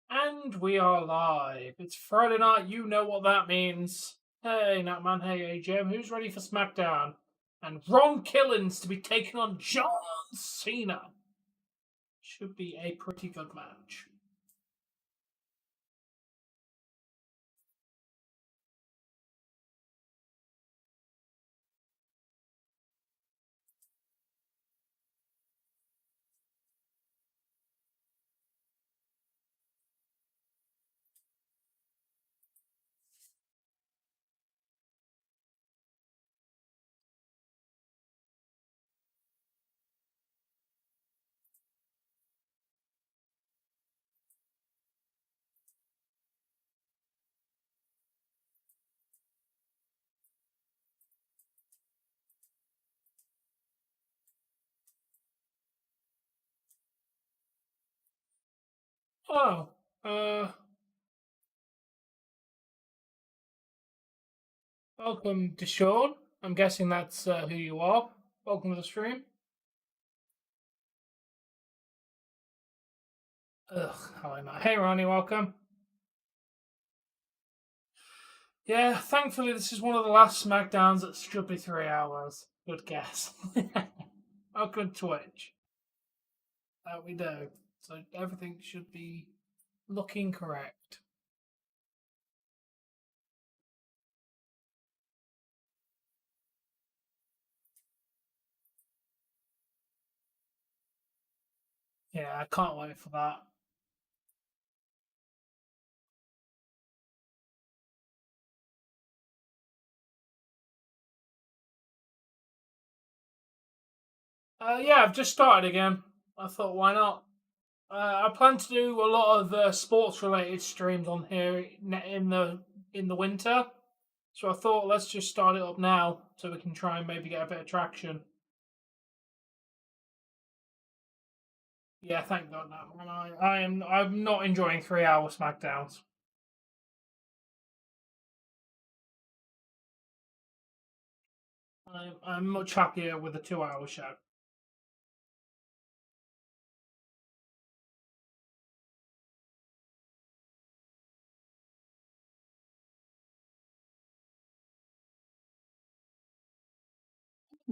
And we are live. It's Friday night, you know what that means. Hey, Natman, hey, AJM, who's ready for Smackdown? And Ron Killings to be taking on John Cena. Should be a pretty good match. Oh, welcome to Sean. I'm guessing that's who you are. Welcome to the stream. Ugh, how am I? Hey, Ronnie, welcome. Yeah, thankfully, this is one of the last Smackdowns that should be 3 hours. Good guess. Welcome to Twitch. We do. So everything should be looking correct. Yeah, I can't wait for that. Yeah, I've just started again. I thought, why not? I plan to do a lot of sports-related streams on here in the winter. So I thought, let's just start it up now so we can try and maybe get a bit of traction. Yeah, thank God no. And I'm not enjoying 3 hour Smackdowns. I'm much happier with a 2 hour show.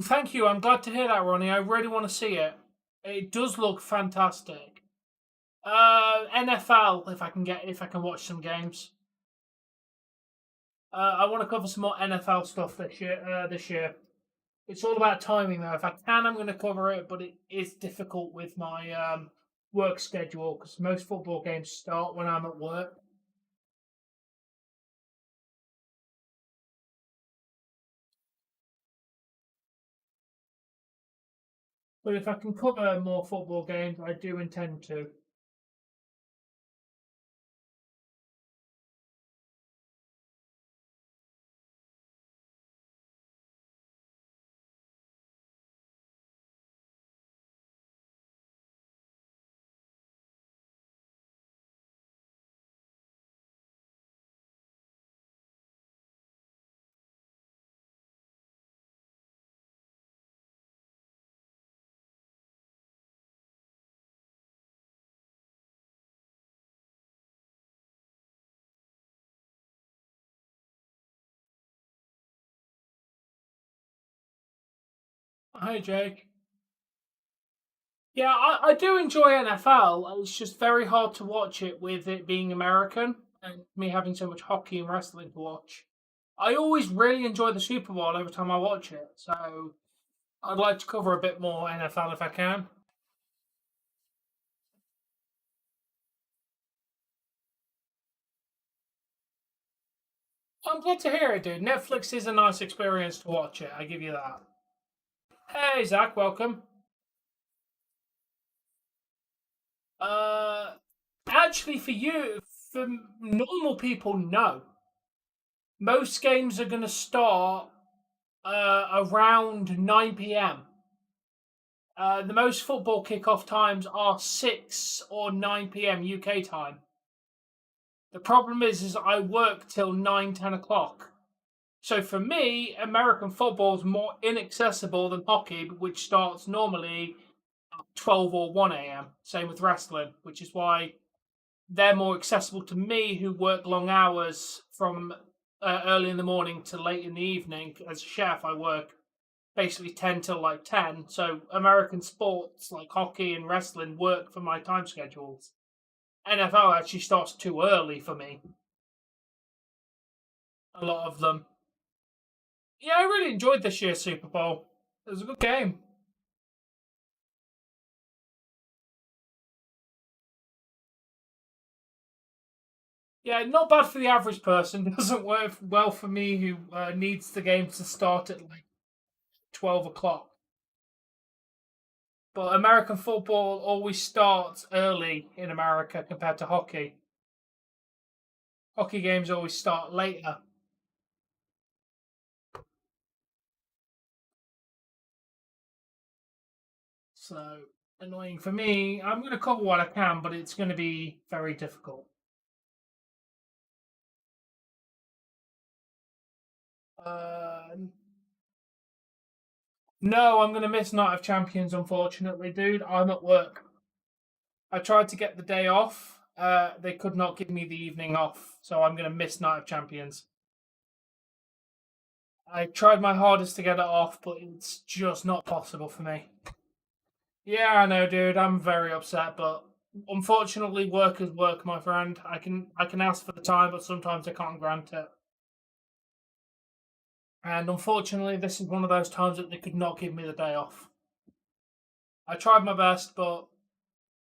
Thank you. I'm glad to hear that, Ronnie. I really want to see it. It does look fantastic. NFL, if I can watch some games. I want to cover some more NFL stuff this year. It's all about timing, though. If I can, I'm going to cover it, but it is difficult with my work schedule because most football games start when I'm at work. But if I can cover more football games, I do intend to. Hi, Jake. Yeah, I do enjoy NFL. It's just very hard to watch it with it being American and me having so much hockey and wrestling to watch. I always really enjoy the Super Bowl every time I watch it, so I'd like to cover a bit more NFL if I can. I'm glad to hear it, dude. Netflix is a nice experience to watch it. I give you that. Hey, Zach, welcome. Uh, actually, for normal people, no. Most games are going to start around 9 p.m. The most football kickoff times are 6 or 9 p.m. UK time. The problem is I work till 9, 10 o'clock. So for me, American football is more inaccessible than hockey, which starts normally at 12 or 1 a.m. Same with wrestling, which is why they're more accessible to me who work long hours from early in the morning to late in the evening. As a chef, I work basically 10 till like 10. So American sports like hockey and wrestling work for my time schedules. NFL actually starts too early for me. A lot of them. Yeah, I really enjoyed this year's Super Bowl. It was a good game. Yeah, not bad for the average person. Doesn't work well for me who needs the game to start at like 12 o'clock. But American football always starts early in America compared to hockey. Hockey games always start later. So annoying for me. I'm going to cover what I can, but it's going to be very difficult. Uh, no, I'm going to miss Night of Champions, unfortunately, dude. I'm at work. I tried to get the day off. They could not give me the evening off, so I'm going to miss Night of Champions. I tried my hardest to get it off, but it's just not possible for me. Yeah, I know, dude. I'm very upset, but unfortunately, work is work, my friend. I can ask for the time, but sometimes I can't grant it. And unfortunately, this is one of those times that they could not give me the day off. I tried my best, but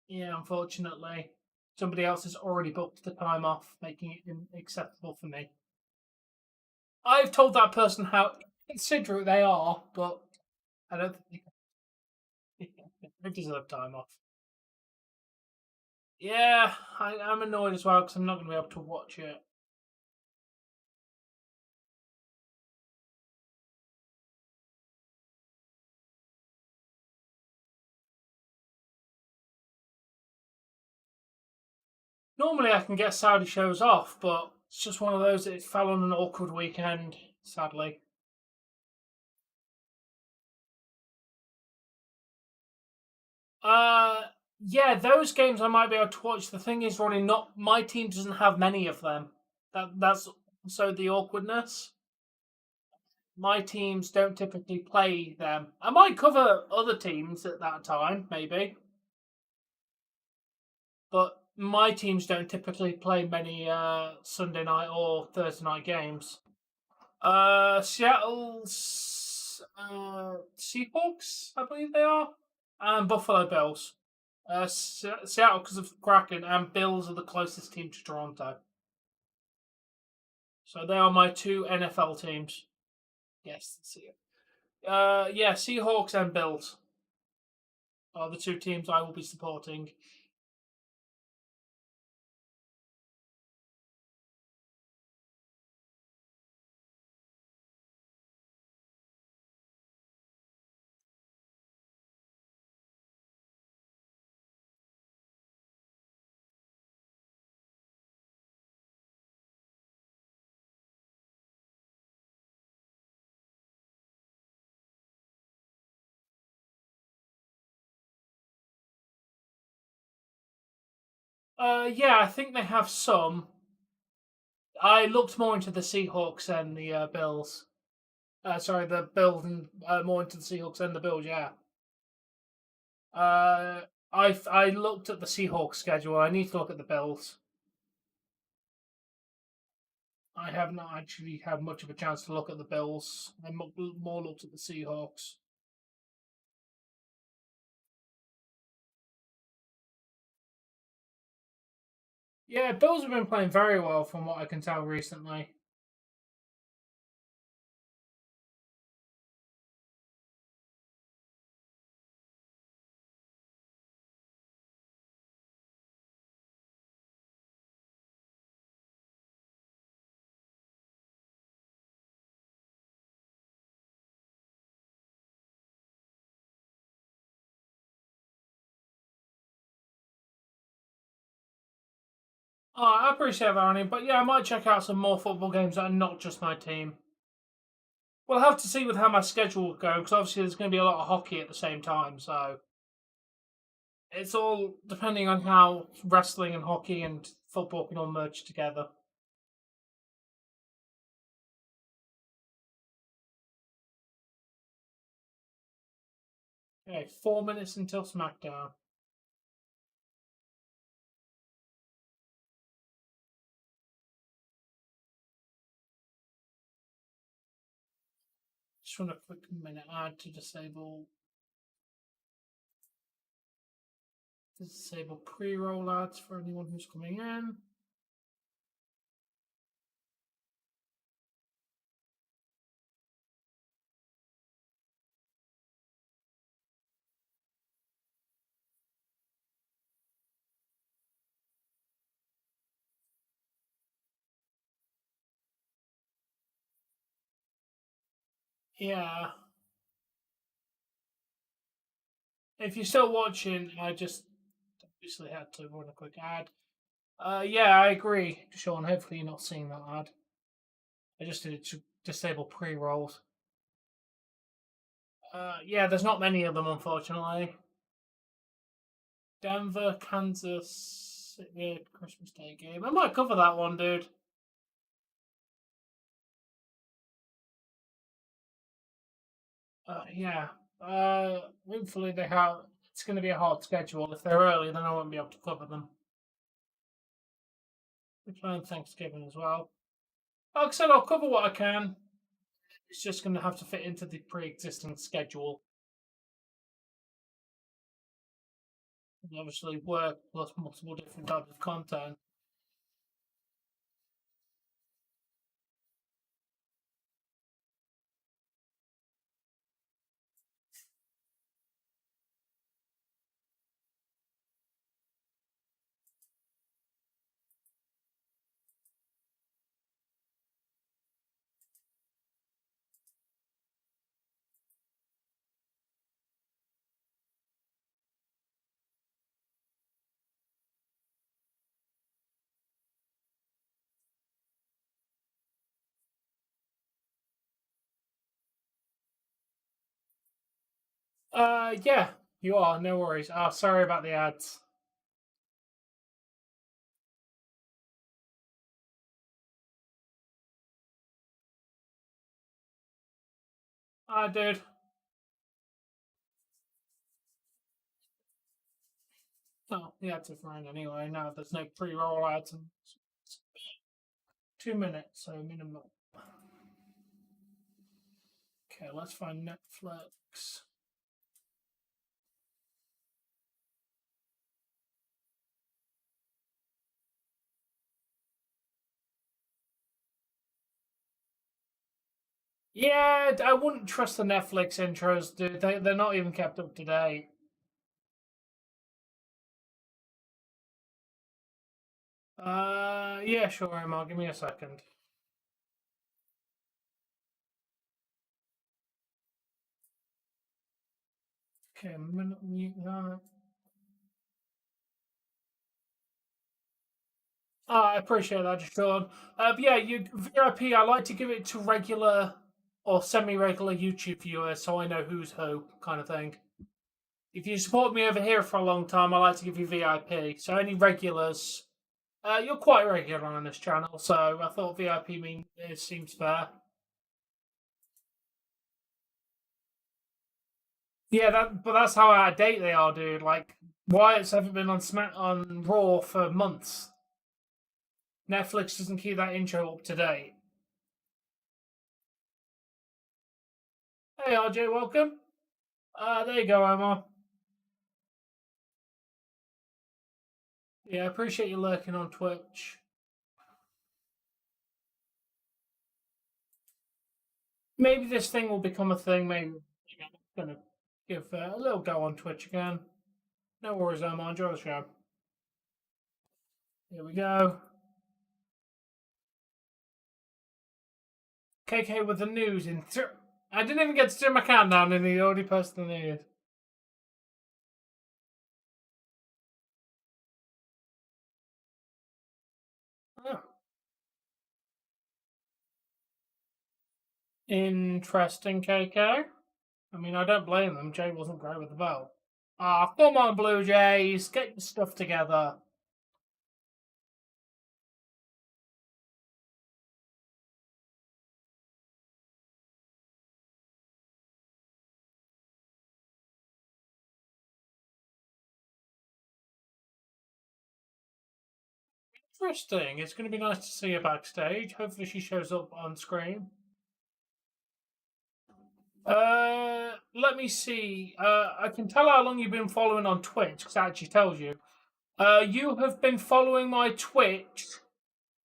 yeah, unfortunately, somebody else has already booked the time off, making it acceptable for me. I've told that person how considerate they are, but I don't think they deserve time off. Yeah, I'm annoyed as well because I'm not going to be able to watch it. Normally, I can get Saudi shows off, but it's just one of those that it fell on an awkward weekend, sadly. Uh, yeah, those games I might be able to watch. The thing is, Ronnie, not my team doesn't have many of them. That's so the awkwardness. My teams don't typically play them. I might cover other teams at that time, maybe, but my teams don't typically play many Sunday night or Thursday night games. Seattle's Seahawks, I believe they are, and Buffalo Bills. Seattle because of Kraken, and Bills are the closest team to Toronto. So they are my two NFL teams. Yes, yeah, Seahawks and Bills are the two teams I will be supporting. Yeah, I think they have some. I looked more into the Seahawks and the Bills. Sorry, the Bills and more into the Seahawks and the Bills. Yeah. Uh, I looked at the Seahawks schedule. I need to look at the Bills. I have not actually had much of a chance to look at the Bills. I more looked at the Seahawks. Yeah, Bills have been playing very well from what I can tell recently. Oh, I appreciate that, Ronnie. But yeah, I might check out some more football games that are not just my team. We'll have to see with how my schedule will go because obviously there's going to be a lot of hockey at the same time. So It's all depending on how wrestling and hockey and football can all merge together. Okay, 4 minutes until Smackdown. Just want a quick minute ad to disable pre-roll ads for anyone who's coming in. Yeah. If you're still watching, I just obviously had to run a quick ad. Yeah, I agree, Sean. Hopefully you're not seeing that ad. I just did it to disable pre-rolls. Yeah, there's not many of them, unfortunately. Denver, Kansas, Christmas Day game. I might cover that one, dude. Yeah. Hopefully they have. It's going to be a hard schedule. If they're early, then I won't be able to cover them. We're playing Thanksgiving as well. Like I said, I'll cover what I can. It's just going to have to fit into the pre-existing schedule. And obviously, work plus multiple different types of content. Yeah, you are. No worries. Sorry about the ads. Dude. Oh, the ads are fine anyway. Now there's no pre-roll ads. And 2 minutes, so minimum. Okay, let's find Netflix. Yeah, I wouldn't trust the Netflix intros, dude. They're not even kept up to date. Yeah, sure, Emma. Give me a second. Okay, a minute mute that. I appreciate that, Sean. But yeah, you VIP. I like to give it to regular or semi-regular YouTube viewers, so I know who's who, kind of thing. If you support me over here for a long time, I like to give you VIP. So any regulars, you're quite regular on this channel, so I thought VIP it seems fair. Yeah, but that's how out of date they are, dude. Like Wyatt's haven't been on Raw for months. Netflix doesn't keep that intro up to date. Hey RJ, welcome. There you go, Omar. Yeah, I appreciate you lurking on Twitch. Maybe this thing will become a thing. Maybe I'm gonna give a little go on Twitch again. No worries, Omar. Enjoy the show. Here we go. KK with the news in. I didn't even get to do my countdown, and he already posted the news. Oh. Interesting, KK. I mean, I don't blame them. Jay wasn't great with the belt. Ah, come on, Blue Jays, get your stuff together. Interesting. It's going to be nice to see her backstage. Hopefully, she shows up on screen. Let me see. I can tell how long you've been following on Twitch because it actually tells you. You have been following my Twitch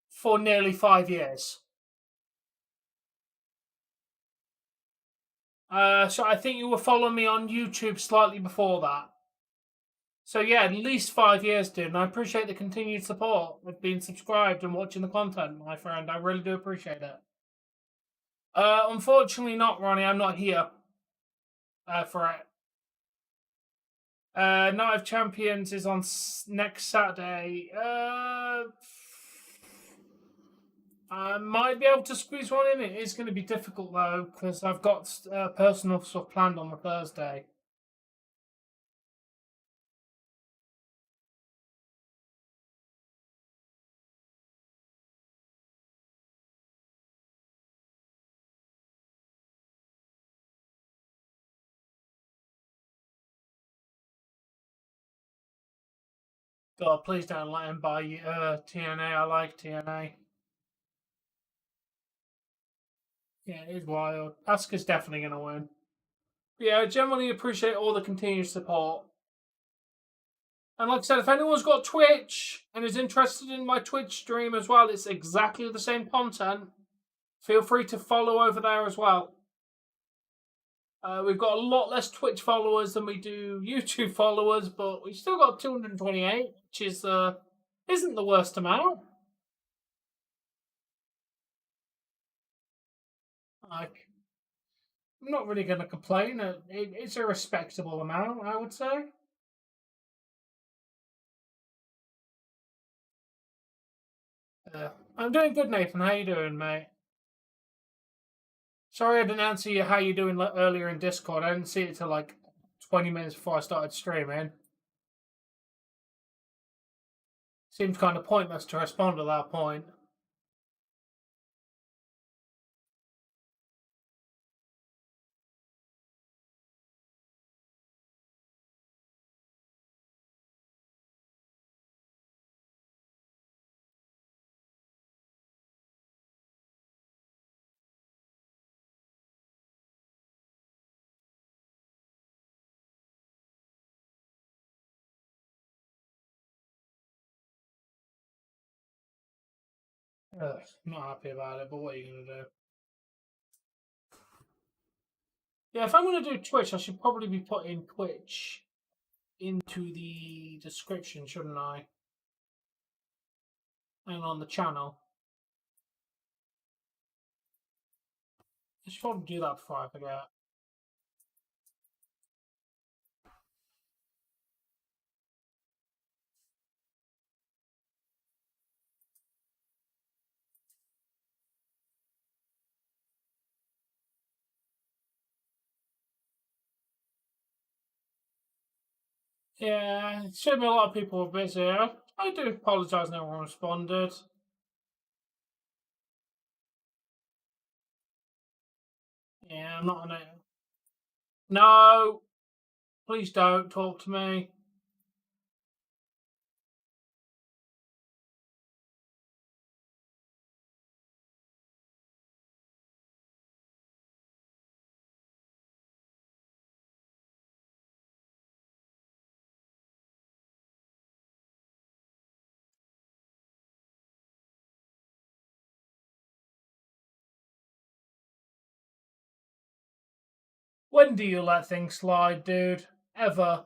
for nearly 5 years. So I think you were following me on YouTube slightly before that. So yeah, at least 5 years, dude. And I appreciate the continued support of being subscribed and watching the content, my friend. I really do appreciate it. Unfortunately not, Ronnie. I'm not here for it. Night of Champions is on next Saturday. I might be able to squeeze one in. It is going to be difficult though because I've got personal stuff planned on the Thursday. God, please don't let him buy TNA. I like TNA. Yeah, it is wild. Asuka's definitely going to win. But yeah, I generally appreciate all the continued support. And like I said, if anyone's got Twitch and is interested in my Twitch stream as well, it's exactly the same content. Feel free to follow over there as well. We've got a lot less Twitch followers than we do YouTube followers, but we've still got 228, which is isn't the worst amount. Like, I'm not really going to complain. It's a respectable amount, I would say. I'm doing good, Nathan. How you doing, mate? Sorry I didn't answer you how you doing earlier in Discord. I didn't see it till like 20 minutes before I started streaming. Seems kind of pointless to respond at that point. Ugh, not happy about it, but what are you going to do? Yeah, if I'm going to do Twitch, I should probably be putting Twitch into the description, shouldn't I? And on the channel. I should probably do that before I forget. Yeah, it showed me a lot of people were busy. I do apologise no one responded. Yeah, I'm not on it. No, please don't talk to me. When do you let things slide, dude? Ever?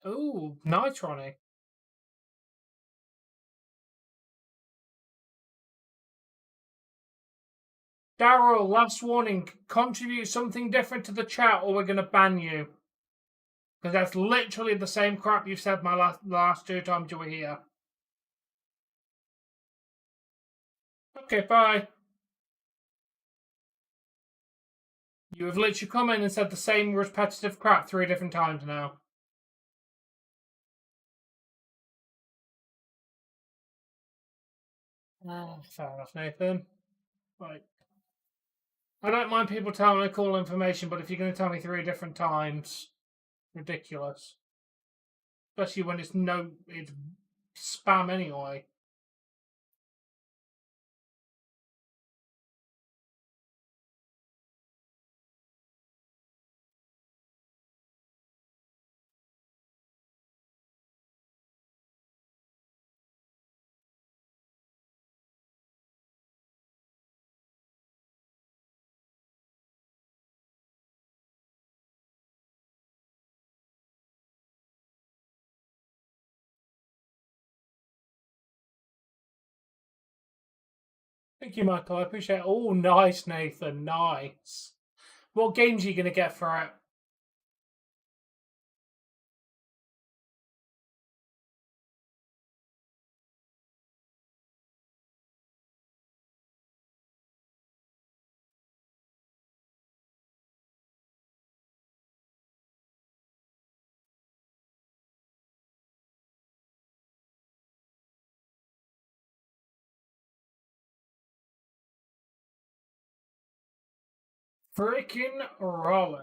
Ooh, nice, Ronnie. Daryl, last warning. Contribute something different to the chat or we're going to ban you. Because that's literally the same crap you've said my last 2 times you were here. Okay, bye. You have literally come in and said the same repetitive crap 3 different times now. Fair enough, Nathan. Right. I don't mind people telling me cool information, but if you're going to tell me 3 different times, ridiculous. Especially when it's spam anyway. Thank you, Michael. I appreciate it. Oh, nice, Nathan. Nice. What games are you going to get for it? Freaking rolling.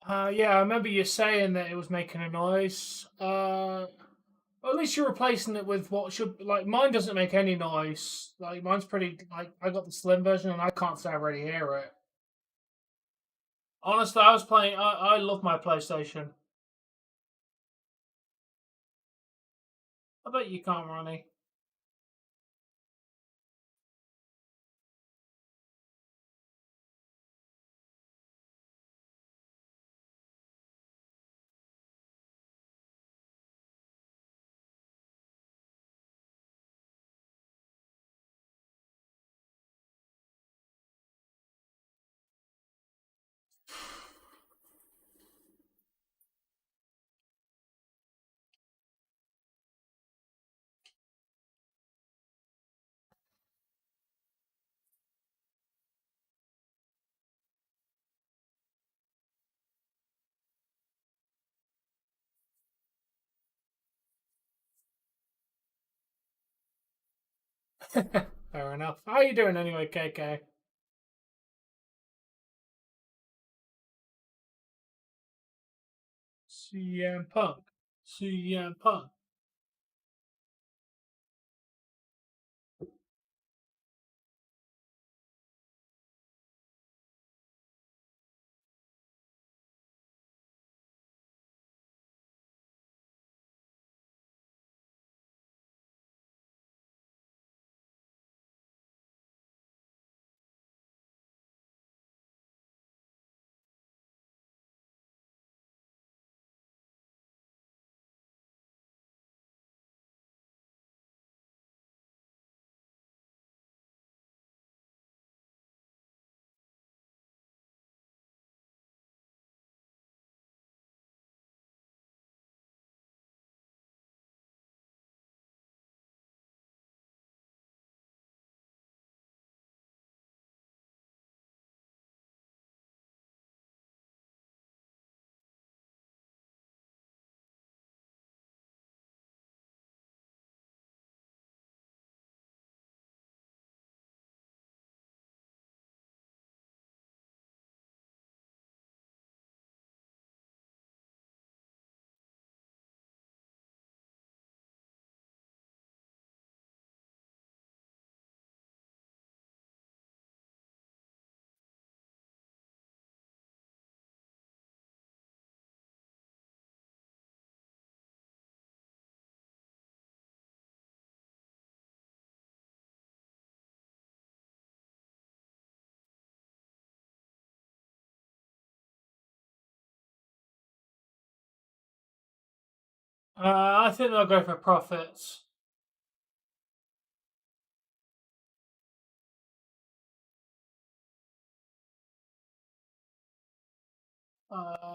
Yeah, I remember you saying that it was making a noise. Well, at least you're replacing it with what should like mine doesn't make any noise. Like mine's pretty like I got the slim version and I can't say I really hear it. Honestly, I was playing. I love my PlayStation. I bet you can't, Ronnie. Fair enough. How are you doing anyway, KK? CM Punk. CM Punk. I think they'll go for profits. Uh,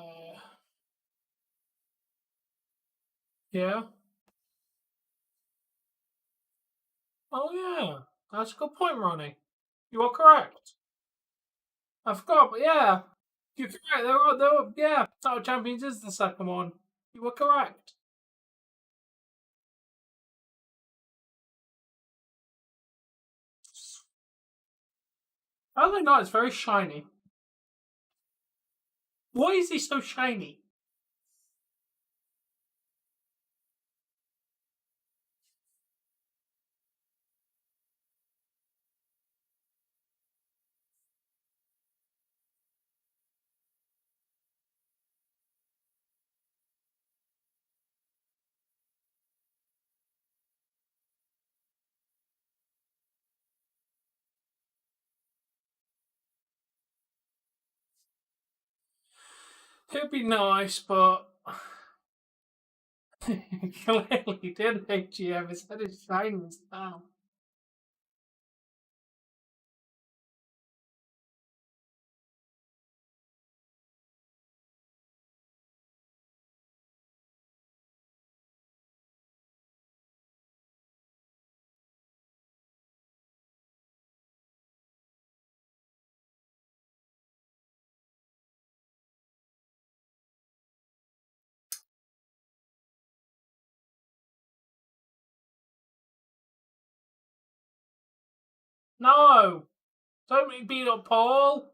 yeah. Oh, yeah. That's a good point, Ronnie. You are correct. I forgot, but yeah. You're correct. Yeah. Title Champions is the second one. You were correct. LA Knight is very shiny. Why is he so shiny? It'd be nice, but clearly did AGM. His head is shining now. No! Don't make me beat up Paul!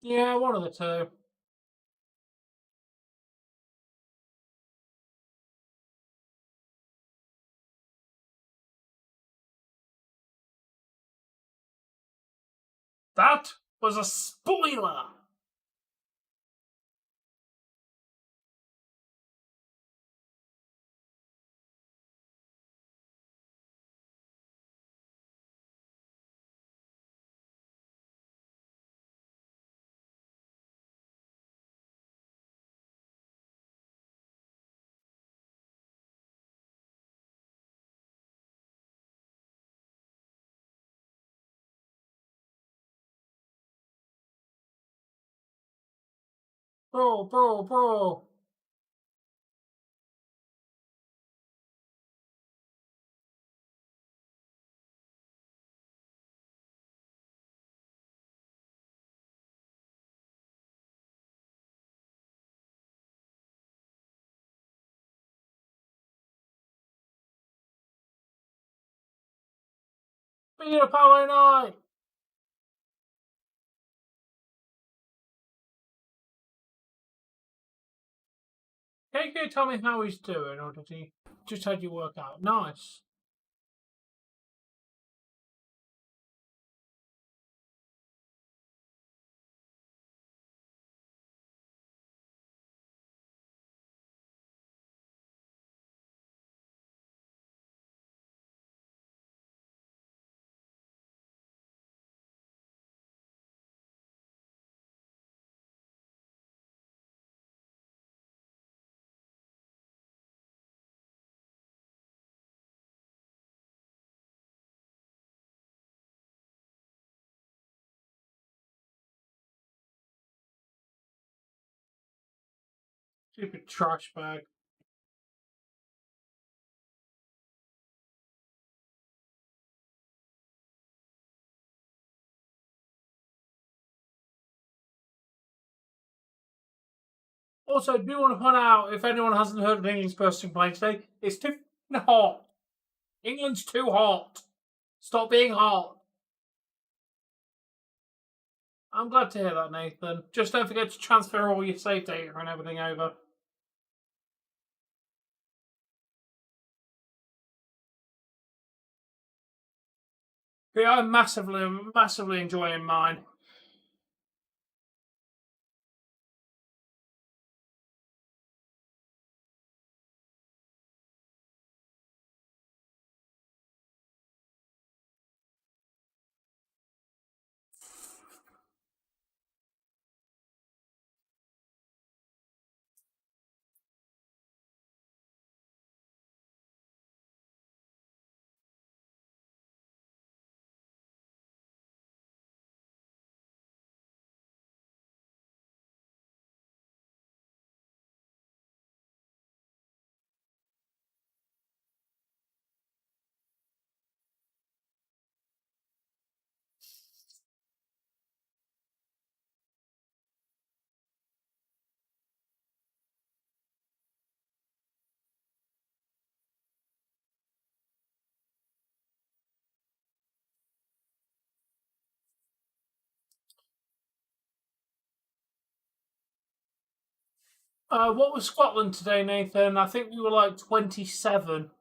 Yeah, one of the two. That was a spoiler! Bro. Beat up LA Knight! Can you tell me how he's doing, or did he just had you work out? Nice. Stupid trash bag. Also, do want to point out, if anyone hasn't heard of England's person playing today, it's too hot. England's too hot. Stop being hot. I'm glad to hear that, Nathan. Just don't forget to transfer all your save data and everything over. But yeah, I'm massively enjoying mine. What was Scotland today, Nathan? I think we were like 27.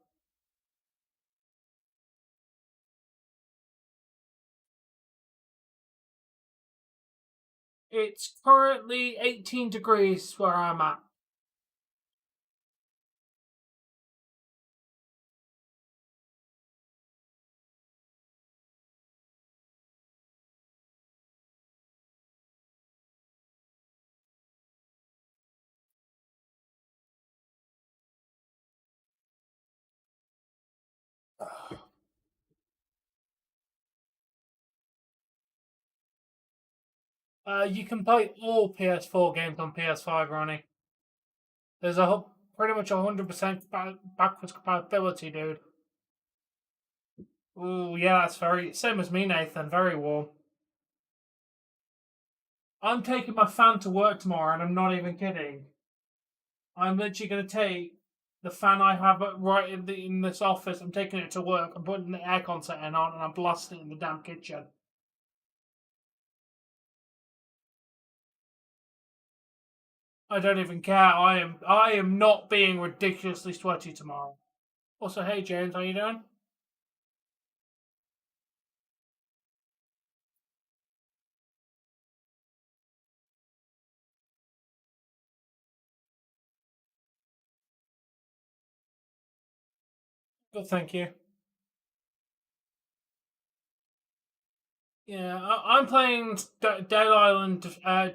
It's currently 18 degrees where I'm at. You can play all PS4 games on PS5, Ronnie. There's pretty much 100% backwards compatibility, dude. Ooh, yeah, that's very same as me, Nathan. Very warm. I'm taking my fan to work tomorrow, and I'm not even kidding. I'm literally going to take the fan I have right in this office. I'm taking it to work. I'm putting the aircon setting on, and I'm blasting it in the damn kitchen. I don't even care. I am not being ridiculously sweaty tomorrow. Also, hey James, how you doing? Good, thank you. Yeah, I'm playing Dead Island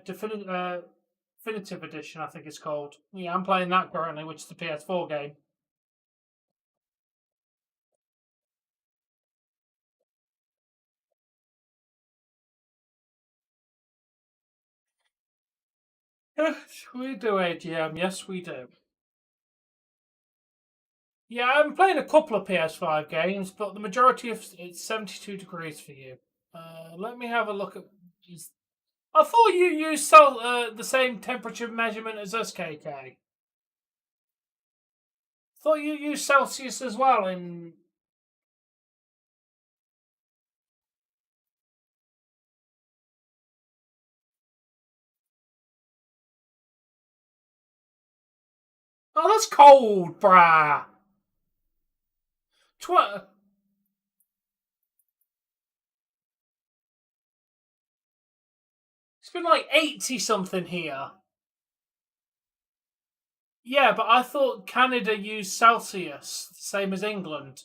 Definitive Edition, I think it's called. Yeah, I'm playing that currently, which is the PS4 game. Yes, we do, AGM. Yes, we do. Yeah, I'm playing a couple of PS5 games, but the majority of it's 72 degrees for you. Let me have a look at. I thought you used the same temperature measurement as us, KK. Thought you used Celsius as well in. Oh, that's cold, brah. Tw- it's been like 80 something here. Yeah, but I thought Canada used Celsius, same as England.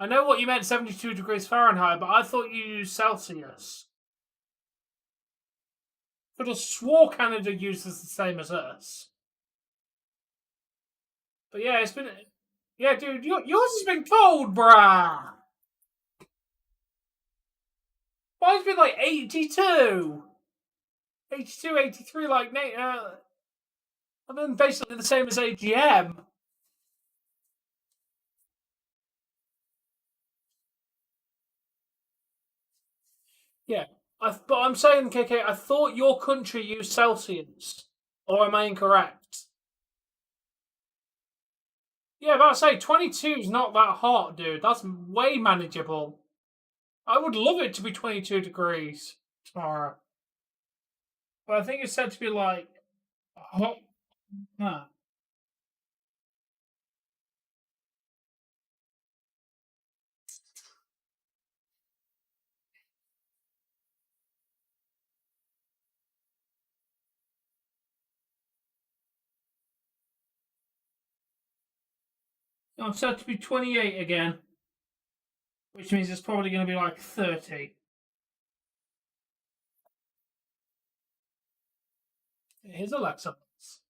I know what you meant, 72 degrees Fahrenheit, but I thought you used Celsius. But I swore Canada uses the same as us. But yeah, it's been. Yeah, dude, yours has been cold, brah. Mine's been like 82. 82, 83, like, and then basically the same as AGM. Yeah. But I'm saying, KK, I thought your country used Celsius. Or am I incorrect? Yeah, but I say 22 is not that hot, dude. That's way manageable. I would love it to be 22 degrees. tomorrow. But I think it's said to be like hot. Nah. I'm set to be 28 again, which means it's probably going to be like 30. Here's Alexa Bliss.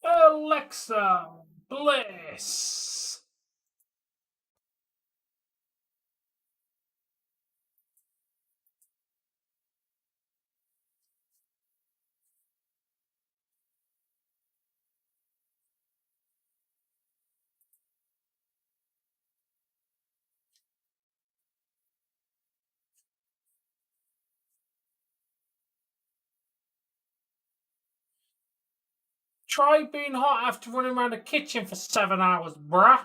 Alexa Bliss. Try being hot after running around the kitchen for 7 hours, bruh.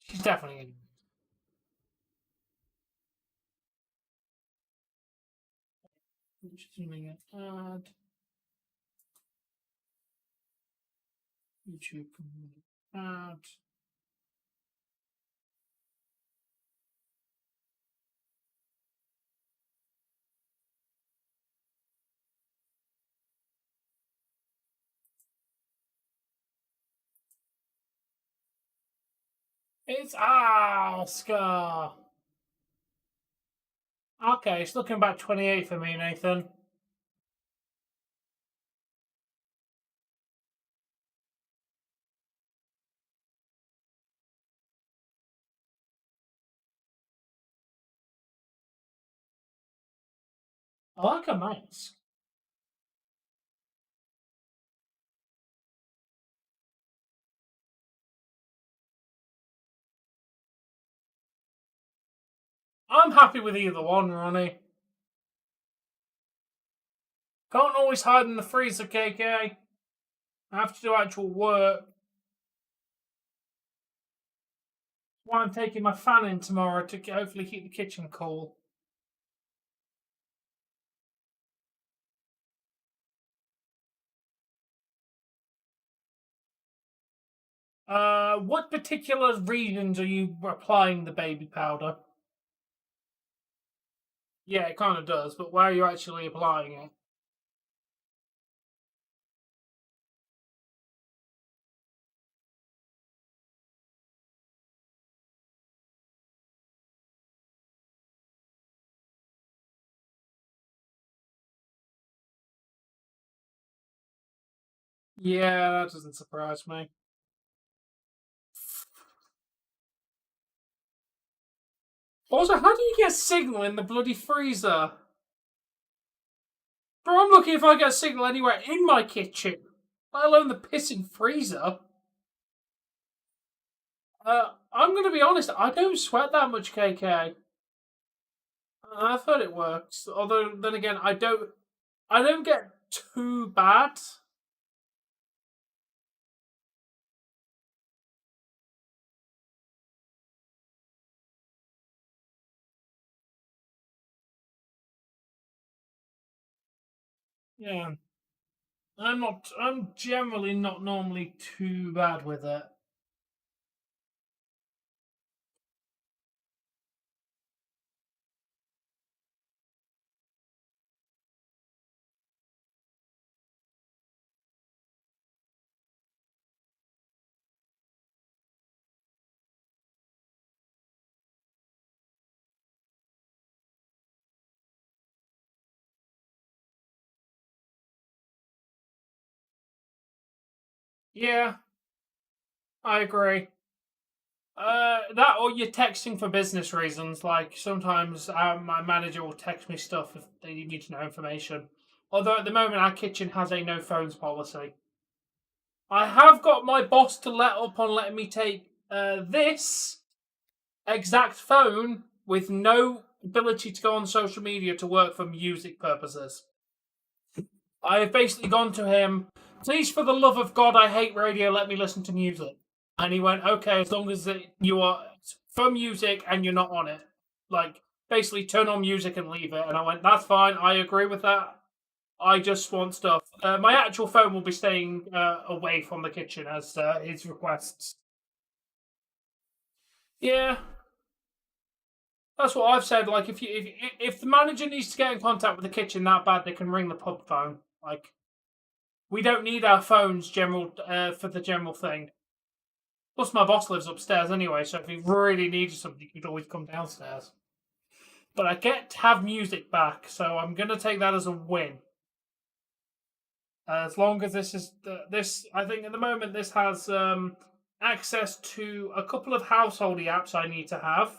She's definitely in. Just doing an ad. YouTube ad. It's Asuka. Okay, it's looking about 28 for me, Nathan. I like her mask. I'm happy with either one, Ronnie. Can't always hide in the freezer, KK. I have to do actual work. That's why I'm taking my fan in tomorrow to hopefully keep the kitchen cool. What particular regions are you applying the baby powder? Yeah, it kind of does, but where are you actually applying it? Yeah, that doesn't surprise me. Also, how do you get signal in the bloody freezer? Bro, I'm looking if I get signal anywhere in my kitchen, let alone the pissing freezer. I'm gonna be honest, I don't sweat that much, KK. I've heard it works. Although, then again, I don't get too bad. Yeah, I'm generally not normally too bad with it. Yeah, I agree. That or you're texting for business reasons. Like sometimes my manager will text me stuff if they need me to know information. Although at the moment our kitchen has a no phones policy. I have got my boss to let up on letting me take this exact phone with no ability to go on social media to work for music purposes. I have basically gone to him please, for the love of God, I hate radio. Let me listen to music. And he went, okay, as long as you are for music and you're not on it. Like, basically, turn on music and leave it. And I went, that's fine. I agree with that. I just want stuff. My actual phone will be staying away from the kitchen as his requests. Yeah, that's what I've said. Like, if the manager needs to get in contact with the kitchen that bad, they can ring the pub phone. Like, we don't need our phones for the general thing. Plus, my boss lives upstairs anyway, so if he really needed something, he could always come downstairs. But I get to have music back, so I'm gonna take that as a win. As long as this is this, I think at the moment this has access to a couple of householdy apps I need to have.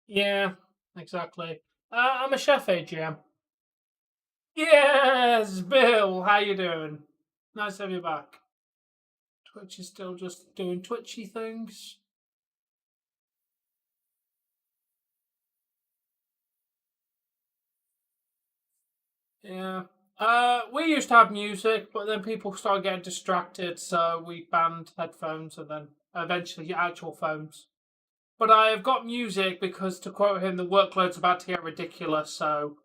Yeah, exactly. I'm a chef AGM. Yes, Bill, how you doing? Nice to have you back. Twitch is still just doing twitchy things. Yeah. We used to have music, but then people started getting distracted, so we banned headphones and then eventually actual phones. But I have got music because, to quote him, the workload's about to get ridiculous, so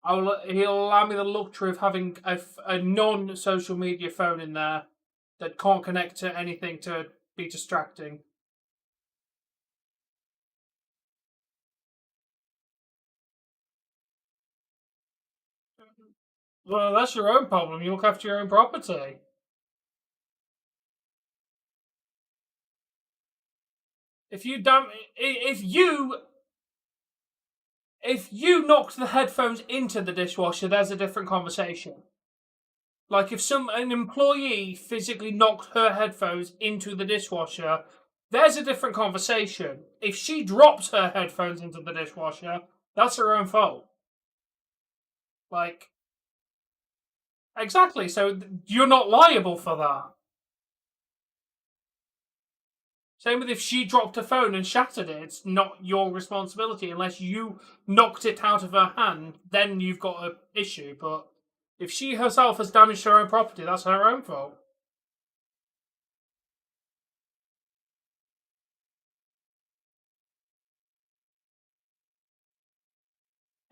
he'll allow me the luxury of having a non social media phone in there that can't connect to anything to be distracting. Well, that's your own problem. You look after your own property. If you don't, if you knocked the headphones into the dishwasher, there's a different conversation. Like if an employee physically knocked her headphones into the dishwasher, there's a different conversation. If she drops her headphones into the dishwasher, that's her own fault. Like exactly. So you're not liable for that. Same with if she dropped her phone and shattered it, it's not your responsibility unless you knocked it out of her hand. Then you've got an issue. But if she herself has damaged her own property, that's her own fault.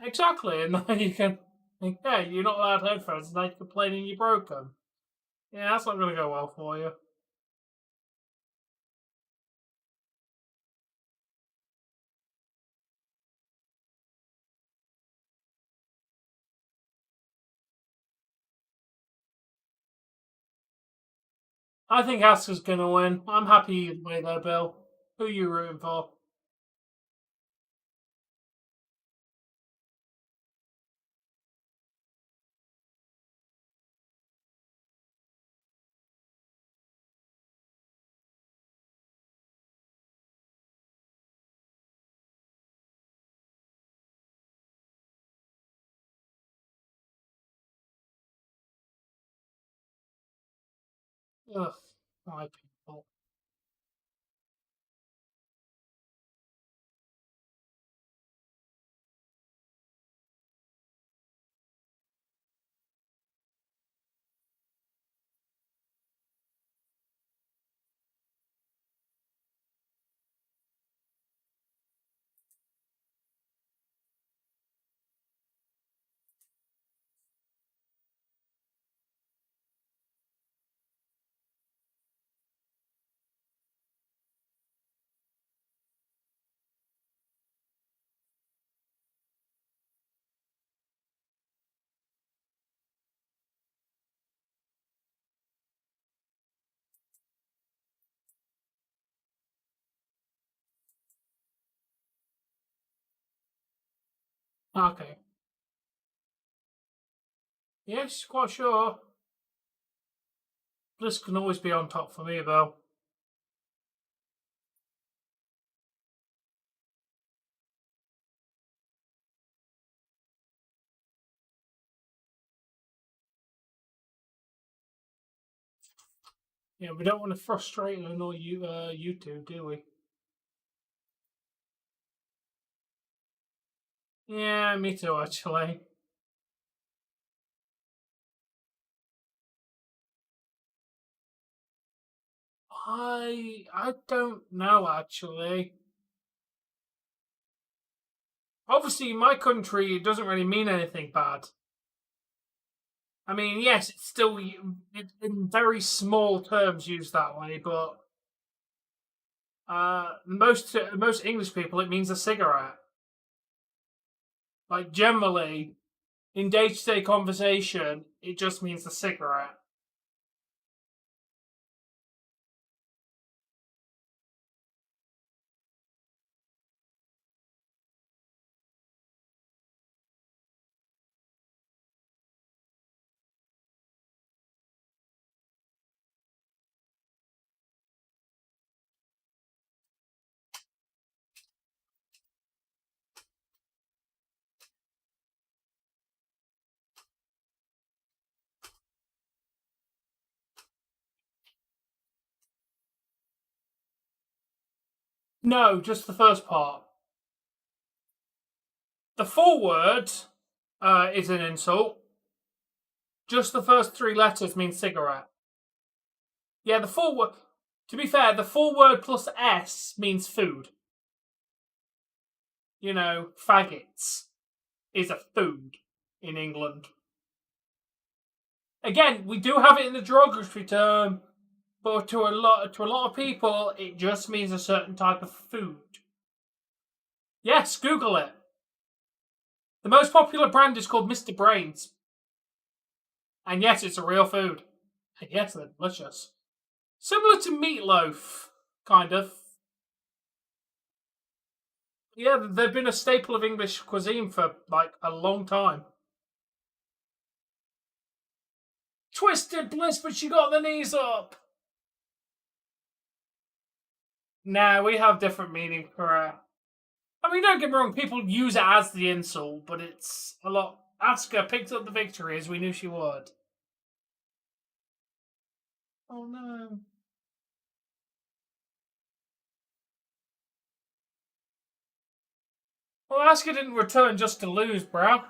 Exactly, and then you can, yeah, you're not allowed headphones, and now you're complaining you broke them. Yeah, that's not going to go well for you. I think Asuka's going to win. I'm happy either way, though, Bill. Who are you rooting for? Ugh, my people. Okay. Yes, quite sure. Bliss can always be on top for me, though. Yeah, we don't want to frustrate and annoy you two, do we? Yeah, me too, actually. I don't know, actually. Obviously, in my country, it doesn't really mean anything bad. I mean, yes, it's still in very small terms used that way, but most English people, it means a cigarette. Like generally, in day-to-day conversation, it just means a cigarette. No, just the first part. The full word is an insult. Just the first three letters mean cigarette. Yeah, the full word. To be fair, the full word plus S means food. You know, faggots is a food in England. Again, we do have it in the derogatory term, but to a lot of people, it just means a certain type of food. Yes, Google it. The most popular brand is called Mr. Brains, and yes, it's a real food. And yes, they're delicious. Similar to meatloaf, kind of. Yeah, they've been a staple of English cuisine for like a long time. Twisted Bliss, but she got the knees up. Nah, we have different meaning for it. I mean, don't get me wrong, people use it as the insult, but it's a lot. Asuka picked up the victory as we knew she would. Oh no. Well, Asuka didn't return just to lose, bro.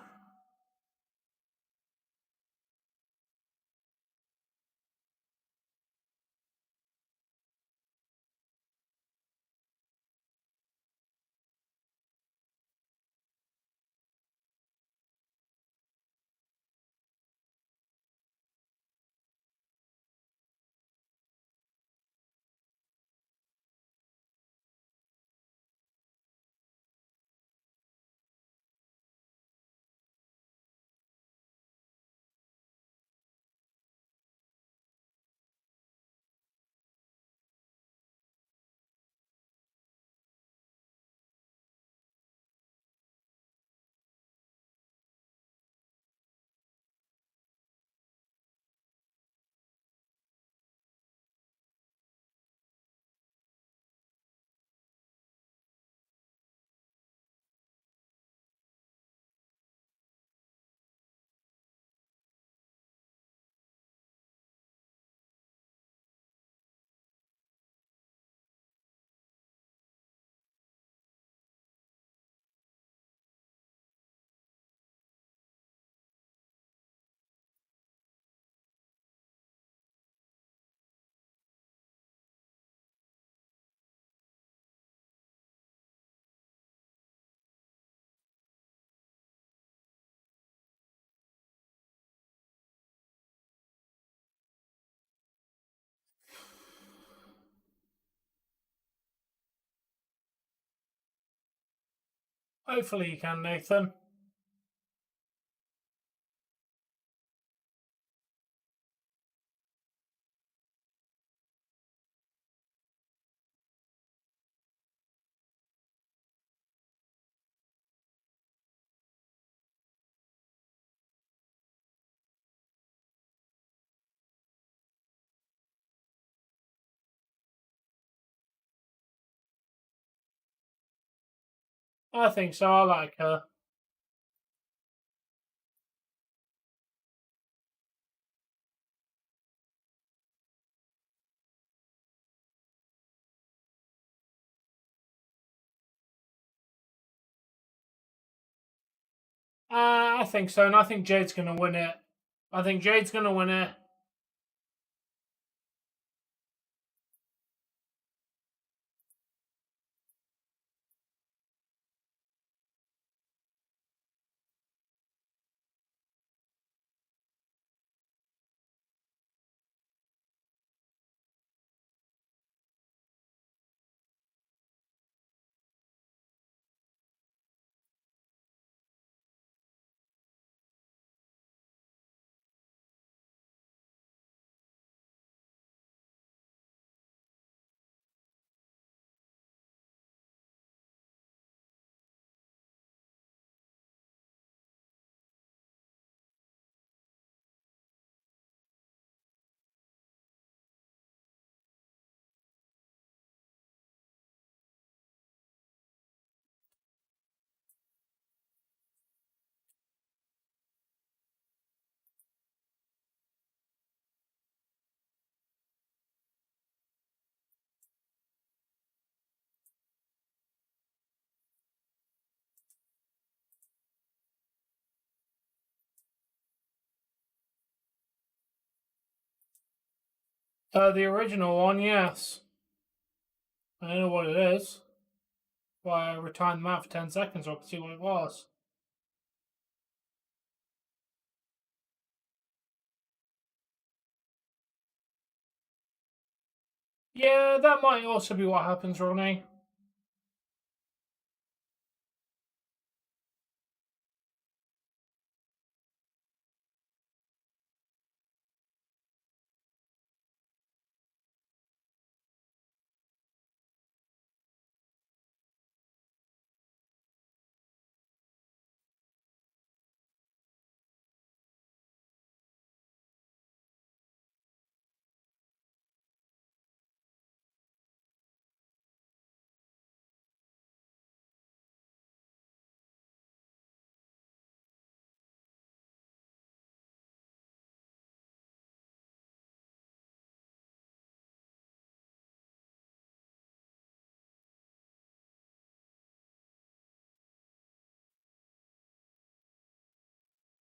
Hopefully you can, Nathan. I think so. I like her. I think so, and I think Jade's going to win it. I think Jade's going to win it. The original one, yes. I don't know what it is. Why I retimed them out for 10 seconds so I could see what it was. Yeah, that might also be what happens, Ronnie.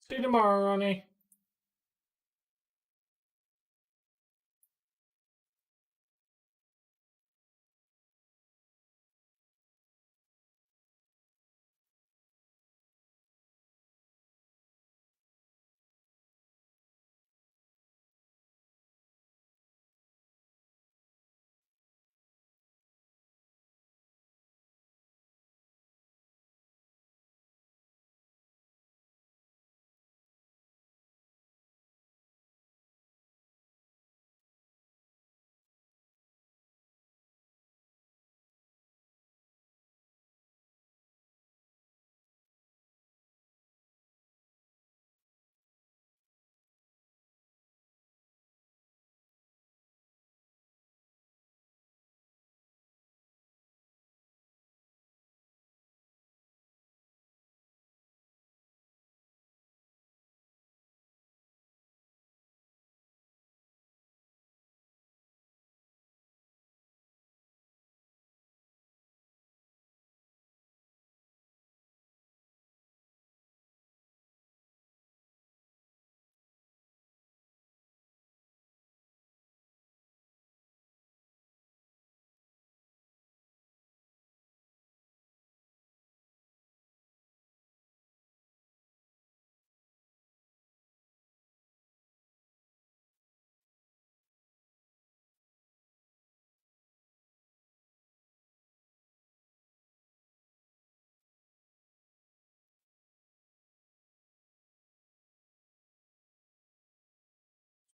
See you tomorrow, Ronnie.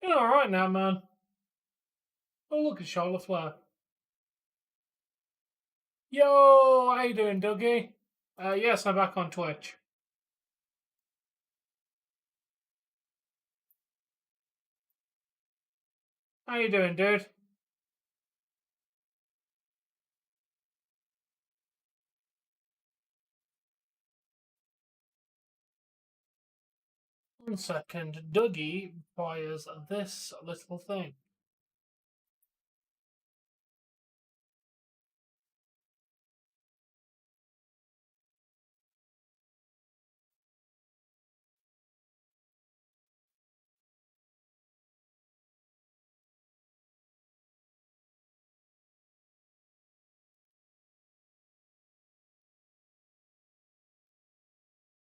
You're alright now, man. Oh, look at Charlotte Flair. Yo, how you doing, Dougie? Yes, I'm back on Twitch. How you doing, dude? 1 second. Dougie fires this little thing.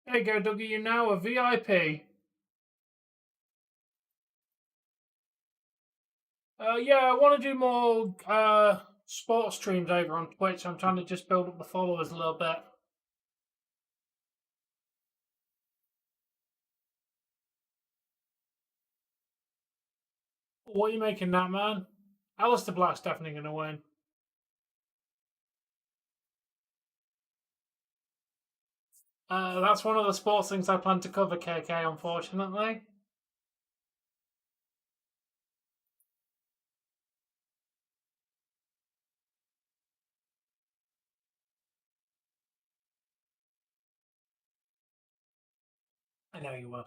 There you go, Dougie. You're now a VIP. Yeah, I want to do more sports streams over on Twitch. I'm trying to just build up the followers a little bit. What are you making that, man? Alistair Black's definitely going to win. That's one of the sports things I plan to cover, KK, unfortunately. I know you will.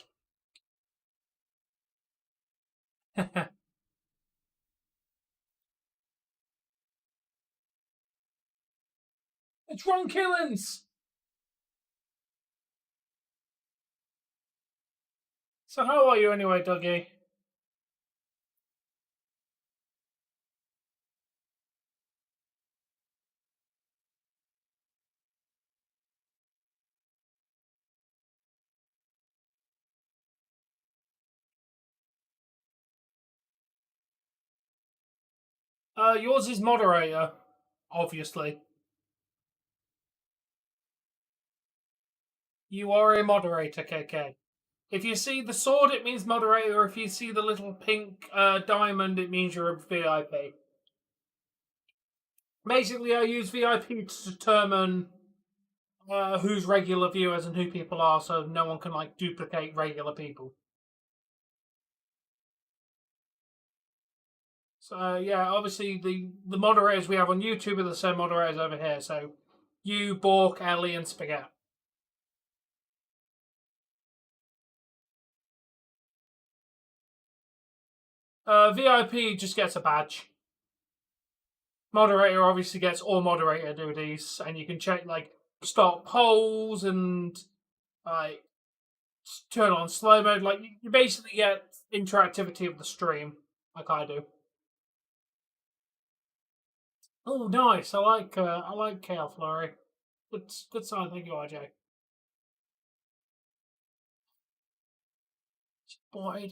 It's Ron Killings! So how are you anyway, Dougie? Yours is moderator, obviously. You are a moderator, KK. If you see the sword, it means moderator. If you see the little pink diamond, it means you're a VIP. Basically, I use VIP to determine who's regular viewers and who people are, so no one can like duplicate regular people. So yeah, obviously the moderators we have on YouTube are the same moderators over here. So you, Bork, Ellie, and Spaghetti. VIP just gets a badge. Moderator obviously gets all moderator duties, and you can check like start polls and like turn on slow mode. Like you basically get interactivity of the stream, like I do. Oh, nice! I like Kale Flurry. Good sign. Thank you, RJ. Boy,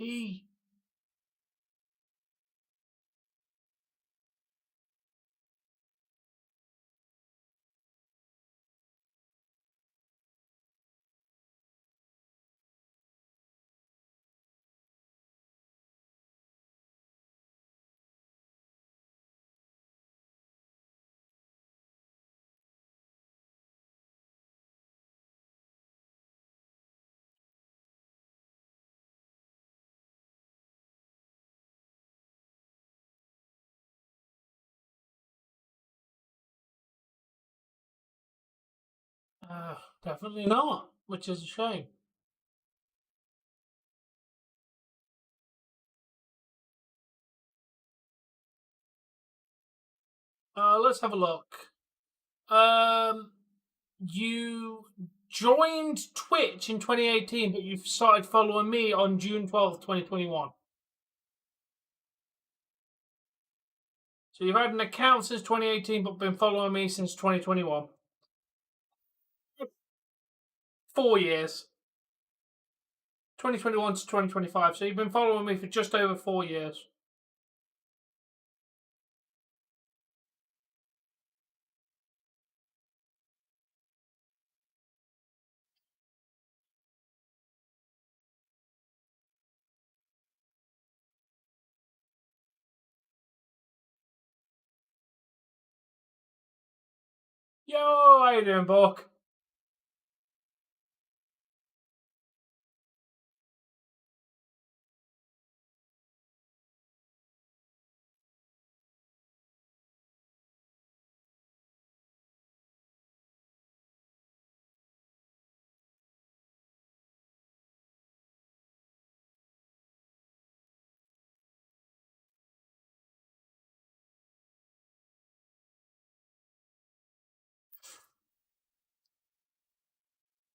definitely not, which is a shame. Let's have a look. You joined Twitch in 2018, but you started following me on June 12th, 2021. So you've had an account since 2018, but been following me since 2021. 4 years. 2021 to 2025. So you've been following me for just over 4 years. Yo, how you doing, Buck?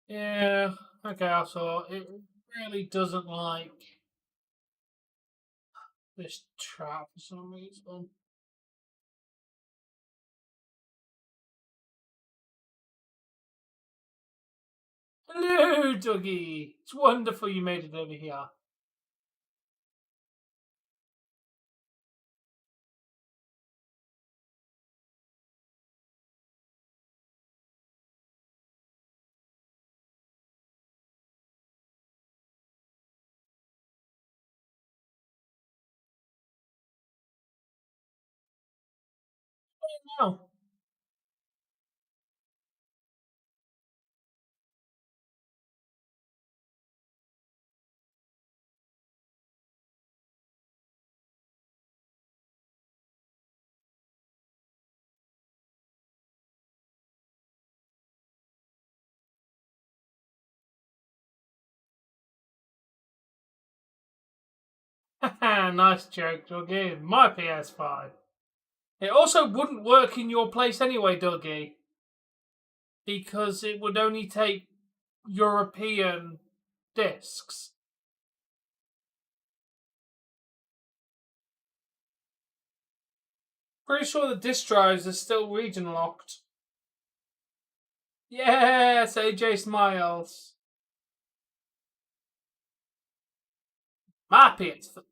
Yeah, okay, I saw it really doesn't like this trap for some reason. Hello, Dougie. It's wonderful you made it over here. Oh, nice joke, Dougie. My PS5. It also wouldn't work in your place anyway, Dougie, because it would only take European discs. Pretty sure the disc drives are still region locked. Yes, AJ Smiles. My PS5.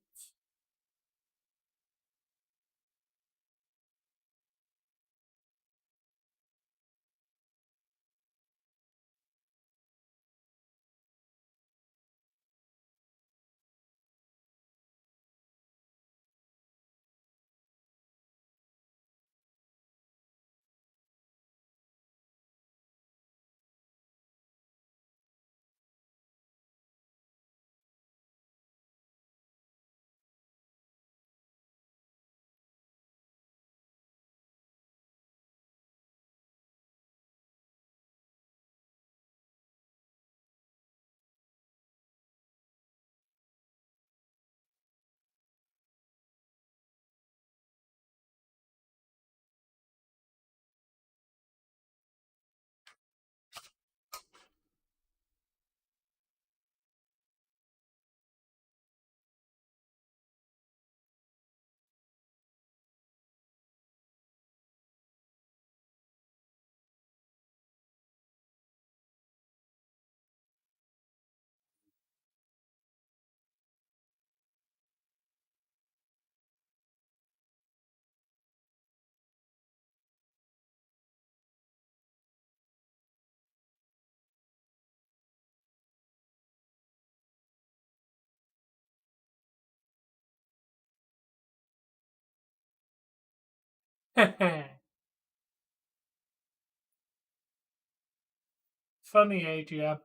Funny, AGM.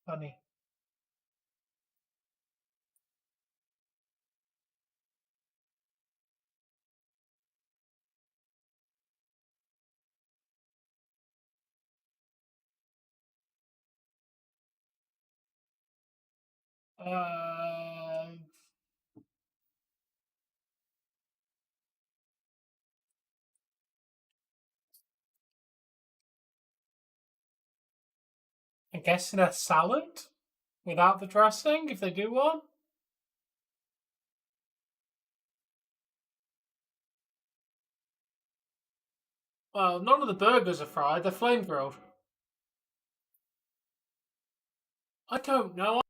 Funny. Uh, I guess in a salad without the dressing, if they do one. Well, none of the burgers are fried; they're flame grilled. I don't know.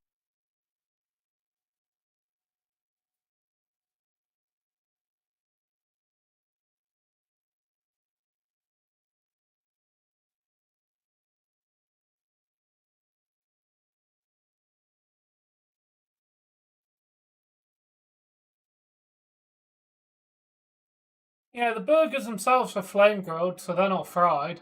Yeah, the burgers themselves are flame grilled, so they're not fried.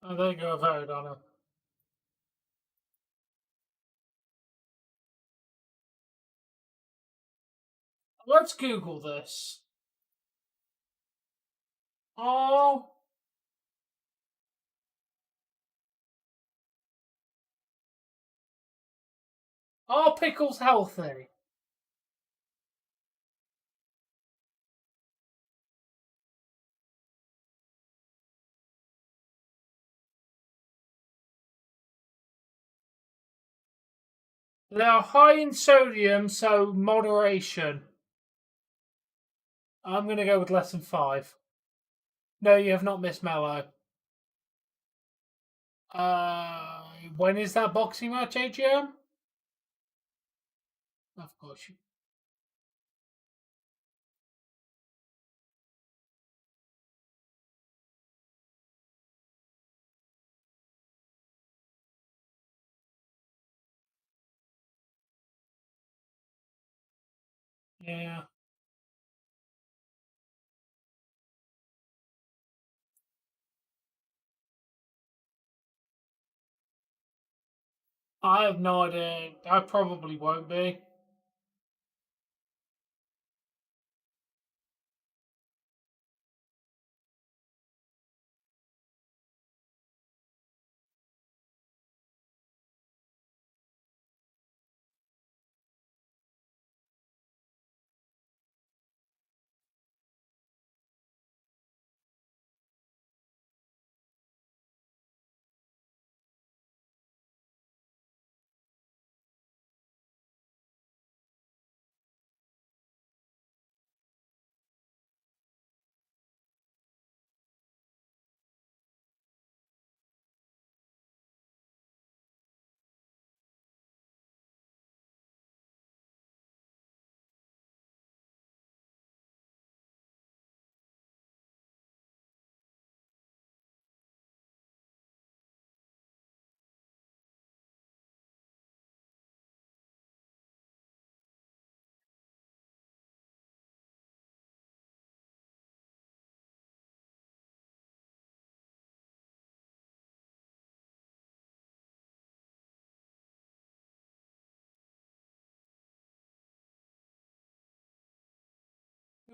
Oh, there you go, I voted on him. Let's Google this. Oh, are pickles healthy? They are high in sodium, so moderation. I'm going to go with less than 5. No, you have not missed Mellow. When is that boxing match, AGM? Of course you. Yeah. I have no idea. I probably won't be.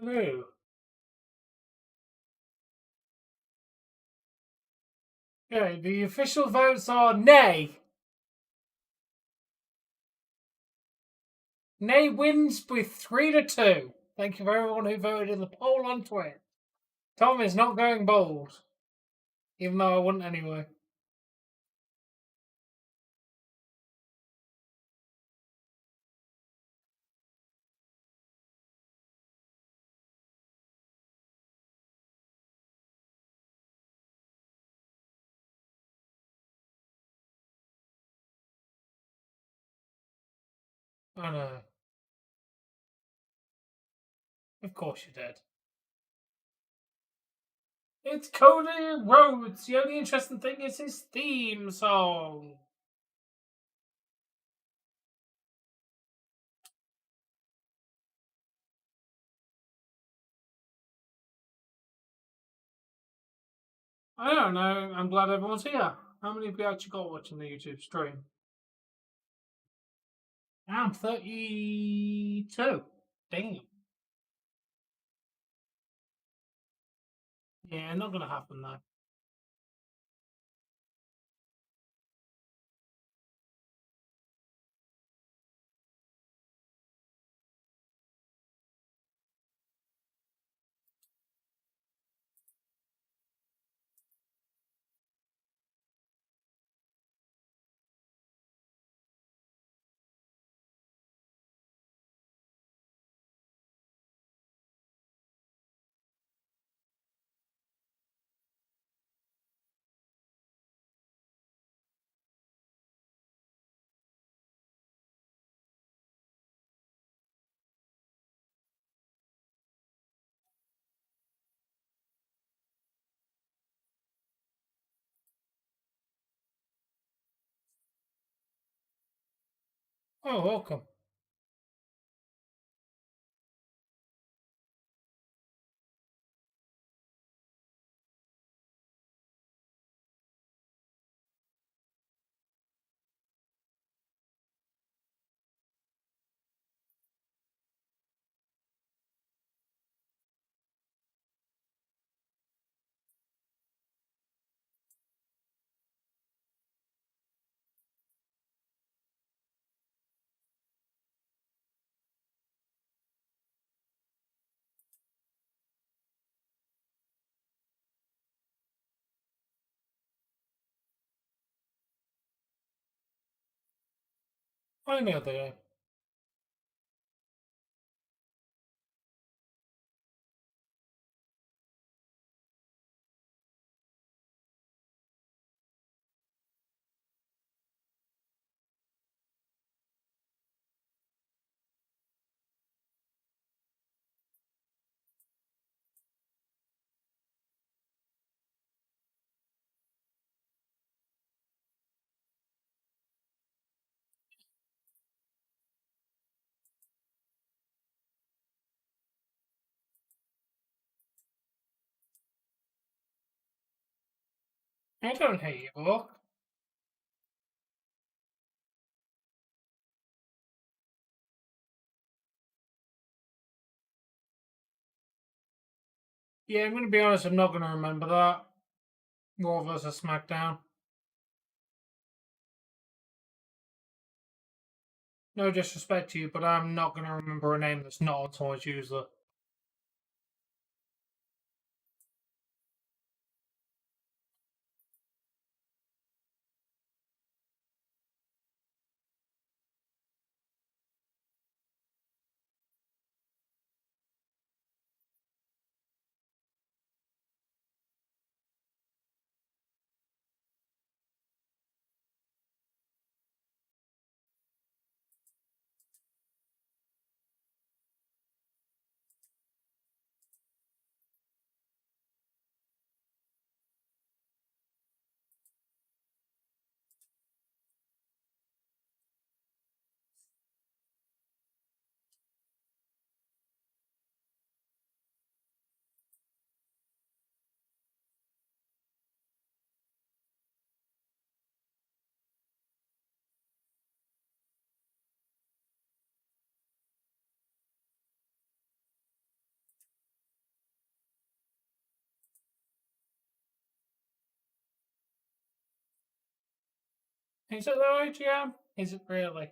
Hello. Okay, the official votes are nay. Nay wins with 3-2. Thank you for everyone who voted in the poll on Twitter. Tom is not going bold, even though I wouldn't anyway. I know. Of course you did. It's Cody Rhodes. The only interesting thing is his theme song. I don't know. I'm glad everyone's here. How many have we actually got watching the YouTube stream? I'm 32. Damn. Yeah, not gonna happen though. Oh, welcome. I know they. I don't hate your book. Yeah, I'm going to be honest, I'm not going to remember that. Raw versus Smackdown. No disrespect to you, but I'm not going to remember a name that's not on someone's user. Is it though, AGM? Is it really?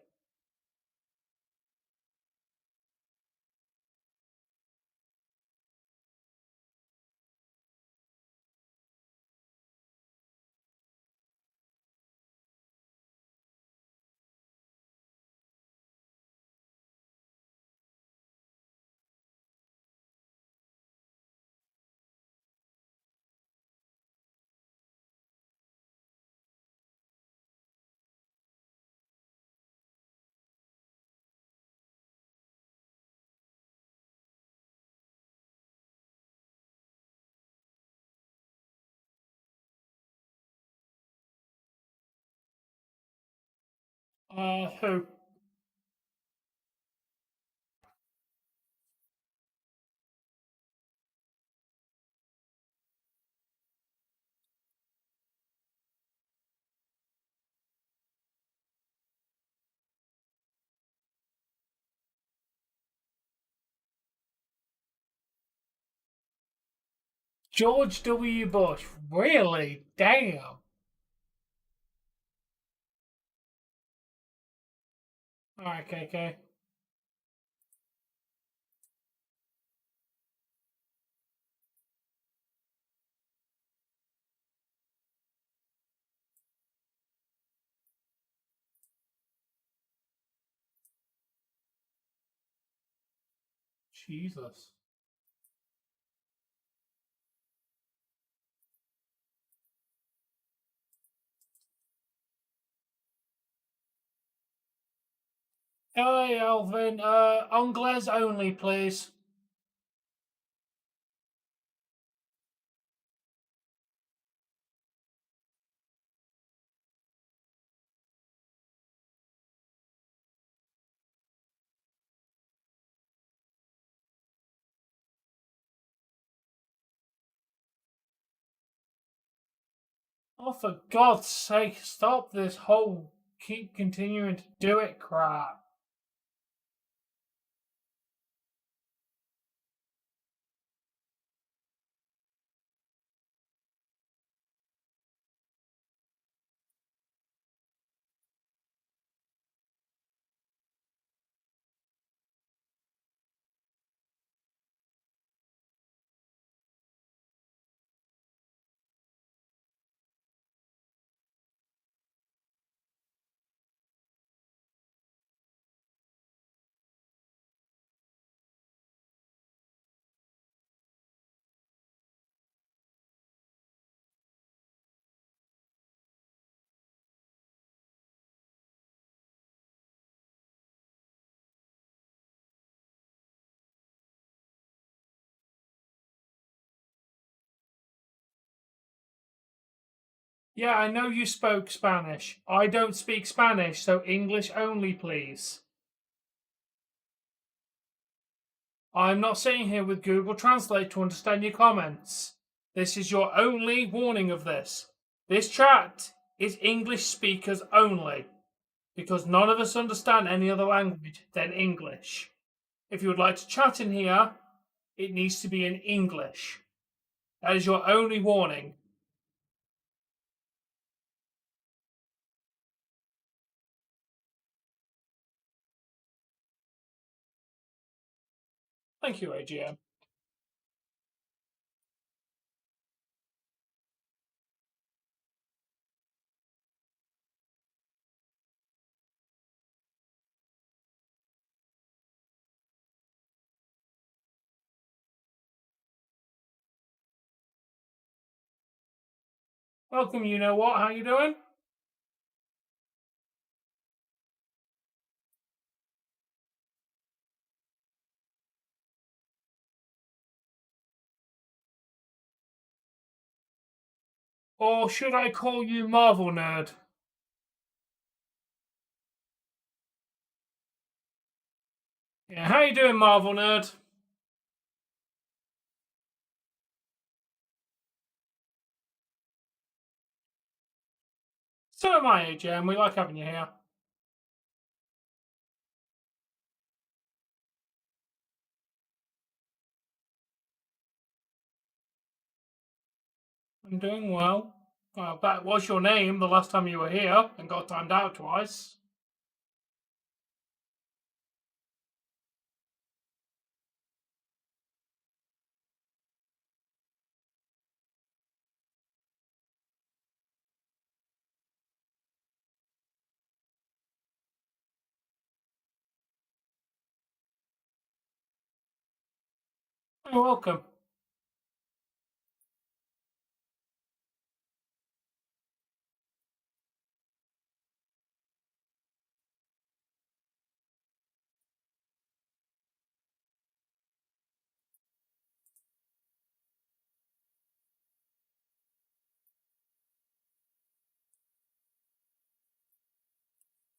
Who? George W. Bush. Really? Damn. Alright, KK. Jesus. Hey, Alvin. Anglais only, please. Oh, for God's sake, stop this whole keep continuing to do it crap. Yeah, I know you spoke Spanish. I don't speak Spanish, so English only, please. I'm not sitting here with Google Translate to understand your comments. This is your only warning of this. This chat is English speakers only, because none of us understand any other language than English. If you would like to chat in here, it needs to be in English. That is your only warning. Thank you, AGM. Welcome, you know what? How you doing? Or should I call you Marvel Nerd? Yeah, how you doing, Marvel Nerd? So am I, AGM. We like having you here. I'm doing well. Well, that was your name the last time you were here and got timed out twice. You're welcome.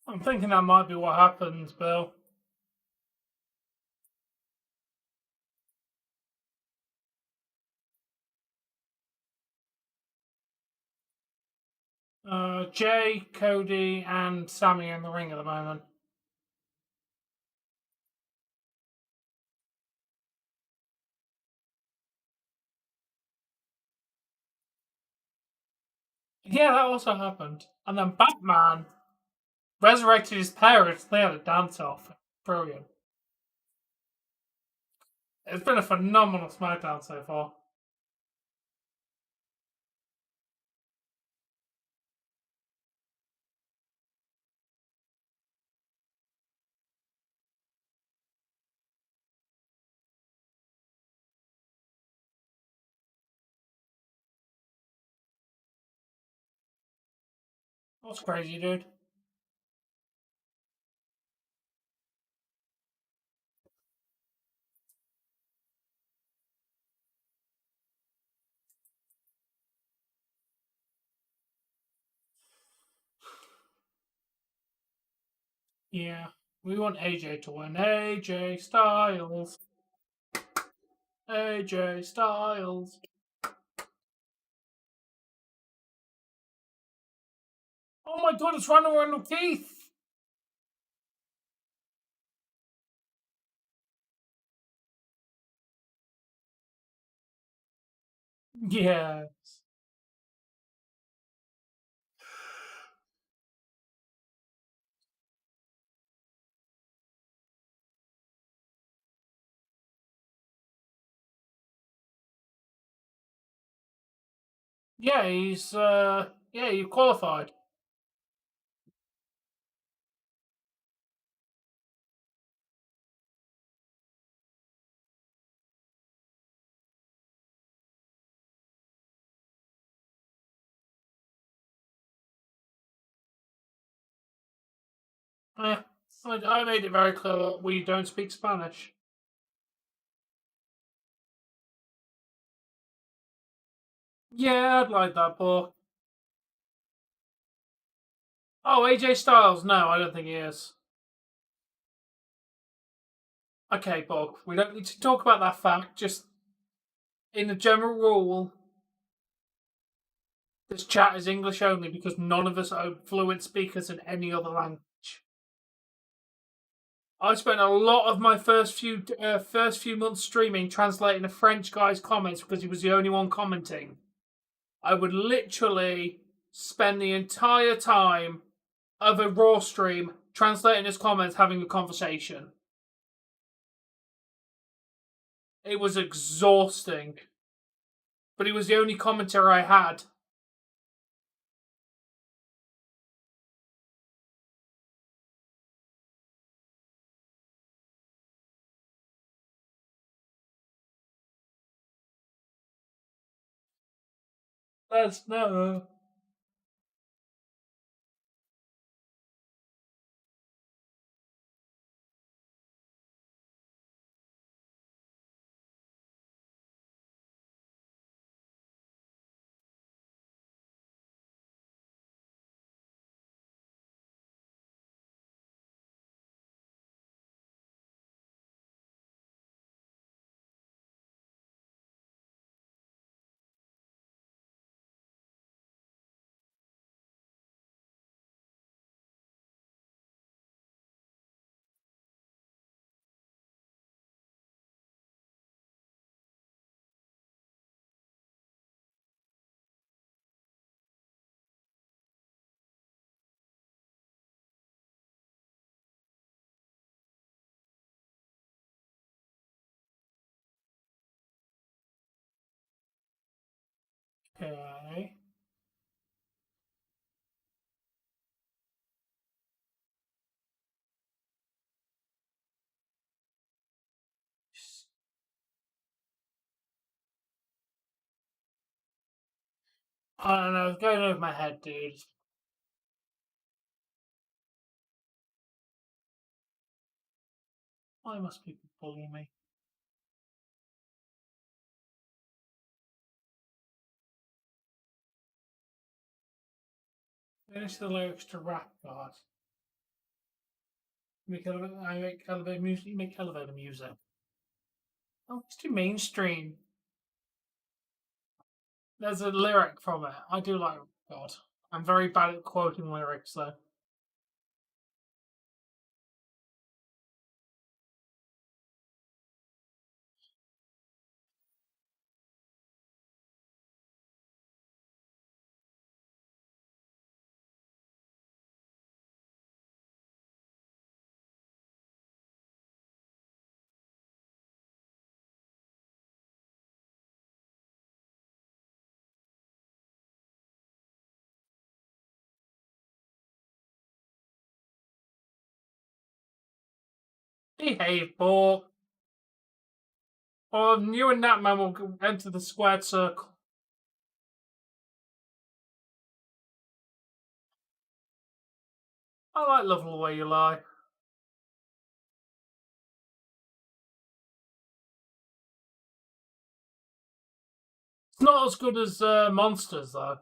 I'm thinking that might be what happens, Bill. Jay, Cody, and Sami in the ring at the moment. Yeah, that also happened. And then Batman resurrected his parents. They had a dance off. Brilliant. It's been a phenomenal Smackdown so far. What's crazy, dude? Yeah, we want AJ to win. AJ Styles. AJ Styles. Oh my god, it's running around with teeth. Yeah. Yeah, he qualified. Yeah, I made it very clear that we don't speak Spanish. Yeah, I'd like that book. Oh, AJ Styles? No, I don't think he is. Okay, Bob, we don't need to talk about that fact. Just in a general rule, this chat is English only because none of us are fluent speakers in any other language. I spent a lot of my first few months streaming translating a French guy's comments because he was the only one commenting. I would literally spend the entire time of a Raw stream translating his comments, having a conversation. It was exhausting, but he was the only commentator I had. Let's know. Okay. I don't know, it's going over my head, dude. Why must people bully me? Finish the lyrics to Rap God. I make elevator music. You make elevator music. Oh, it's too mainstream. There's a lyric from it. I do like God. I'm very bad at quoting lyrics, though. Behave, boy. Or you and that man will enter the squared circle. I like Love the Way You Lie. It's not as good as Monsters, though.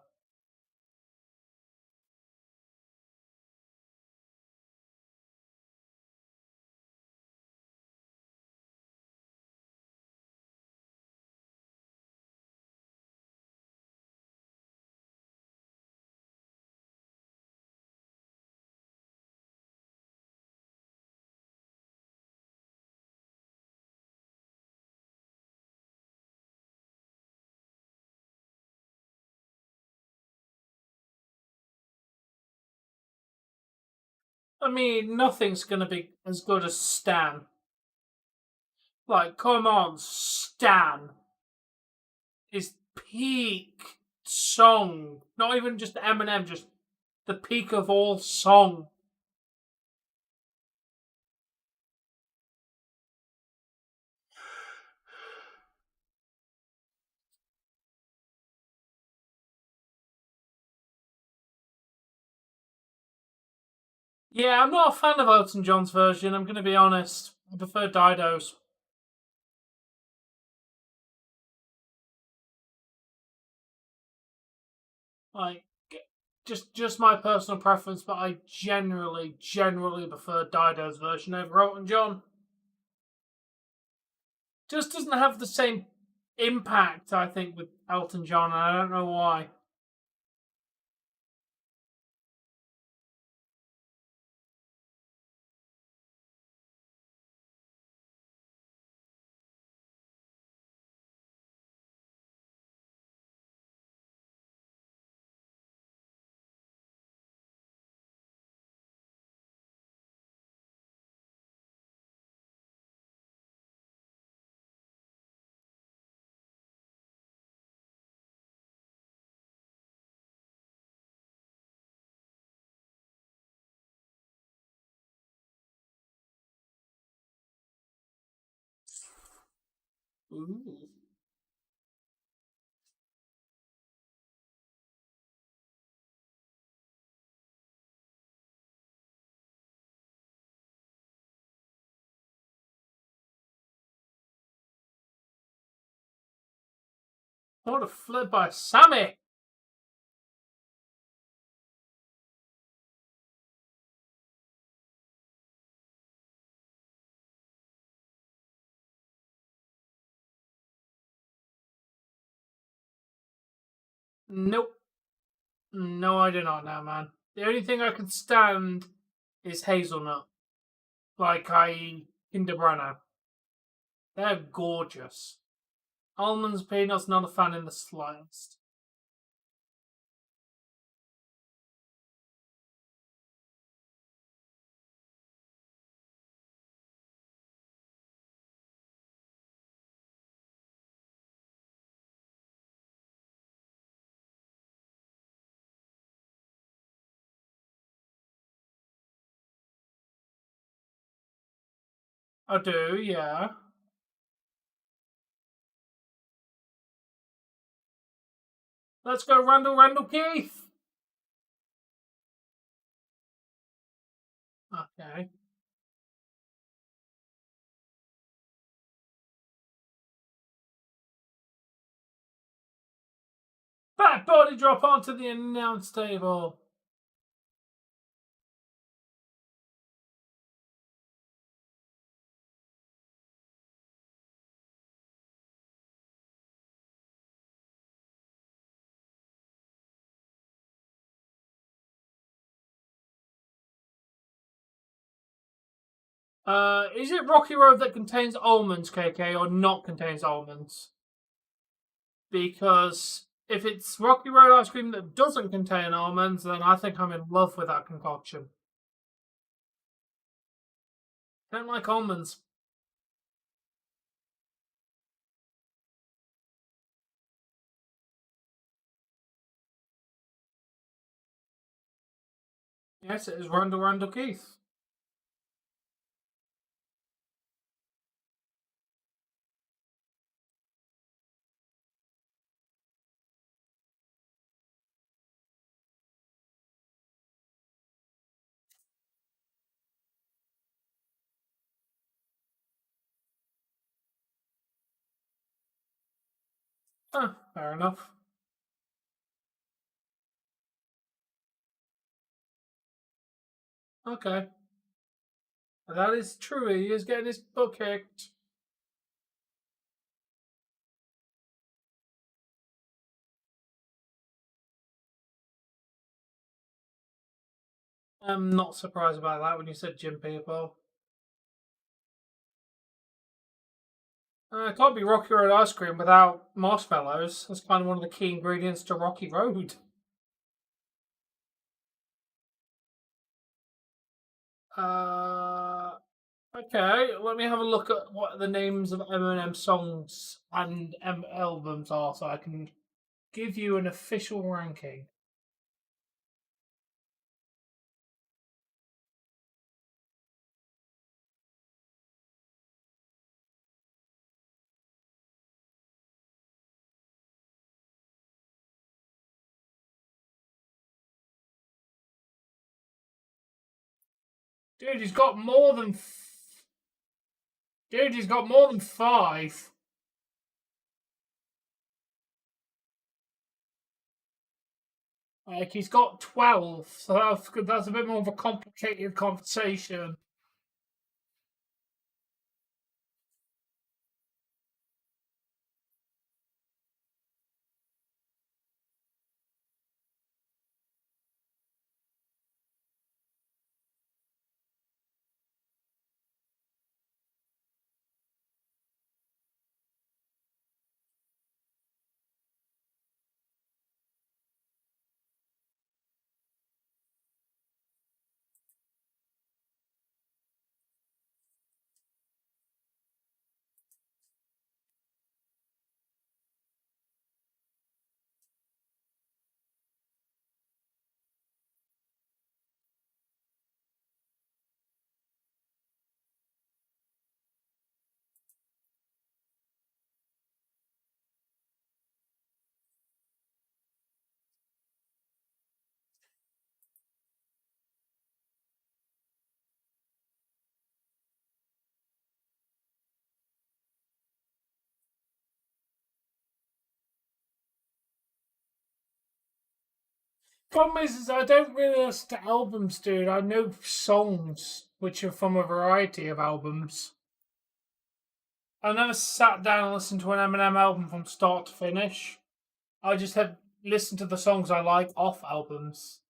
I mean, nothing's gonna be as good as Stan. Like, come on, Stan is peak song. Not even just Eminem, just the peak of all song. Yeah, I'm not a fan of Elton John's version, I'm gonna be honest. I prefer Dido's. Like, just my personal preference, but I generally prefer Dido's version over Elton John. Just doesn't have the same impact, I think, with Elton John, and I don't know why. Ooh. What a flip by Sami! Nope. No, I do not now, man. The only thing I can stand is hazelnut. Like Kinder Bueno. They're gorgeous. Almonds, peanuts, not a fan in the slightest. I do, yeah. Let's go, Randall Keith! Okay. Back body drop onto the announce table. Is it Rocky Road that contains almonds, KK, or not contains almonds? Because if it's Rocky Road ice cream that doesn't contain almonds, then I think I'm in love with that concoction. Don't like almonds. Yes, it is Randall Keith. Fair enough. Okay. That is true. He is getting his butt kicked. I'm not surprised about that when you said gym people. It can't be Rocky Road ice cream without marshmallows. That's kind of one of the key ingredients to Rocky Road. Okay, let me have a look at what the names of Eminem songs and albums are so I can give you an official ranking. Dude, he's got more than. Dude, he's got more than five. Like, he's got 12, so that's a bit more of a complicated conversation. Problem is I don't really listen to albums, dude. I know songs, which are from a variety of albums. I never sat down and listened to an Eminem album from start to finish. I just had listened to the songs I like off albums.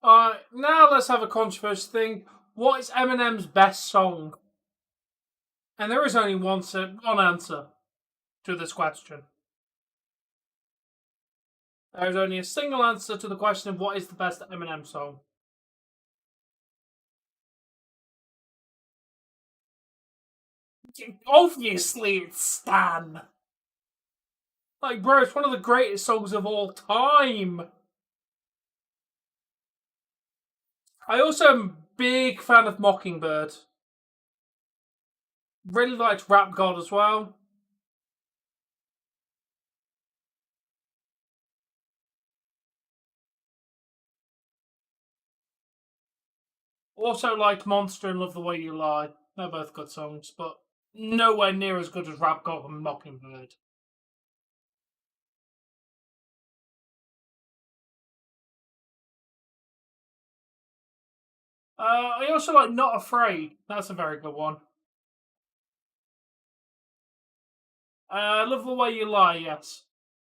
Now let's have a controversial thing. What is Eminem's best song? And there is only one answer to this question. There is only a single answer to the question of what is the best Eminem song. Obviously, it's Stan. Like, bro, it's one of the greatest songs of all time. I also am a big fan of Mockingbird. Really liked Rap God as well. Also liked Monster and Love the Way You Lie. They're both good songs, but nowhere near as good as Rap God and Mockingbird. I also like Not Afraid. That's a very good one. Love the Way You Lie, yes.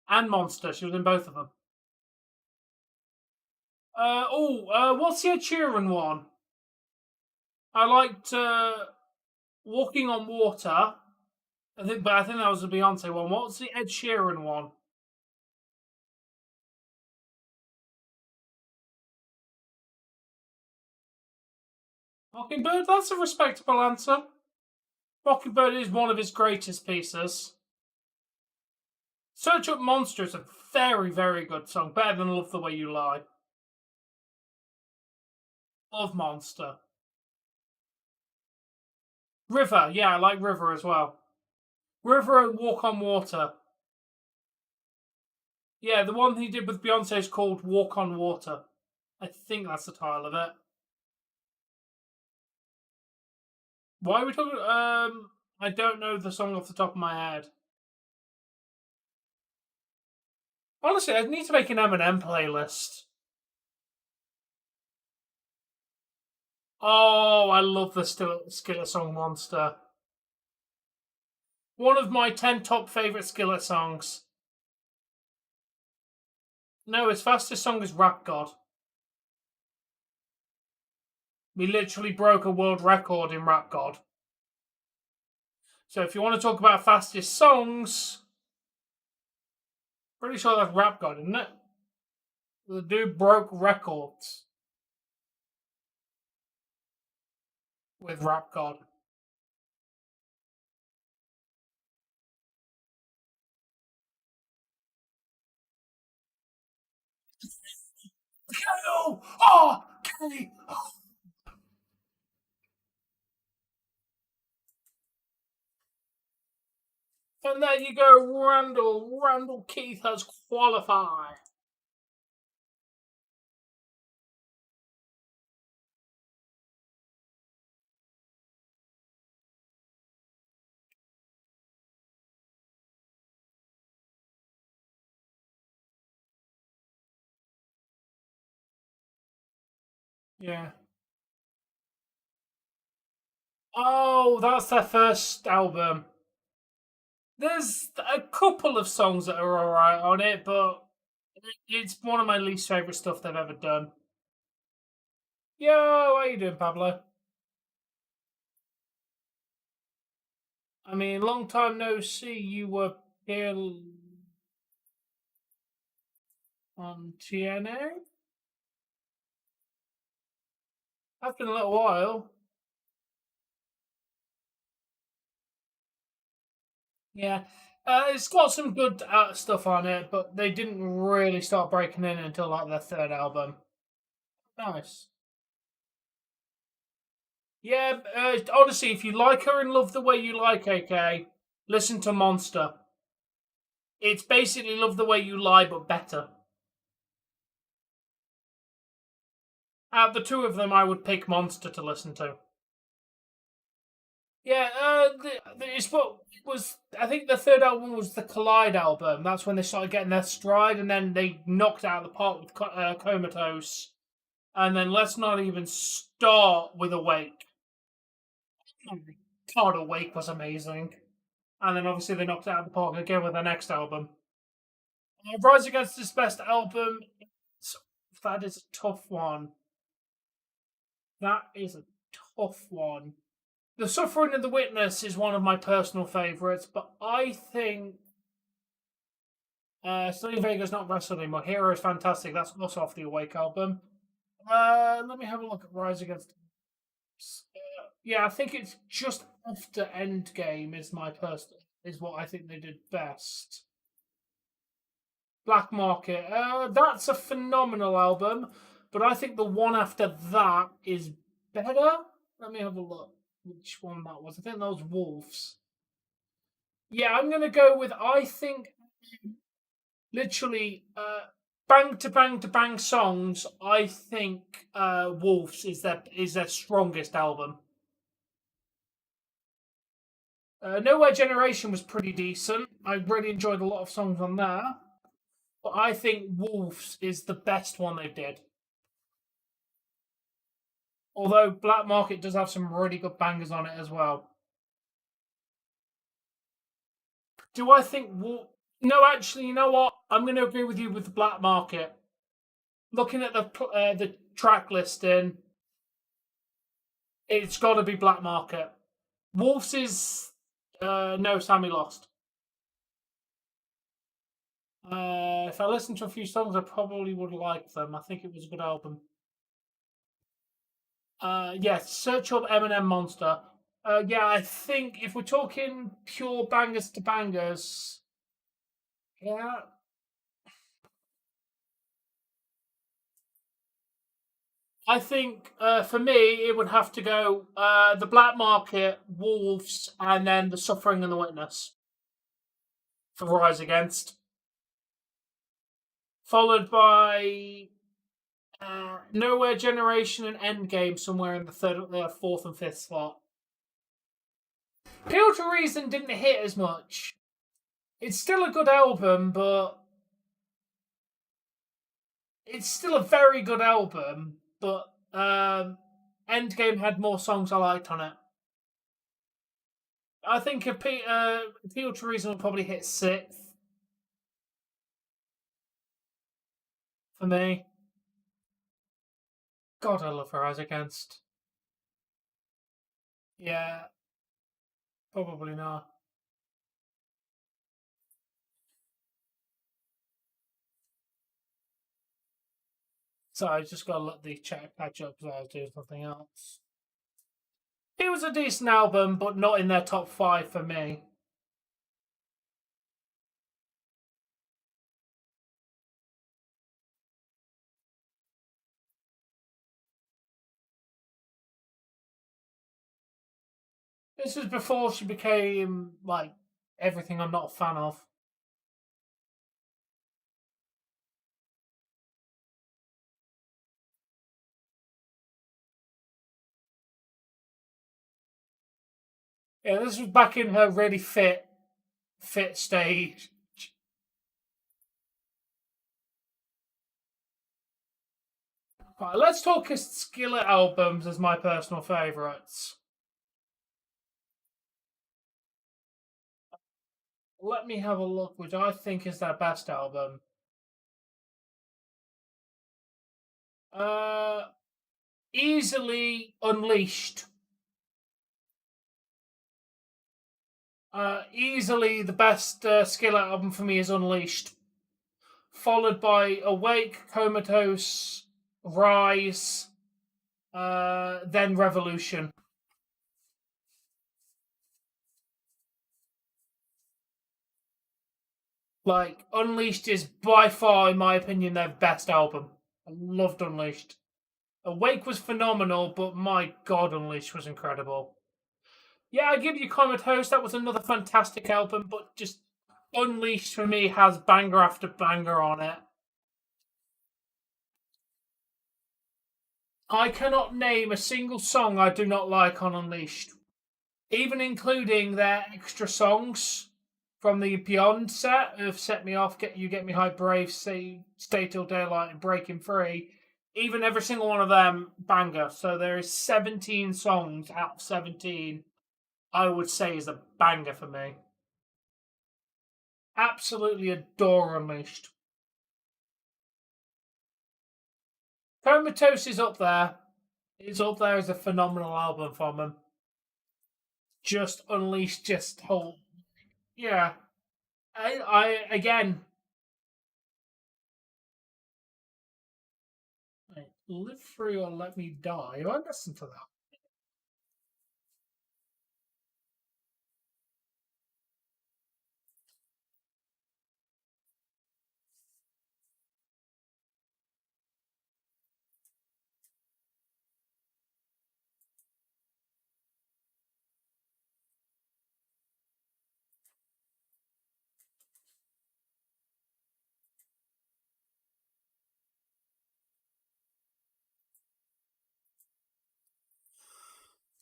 And Monster. She was in both of them. What's the Ed Sheeran one? I liked Walking on Water. I think that was the Beyonce one. What's the Ed Sheeran one? Mockingbird. That's a respectable answer. Mockingbird is one of his greatest pieces. Search Up Monster is a very, very good song. Better than Love the Way You Lie. Love Monster. River. Yeah, I like River as well. River and Walk on Water. Yeah, the one he did with Beyonce is called Walk on Water. I think that's the title of it. Why are we talking? I don't know the song off the top of my head. Honestly, I need to make an Eminem playlist. Oh, I love the Skillet song Monster. One of my 10 top favourite Skillet songs. No, his fastest song is Rap God. We literally broke a world record in Rap God. So if you want to talk about fastest songs, pretty sure that's Rap God, isn't it? The dude broke records with Rap God. KO! Oh! Kelly! And there you go, Randall. Randall Keith has qualified. Yeah. Oh, that's their first album. There's a couple of songs that are alright on it, but it's one of my least favourite stuff they've ever done. Yo, how you doing, Pablo? I mean, long time no see. You were here on TNA? That's been a little while. Yeah. It's got some good stuff on it, but they didn't really start breaking in until like their third album. Nice. Yeah, honestly, if you like her and love the way you like AK, listen to Monster. It's basically Love the Way You Lie, but better. Out of the two of them, I would pick Monster to listen to. Yeah, it's what was. I think the third album was the Collide album. That's when they started getting their stride, and then they knocked it out of the park with Comatose. And then let's not even start with Awake. God, Awake was amazing. And then obviously they knocked it out of the park again with their next album. Rise Against His best album. That is a tough one. That is a tough one. The Suffering and the Witness is one of my personal favourites, but I think Selena Vega's not wrestling anymore. Hero is fantastic. That's also off the Awake album. Let me have a look at Rise Against. Yeah, I think it's just after Endgame is my personal is what I think they did best. Black Market. That's a phenomenal album, but I think the one after that is better. Let me have a look. Which one that was? I think that was Wolves. Yeah, I'm gonna go with. I think literally bang to bang to bang songs. I think Wolves is their strongest album. Nowhere Generation was pretty decent. I really enjoyed a lot of songs on there. But I think Wolves is the best one they did. Although Black Market does have some really good bangers on it as well. Do I think No, actually, you know what? I'm going to agree with you with the Black Market. Looking at the track listing, it's got to be Black Market. Wolves is no Sammy Lost. If I listened to a few songs, I probably would like them. I think it was a good album. Yes, search up Eminem Monster. Yeah, I think if we're talking pure bangers to bangers, yeah, I think for me it would have to go the Black Market, Wolves, and then the Suffering and the Witness for Rise Against. followed by Nowhere Generation and Endgame somewhere in the fourth and fifth slot. Appeal to Reason didn't hit as much. It's still a good album, but it's still a very good album. But Endgame had more songs I liked on it. I think Appeal to Reason will probably hit sixth for me. God, I love her as against. Yeah, probably not. So I just gotta let the chat catch up because I was doing something else. It was a decent album, but not in their top 5 for me. This was before she became like everything I'm not a fan of. Yeah, this was back in her really fit stage. Right, let's talk Skillet albums as my personal favourites. Let me have a look, which I think is their best album. Easily Unleashed. Easily the best Skillet album for me is Unleashed, followed by Awake, Comatose, Rise, then Revolution. Like, Unleashed is by far, in my opinion, their best album. I loved Unleashed. Awake was phenomenal, but my god, Unleashed was incredible. Yeah, I give you Comatose. That was another fantastic album, but just Unleashed for me has banger after banger on it. I cannot name a single song I do not like on Unleashed, even including their extra songs from the Beyond set of Set Me Off, Get Me High, Brave, Stay Till Daylight, and Breaking Free. Even every single one of them banger. So there is 17 songs out of 17 I would say is a banger for me. Absolutely adore Unleashed. Comatose is up there. It's up there as a phenomenal album from them. Just Unleashed, just whole. Yeah. I again. Live Free or Let Me Die. I listened to that.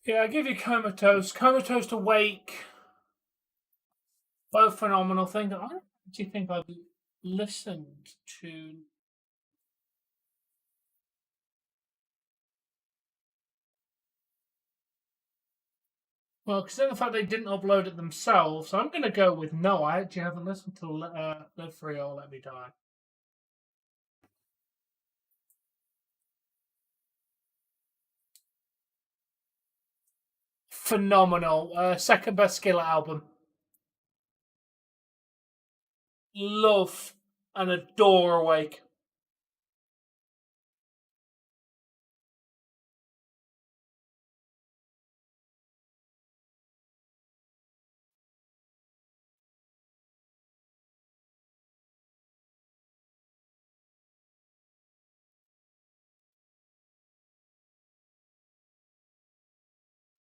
Yeah, I give you Comatose. Comatose Awake. Both phenomenal things. I don't actually think I've listened to. Well, considering the fact they didn't upload it themselves, I'm going to go with no. I actually haven't listened to Live Free or Let Me Die. Phenomenal. Second best Skillet album. Love and adore Awake.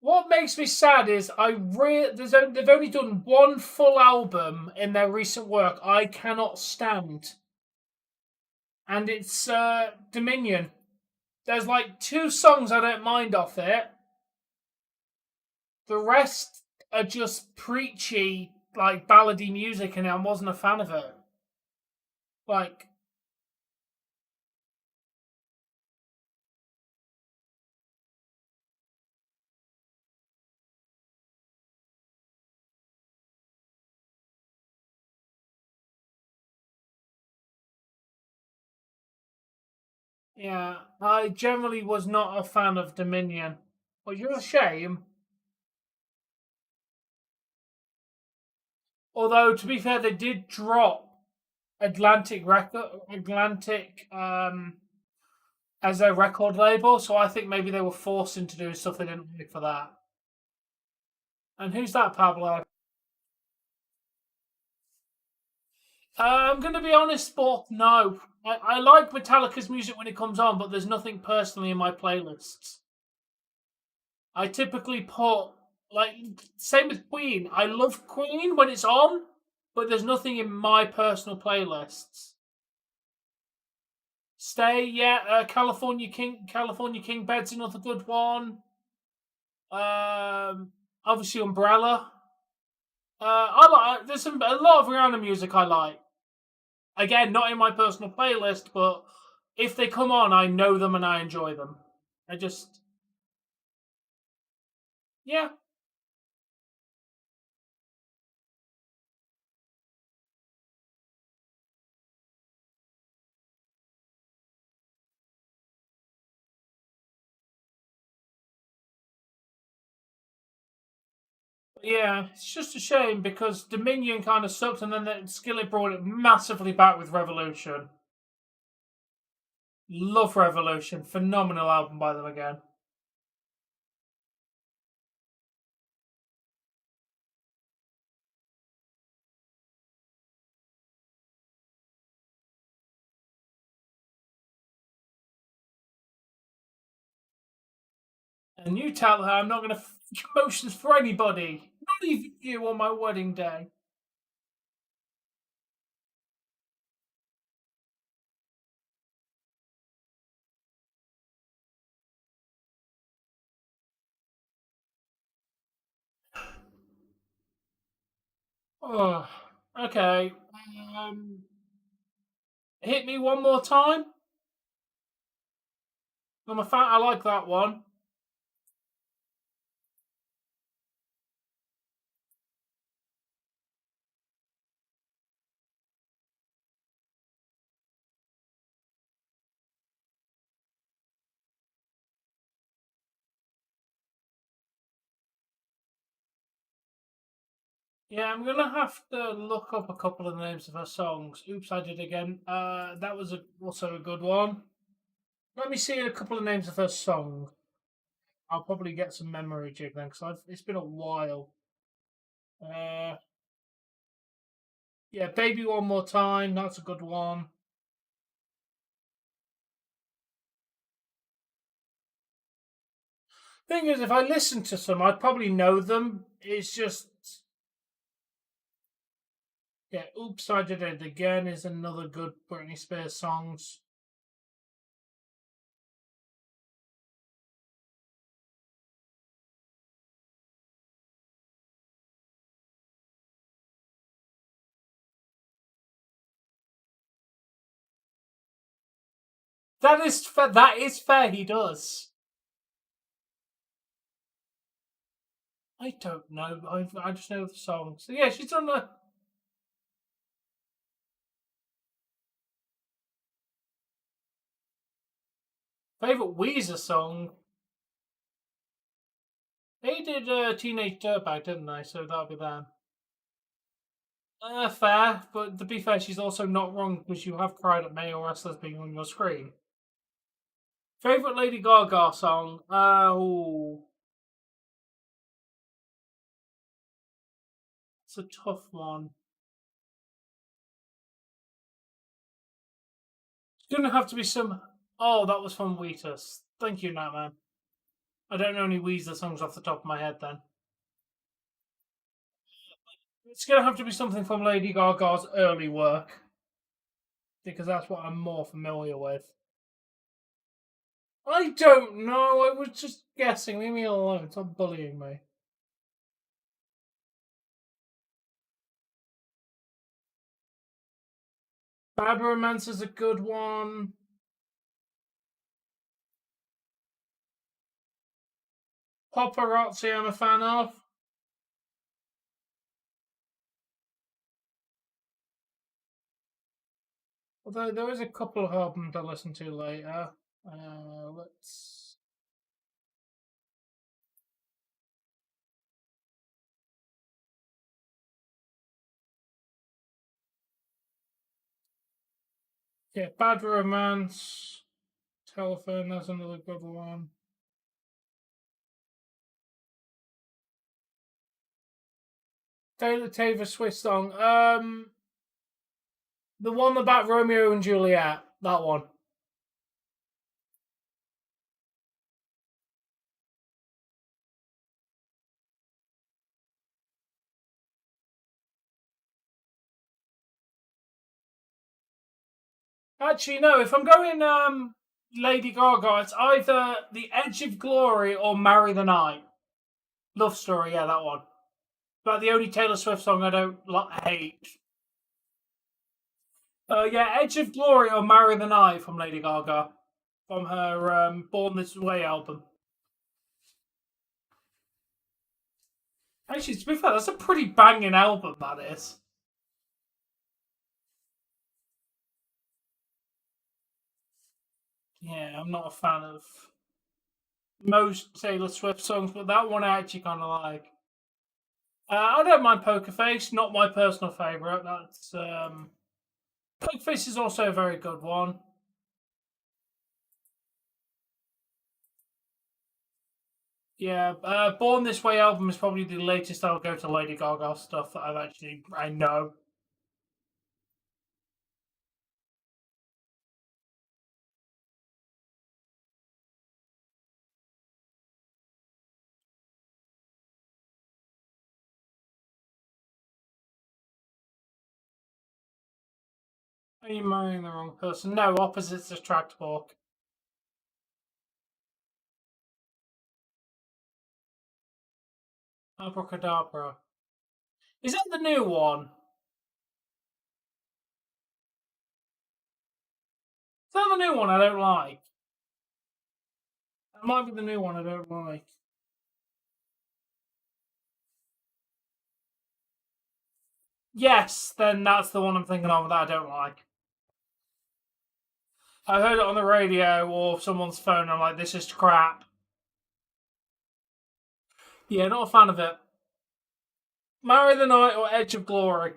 What makes me sad is they've only done one full album in their recent work. I cannot stand. and it's Dominion. There's like 2 songs I don't mind off it. The rest are just preachy, like ballady music, and I wasn't a fan of it. Like, yeah, I generally was not a fan of Dominion. Well, you're a shame. Although, to be fair, they did drop Atlantic as their record label, so I think maybe they were forced into doing stuff they didn't like for that. And who's that, Pablo? I'm going to be honest, Sport. No. I like Metallica's music when it comes on, but there's nothing personally in my playlists. I typically put, like, same with Queen. I love Queen when it's on, but there's nothing in my personal playlists. Stay, yeah. California King Bed's another good one. Obviously Umbrella. I like. There's a lot of Rihanna music I like. Again, not in my personal playlist, but if they come on, I know them and I enjoy them. I just, yeah, yeah. It's just a shame because Dominion kind of sucked, and then Skillet brought it massively back with Revolution. Love Revolution, phenomenal album by them again. And you tell her I'm not going to emotions for anybody, not even you on my wedding day. Oh, okay. Um, Hit me one more time. I'm a fan. I like that one. Yeah, I'm gonna have to look up a couple of the names of her songs. Oops, I did again. That was also a good one. Let me see a couple of names of her songs. I'll probably get some memory jig then, because it's been a while. Uh, yeah, Baby One More Time. That's a good one. Thing is, if I listen to some, I'd probably know them. It's just, yeah. Oops, I did it again. Is another good Britney Spears songs. That is fair. That is fair. He does. I don't know. I just know the songs. So yeah, she's done a favorite Weezer song. They did Teenage Dirtbag, didn't they? So that'll be them. Fair, but to be fair, she's also not wrong because you have cried at male wrestlers being on your screen. Favorite Lady Gaga song? It's a tough one. It's gonna have to be some. Oh, that was from Wheatus. Thank you, Natman. I don't know any Weezer songs off the top of my head. Then it's gonna have to be something from Lady Gaga's early work. because that's what I'm more familiar with. I don't know. I was just guessing. Leave me alone. Stop bullying me. Bad Romance is a good one. Paparazzi, I'm a fan of. Although there is a couple of albums I listen to later. Let's. Yeah, Bad Romance. Telephone, that's another good one. Taylor Swift song. The one about Romeo and Juliet. That one. Actually, no. If I'm going Lady Gaga, it's either The Edge of Glory or Marry the Night. Love Story, yeah, that one. But the only Taylor Swift song I don't hate. Yeah, Edge of Glory or Marry the Night from Lady Gaga. From her Born This Way album. Actually, to be fair, that's a pretty banging album, that is. Yeah, I'm not a fan of most Taylor Swift songs, but that one I actually kind of like. I don't mind Poker Face, not my personal favourite. That's Poker Face is also a very good one. Yeah, Born This Way album is probably the latest I'll go to Lady Gaga stuff that I know. Are you marrying the wrong person? No, opposites attract walk. Abracadabra. Is that the new one? Is that the new one I don't like? That might be the new one I don't like. Yes, then that's the one I'm thinking of that I don't like. I heard it on the radio or someone's phone. I'm like, this is crap. Yeah, not a fan of it. Marry the Night or Edge of Glory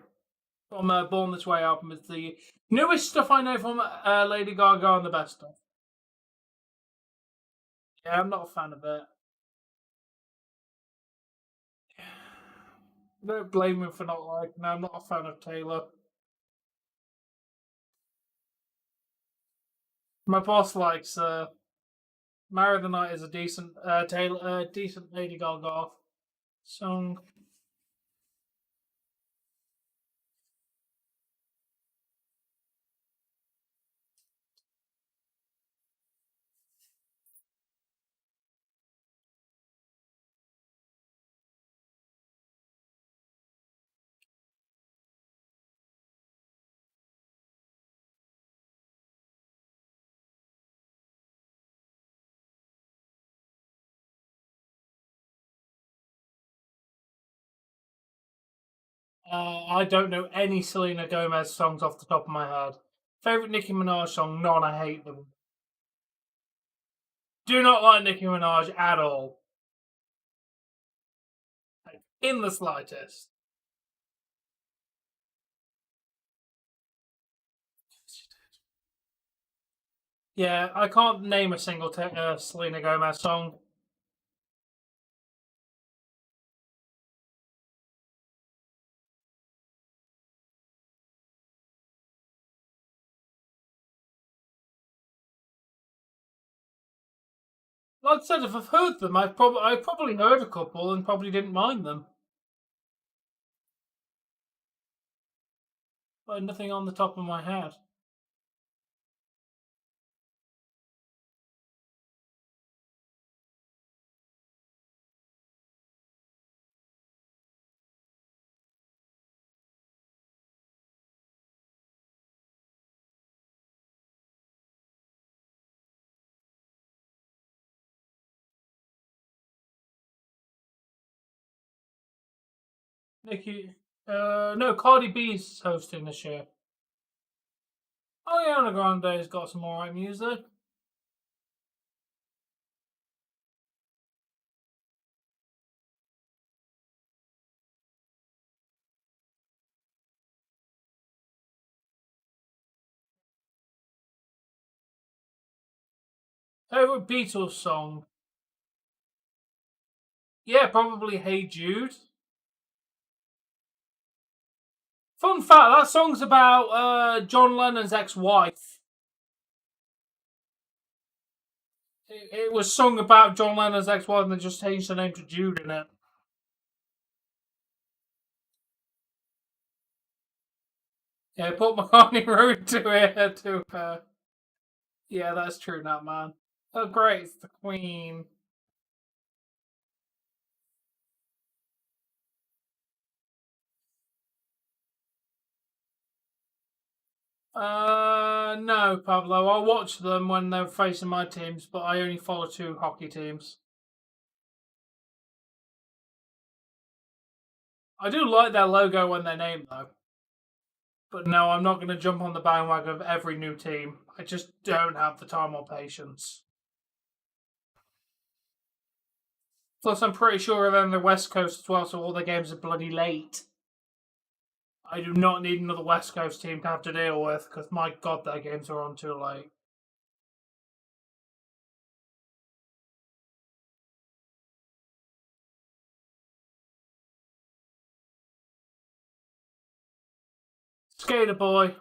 from Born This Way album is the newest stuff I know from Lady Gaga and the best stuff. Yeah, I'm not a fan of it. Don't blame me for not liking. I'm not a fan of Taylor. My boss likes "Marry the Night" is a decent Taylor, decent Lady Gaga song. I don't know any Selena Gomez songs off the top of my head. Favorite Nicki Minaj song? None. I hate them. Do not like Nicki Minaj at all, like, in the slightest. Yeah, I can't name a single Selena Gomez song. Like I said, if I've heard them, I probably heard a couple and probably didn't mind them. But nothing on the top of my head. Nicki. No, Cardi B's hosting this year. Ariana Grande's got some alright music. Favorite Beatles song? Yeah, probably Hey Jude. Fun fact: that song's about John Lennon's ex-wife. It was sung about John Lennon's ex-wife, and they just changed the name to Jude in it. Yeah, put McCartney wrote to it to her. Yeah, that's true, not man. Oh, great, it's the Queen. No, Pablo. I watch them when they're facing my teams, but I only follow two hockey teams. I do like their logo when they're named, though. But no, I'm not going to jump on the bandwagon of every new team. I just don't have the time or patience. Plus, I'm pretty sure they're on the West Coast as well, so all their games are bloody late. I do not need another West Coast team to have to deal with, because my god, their games are on too late. Skater Boy.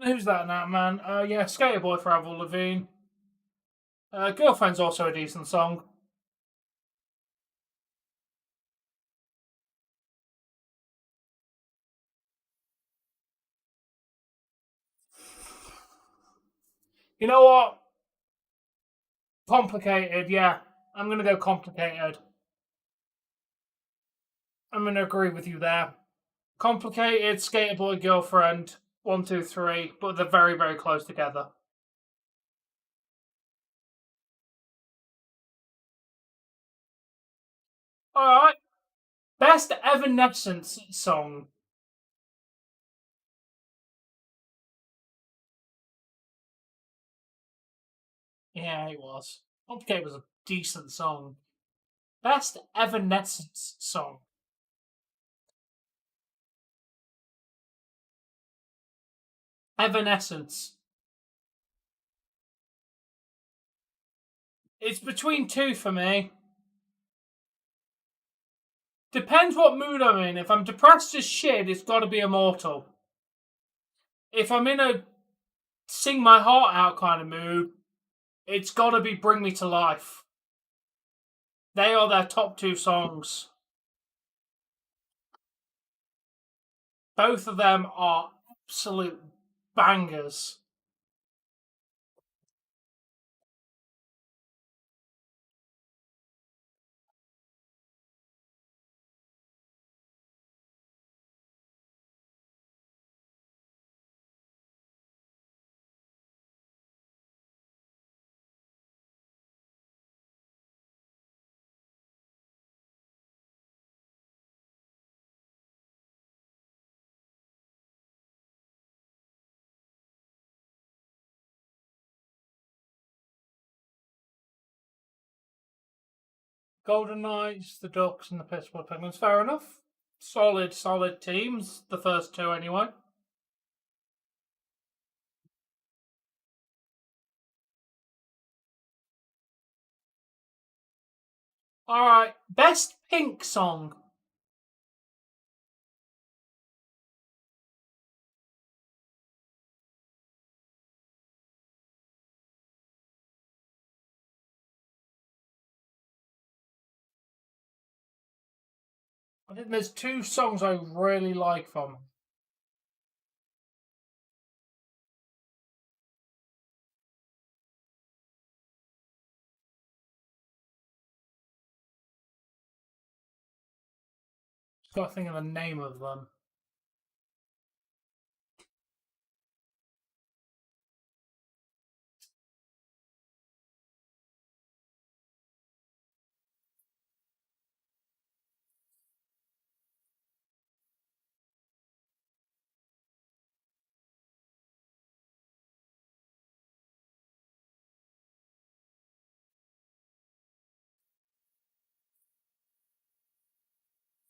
Who's that now, man? Yeah, Skater Boy for Avril Lavigne. Girlfriend's also a decent song. You know what? Complicated, yeah. I'm going to go complicated. I'm going to agree with you there. Complicated, Skater Boy, Girlfriend, one, two, three, but they're very, very close together. Alright. Best Evanescence song. Yeah, it was. Complicated was a decent song. Best Evanescence song. Evanescence. It's between two for me. Depends what mood I'm in. If I'm depressed as shit, it's got to be Immortal. If I'm in a sing my heart out kind of mood, it's got to be Bring Me to Life. They are their top two songs. Both of them are absolute bangers. Golden Knights, the Ducks, and the Pittsburgh Penguins. Fair enough. Solid, solid teams. The first two, anyway. All right. Best Pink song. I think there's two songs I really like from. Got to think of the name of them.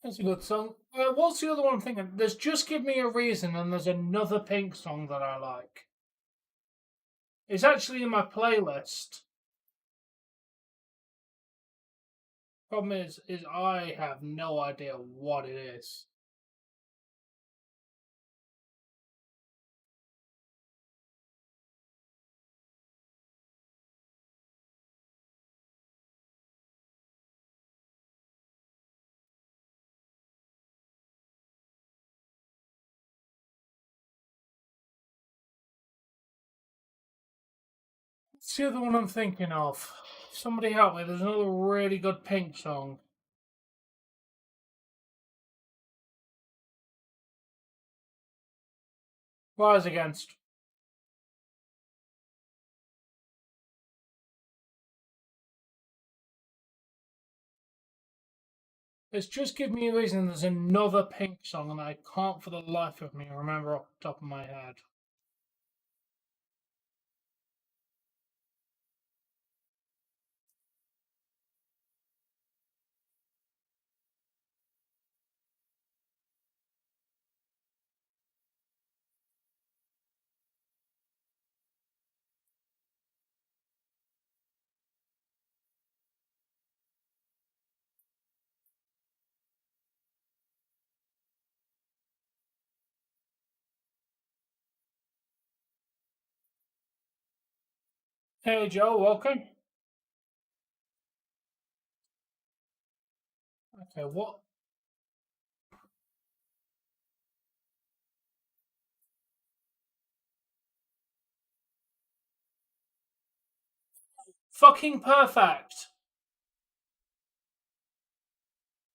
That's a good song. What's the other one I'm thinking? There's Just Give Me a Reason, and there's another Pink song that I like. It's actually in my playlist. Problem is I have no idea what it is. What's the other one I'm thinking of? Somebody help me. There's another really good Pink song. Rise Against. It's Just Give Me a Reason. There's another Pink song, and I can't for the life of me remember off the top of my head. Hey Joe, welcome. Okay, what? Fucking perfect.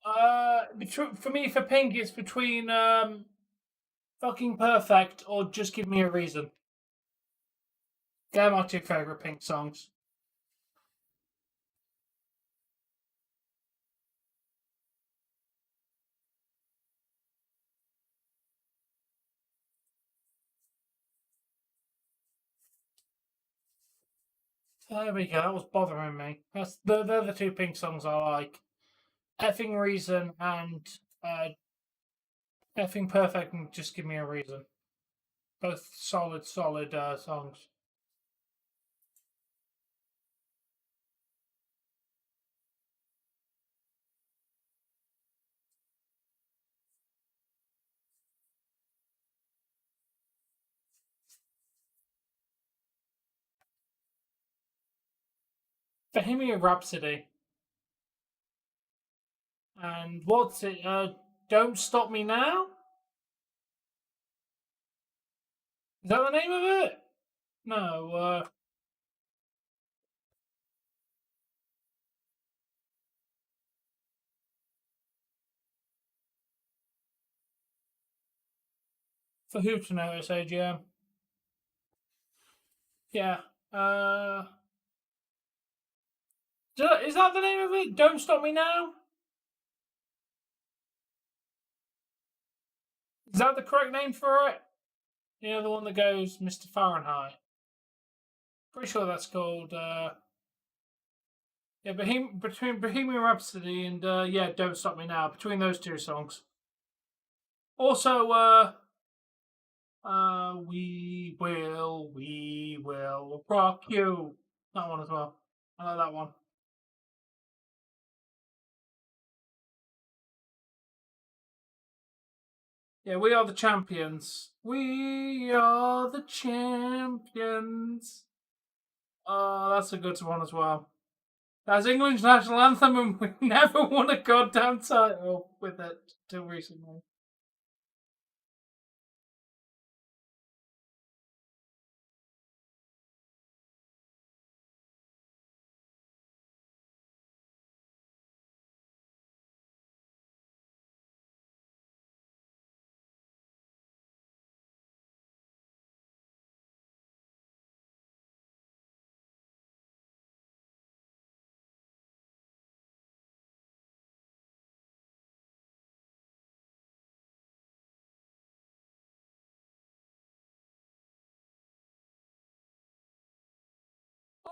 For me, for Pink, it's between fucking perfect or Just Give Me a Reason. They're my two favorite Pink songs. There we go. That was bothering me. They're the two Pink songs I like. Effing Reason and uh, Effing Perfect and Just Give Me a Reason. Both solid songs. Bohemian Rhapsody. And what's it? Don't Stop Me Now? Is that the name of it? No, for who to notice, AGM? Yeah. Uh, is that the name of it? Don't Stop Me Now? Is that the correct name for it? You know, the one that goes Mr. Fahrenheit. Pretty sure that's called. Yeah, between Bohemian Rhapsody and yeah, Don't Stop Me Now. Between those two songs. Also, we will rock you. That one as well. I like that one. Yeah, we are the champions. We are the champions. Oh, that's a good one as well. That's England's national anthem, and we never won a goddamn title with it till recently.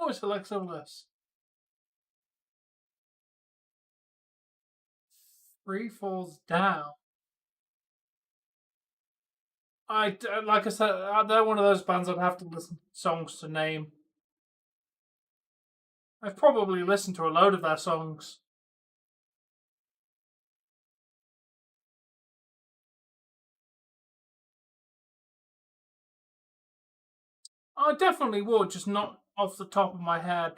Oh, it's Alexa Bliss. Three falls down. Like I said, they're one of those bands I'd have to listen to songs to name. I've probably listened to a load of their songs. I definitely would, just not off the top of my head.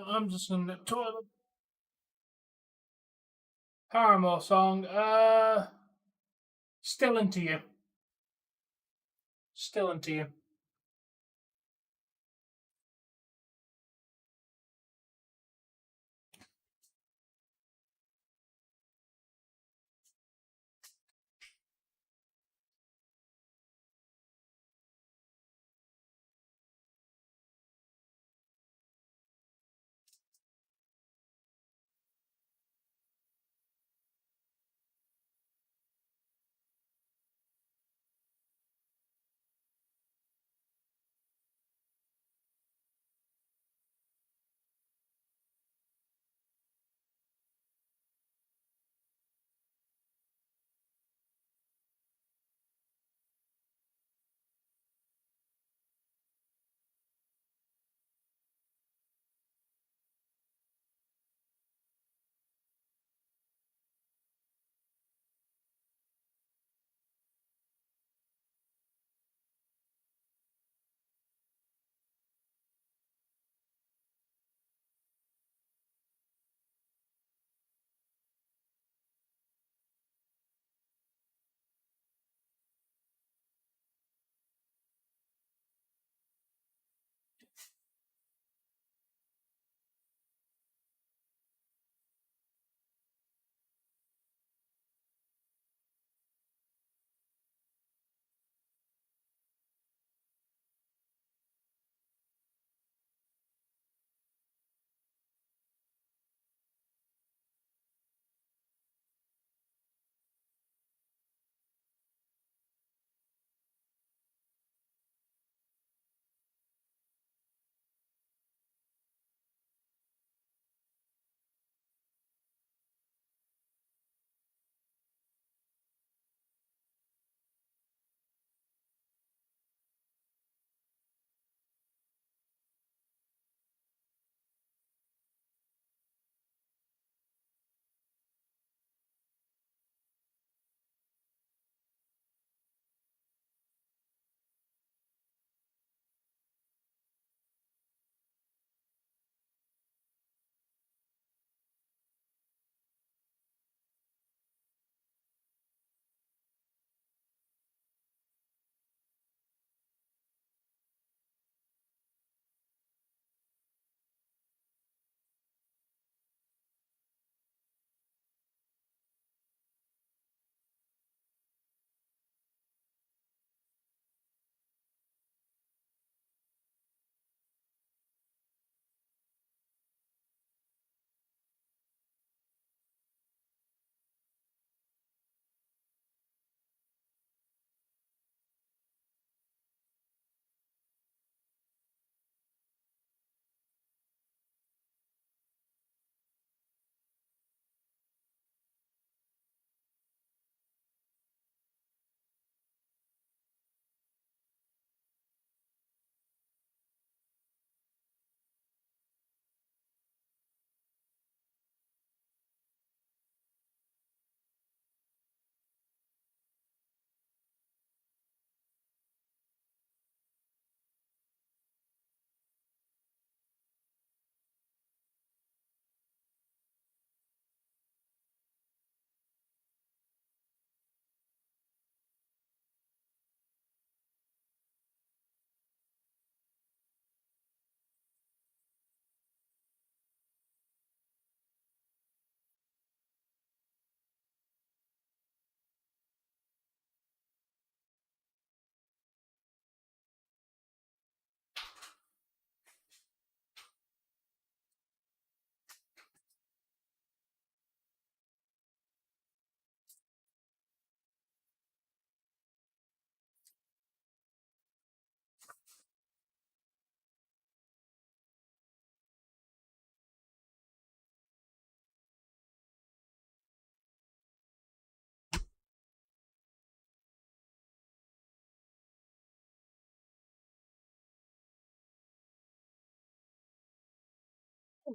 I'm just gonna toilet. Paramore song. Still into you. Still into you.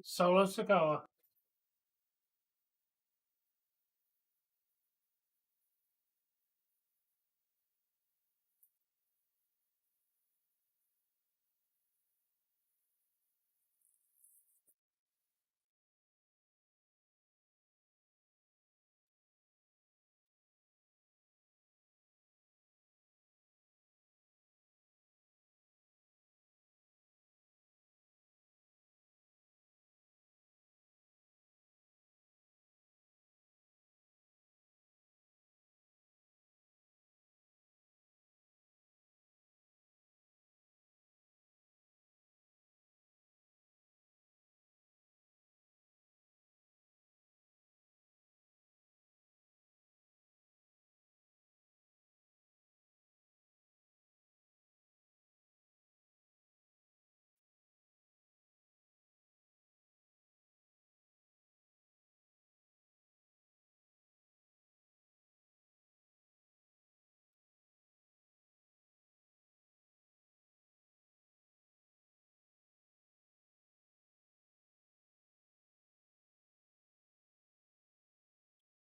Solo Sikoa.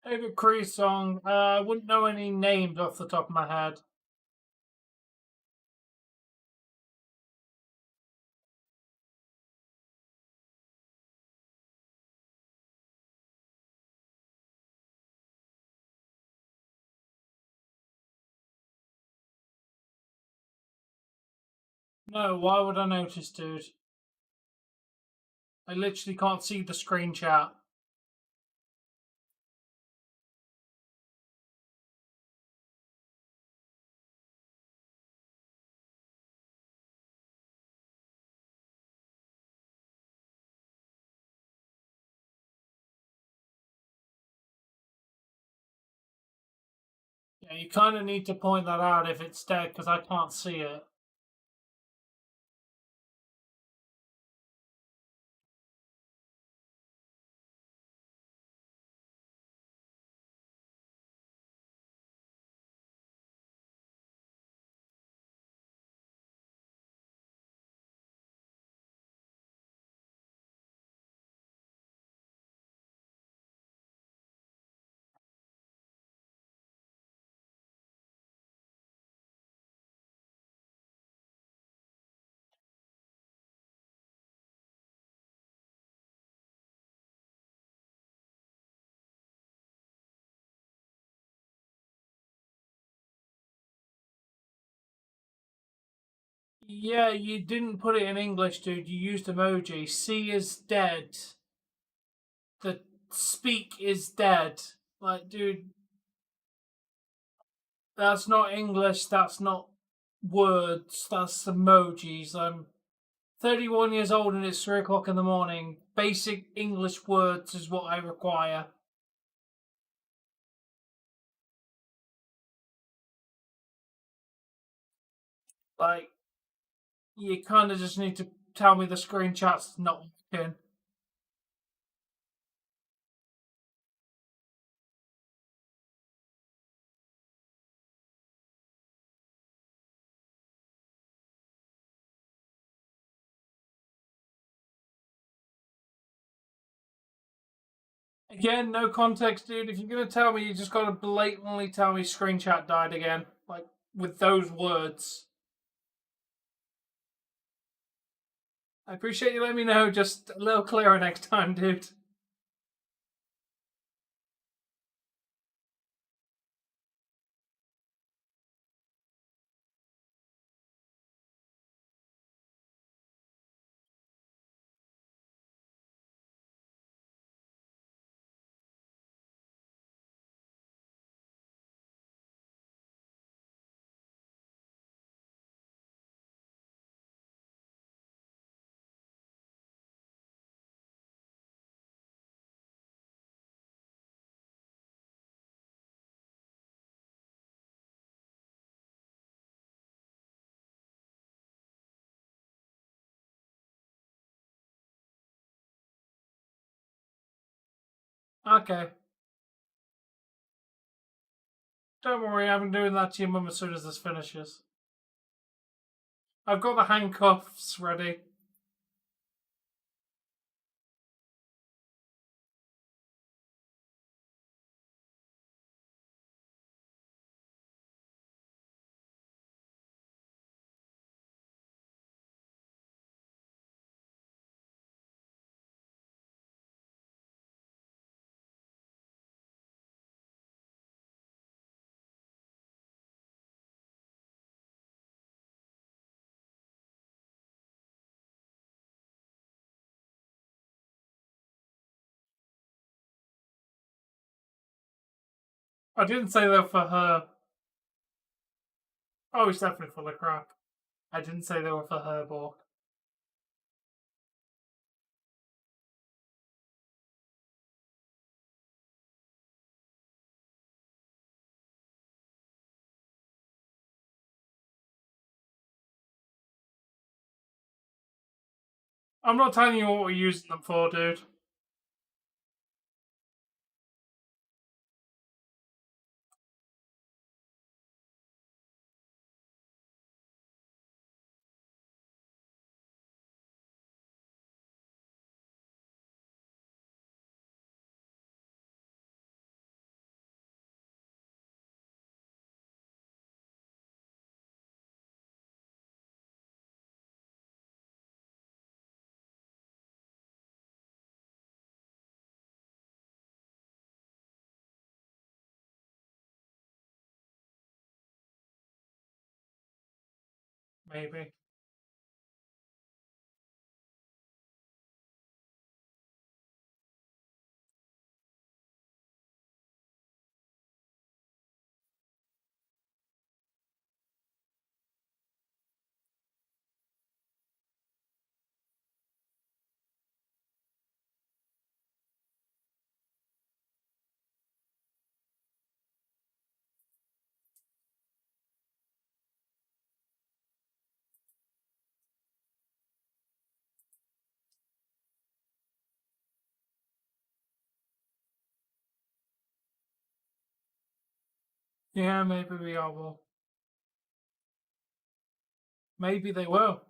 Favorite Creed song? I wouldn't know any names off the top of my head. No, why would I notice, dude? I literally can't see the screen chat. Yeah, you kind of need to point that out if it's dead because I can't see it. Yeah, you didn't put it in English, dude. You used emoji. See is dead. The speak is dead. Like, dude, that's not English. That's not words. That's emojis. I'm 31 years old and it's 3 o'clock in the morning. Basic English words is what I require. Like, you kind of just need to tell me the screen chat's not working. Again, no context, dude. If you're gonna tell me, you just gotta blatantly tell me screen chat died again, like with those words. I appreciate you letting me know. Just a little clearer next time, dude. Okay. Don't worry, I'm doing that to your mum as soon as this finishes. I've got the handcuffs ready. I didn't say that for her. Oh, he's definitely full of crap. I didn't say they were for her, Bork. I'm not telling you what we're using them for, dude. Maybe. Yeah, maybe we all will. Maybe they will.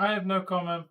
I have no comment.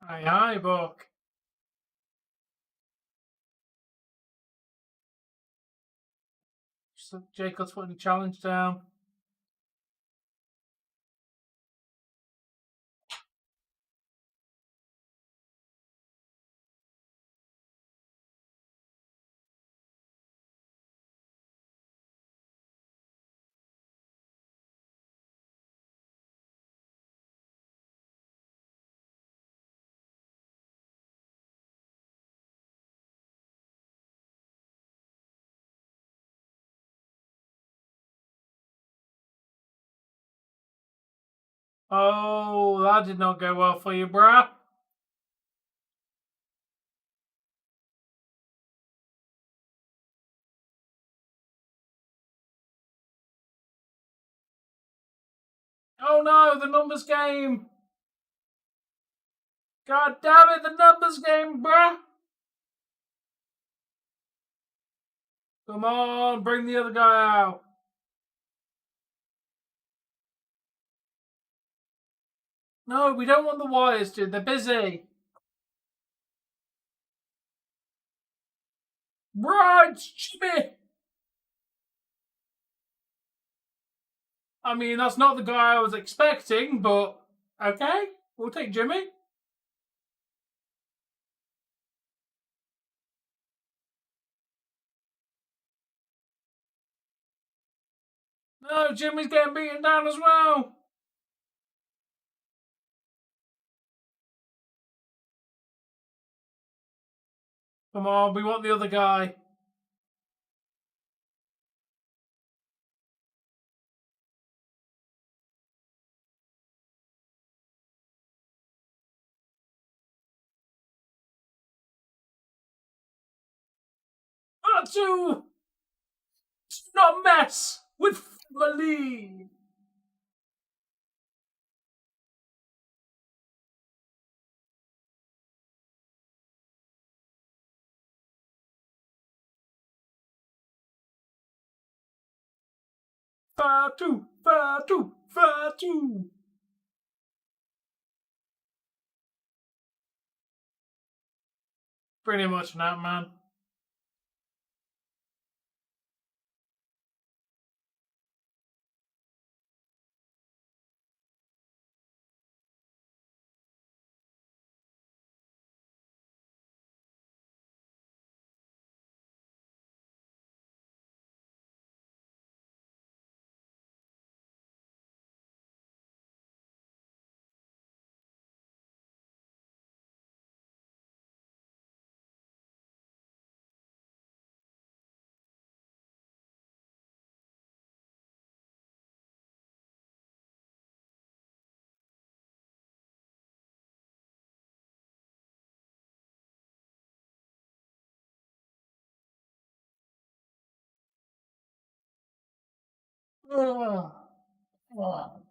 Aye, aye, Bork. So Jacob's putting the challenge down. Oh, that did not go well for you, bruh. Oh no, the numbers game. God damn it, the numbers game, bruh. Come on, bring the other guy out. No, we don't want the wires, dude. They're busy. Right, Jimmy. I mean, that's not the guy I was expecting, but okay, we'll take Jimmy. No, Jimmy's getting beaten down as well. Come on, we want the other guy. Fatu! Do not mess with family. Fatu, Fatu, Fatu. Pretty much not, man. Ugh. Ugh.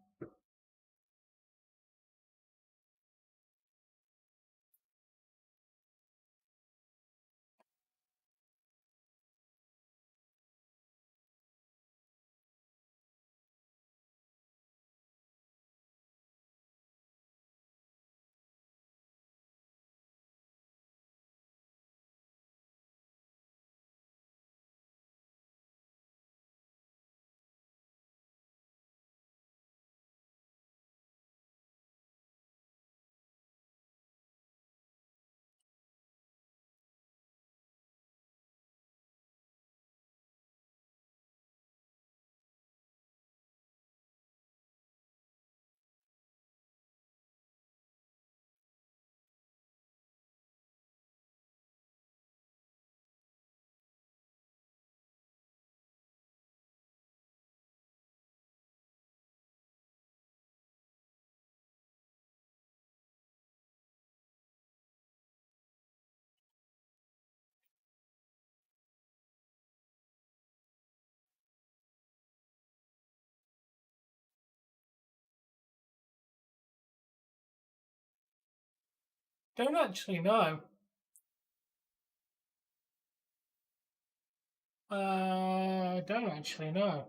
Don't actually know. Don't actually know.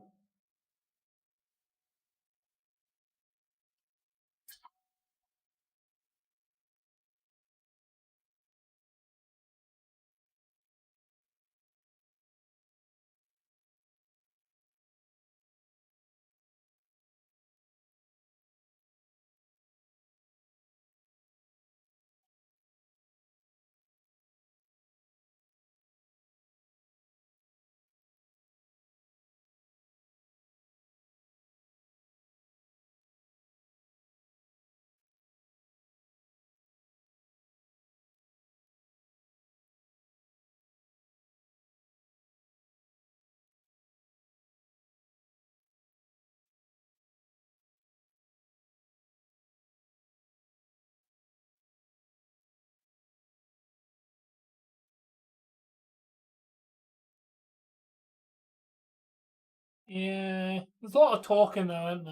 Yeah, there's a lot of talking though, isn't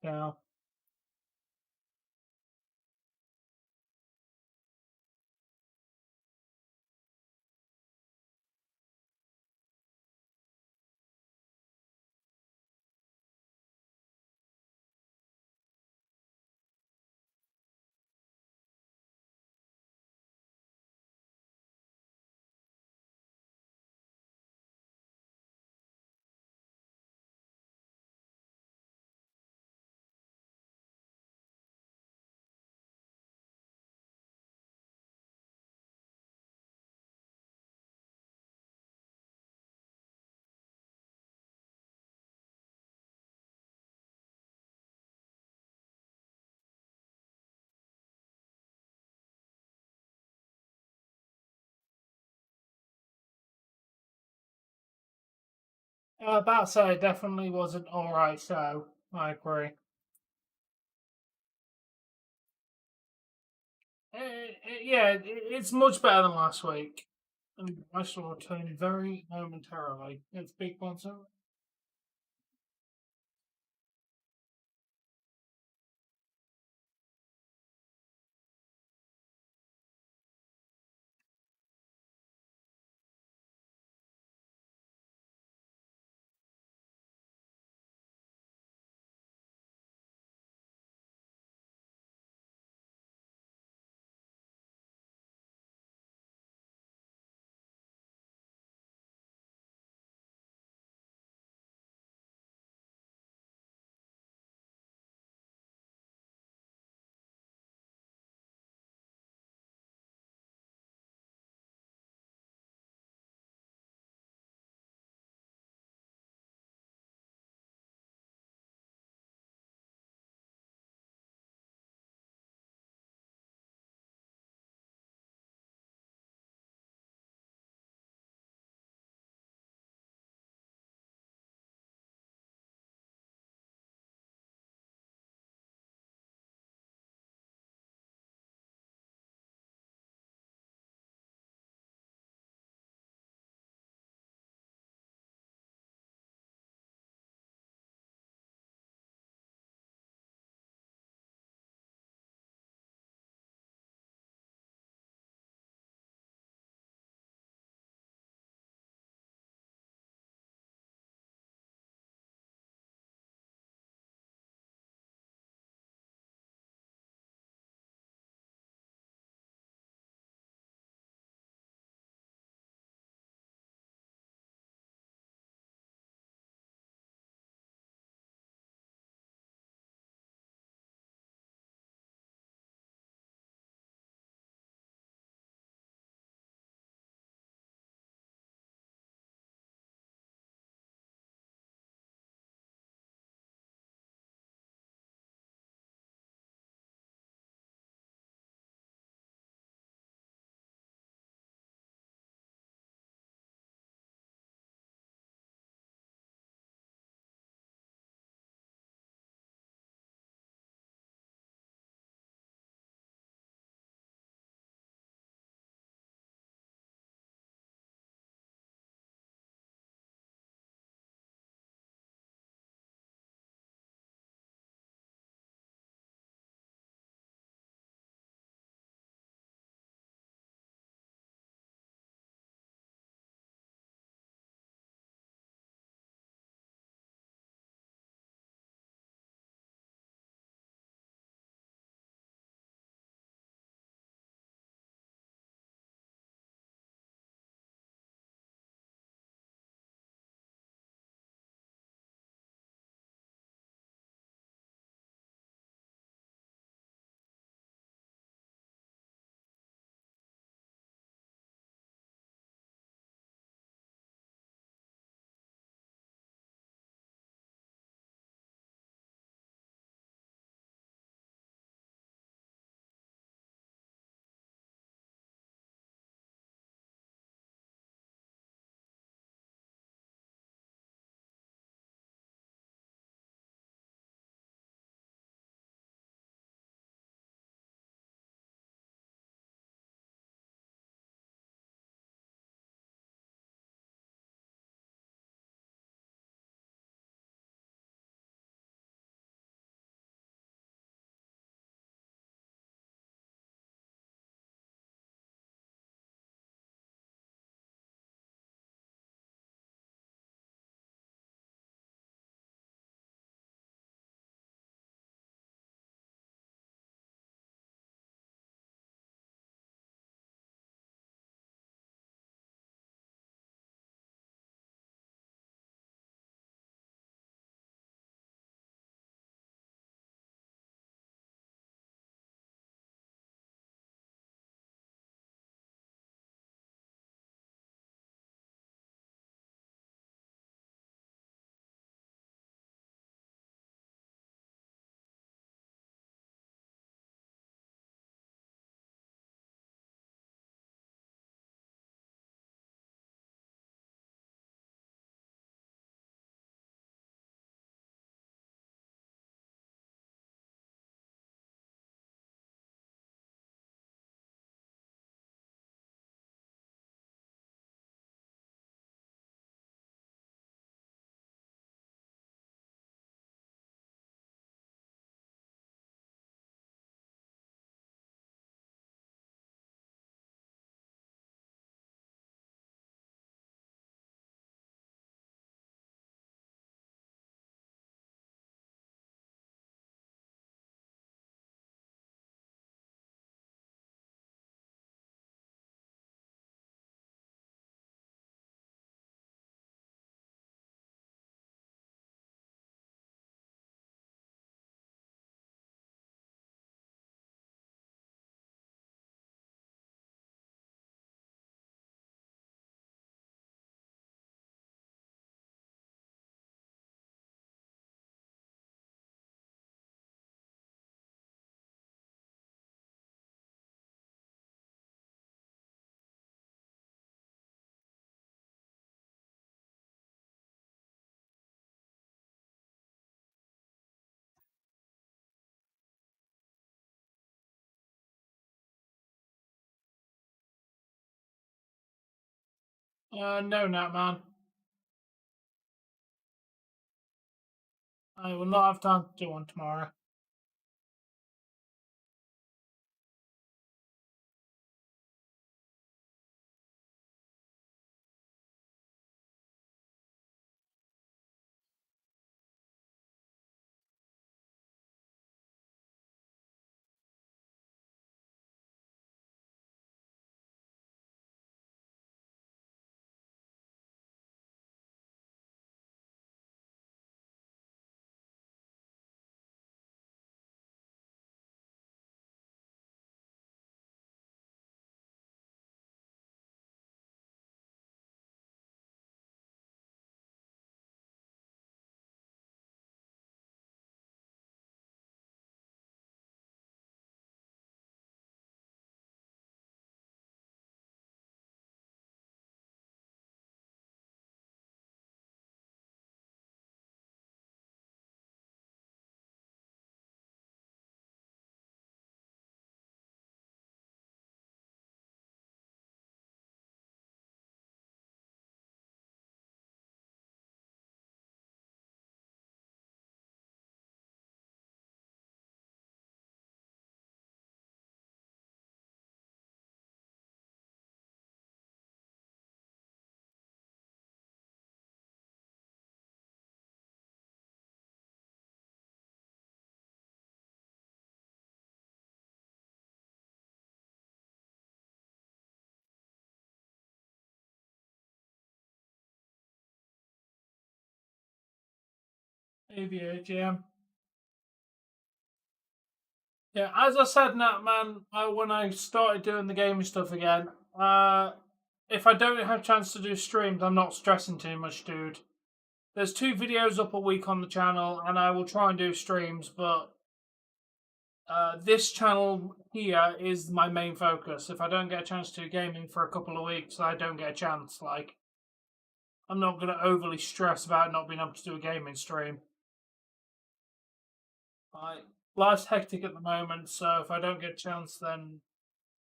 there? Now. That said, it definitely was an alright show. I agree. Yeah, it's much better than last week. And I shall return very momentarily. It's big one, so No, not man. I will not have time to do one tomorrow. ABA GM. Yeah, as I said, Nat man, when I started doing the gaming stuff again, if I don't have a chance to do streams, I'm not stressing too much, dude. There's 2 videos up a week on the channel, and I will try and do streams, but this channel here is my main focus. If I don't get a chance to do gaming for a couple of weeks, I don't get a chance. Like, I'm not going to overly stress about not being able to do a gaming stream. Like, life's hectic at the moment, so if I don't get a chance, then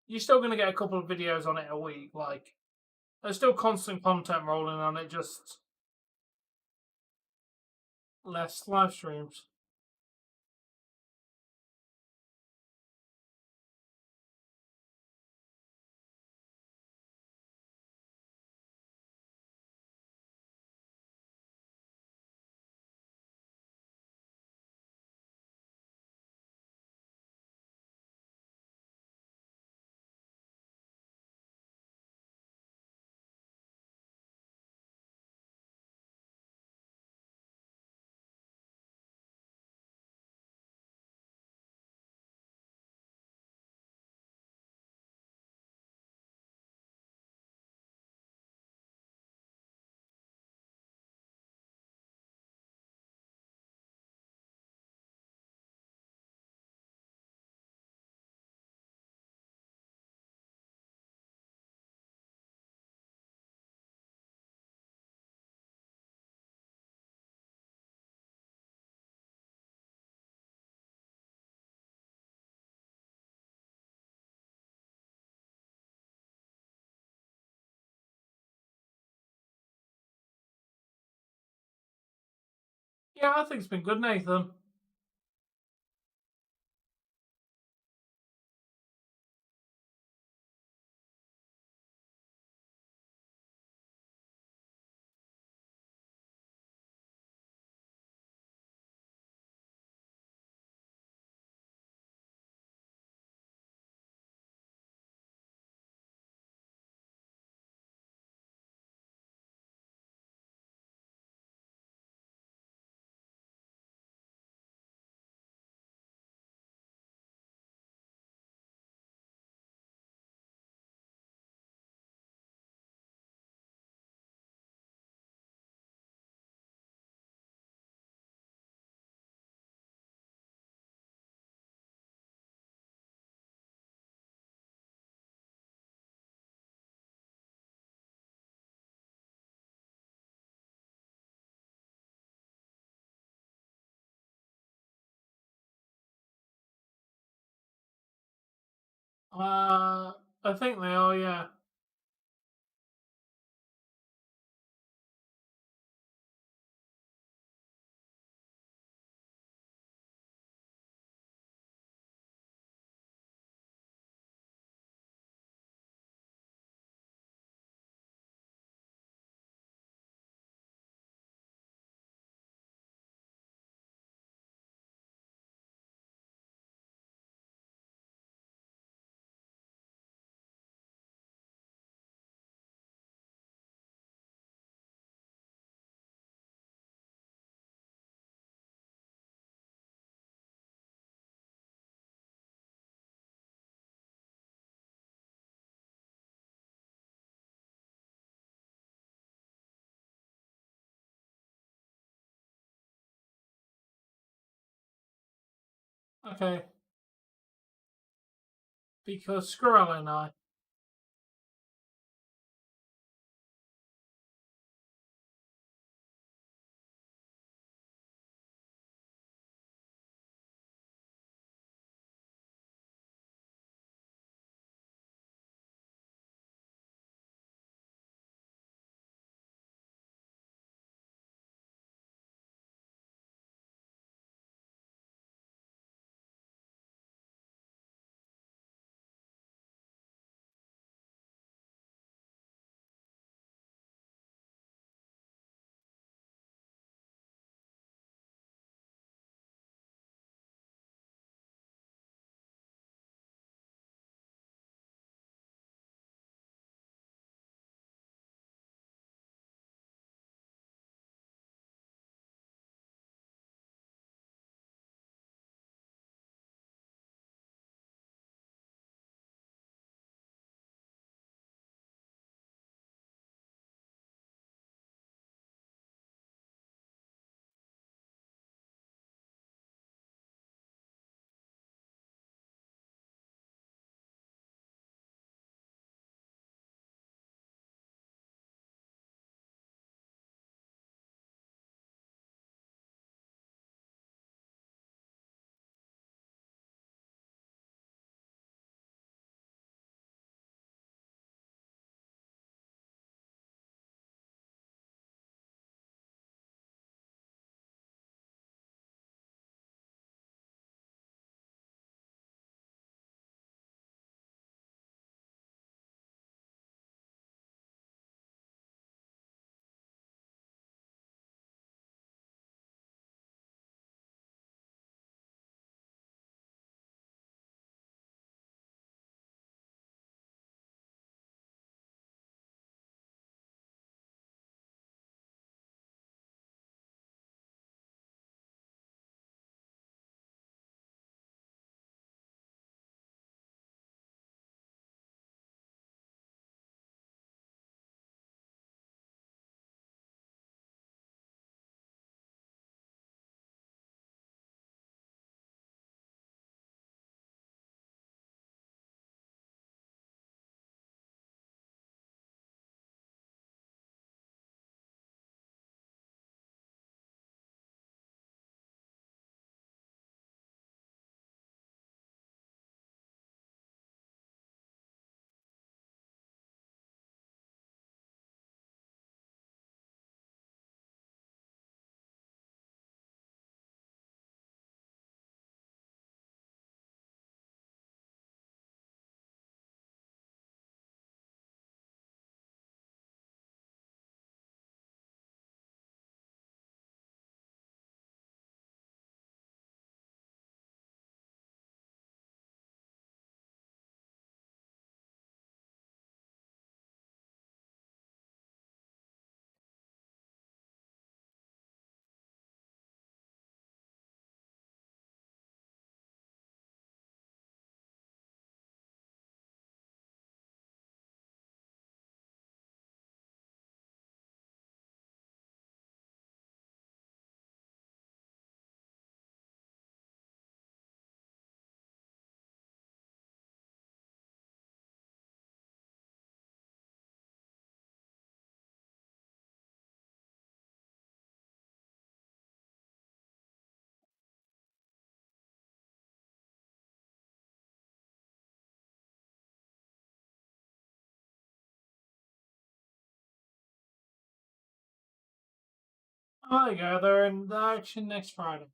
you're still going to get a couple of videos on it a week. Like, there's still constant content rolling on it, just less live streams. Yeah, I think it's been good, Nathan. I think they are, yeah. Okay. Because Squirrel and I. Oh, there you go. They're in action next Friday.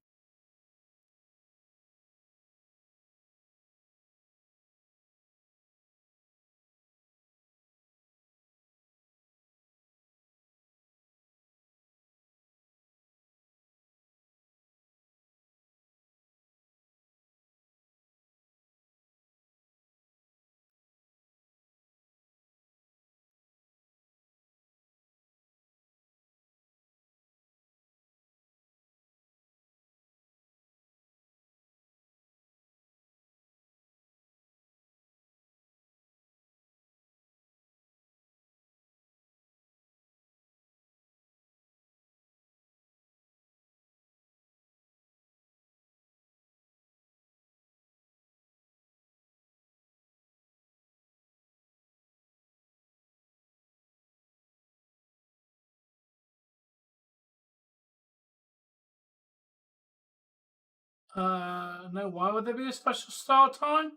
No, why would there be a special start time?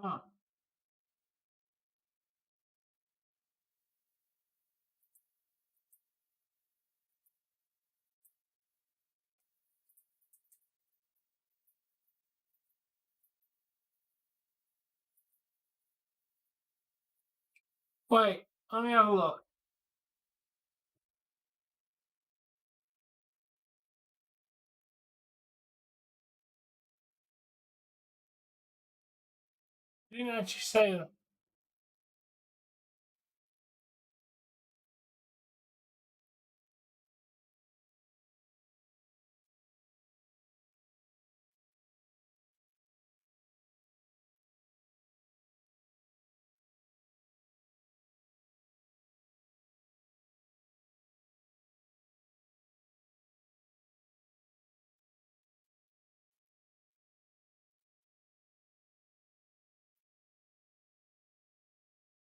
Oh. Wait, let me have a look. You didn't actually say that.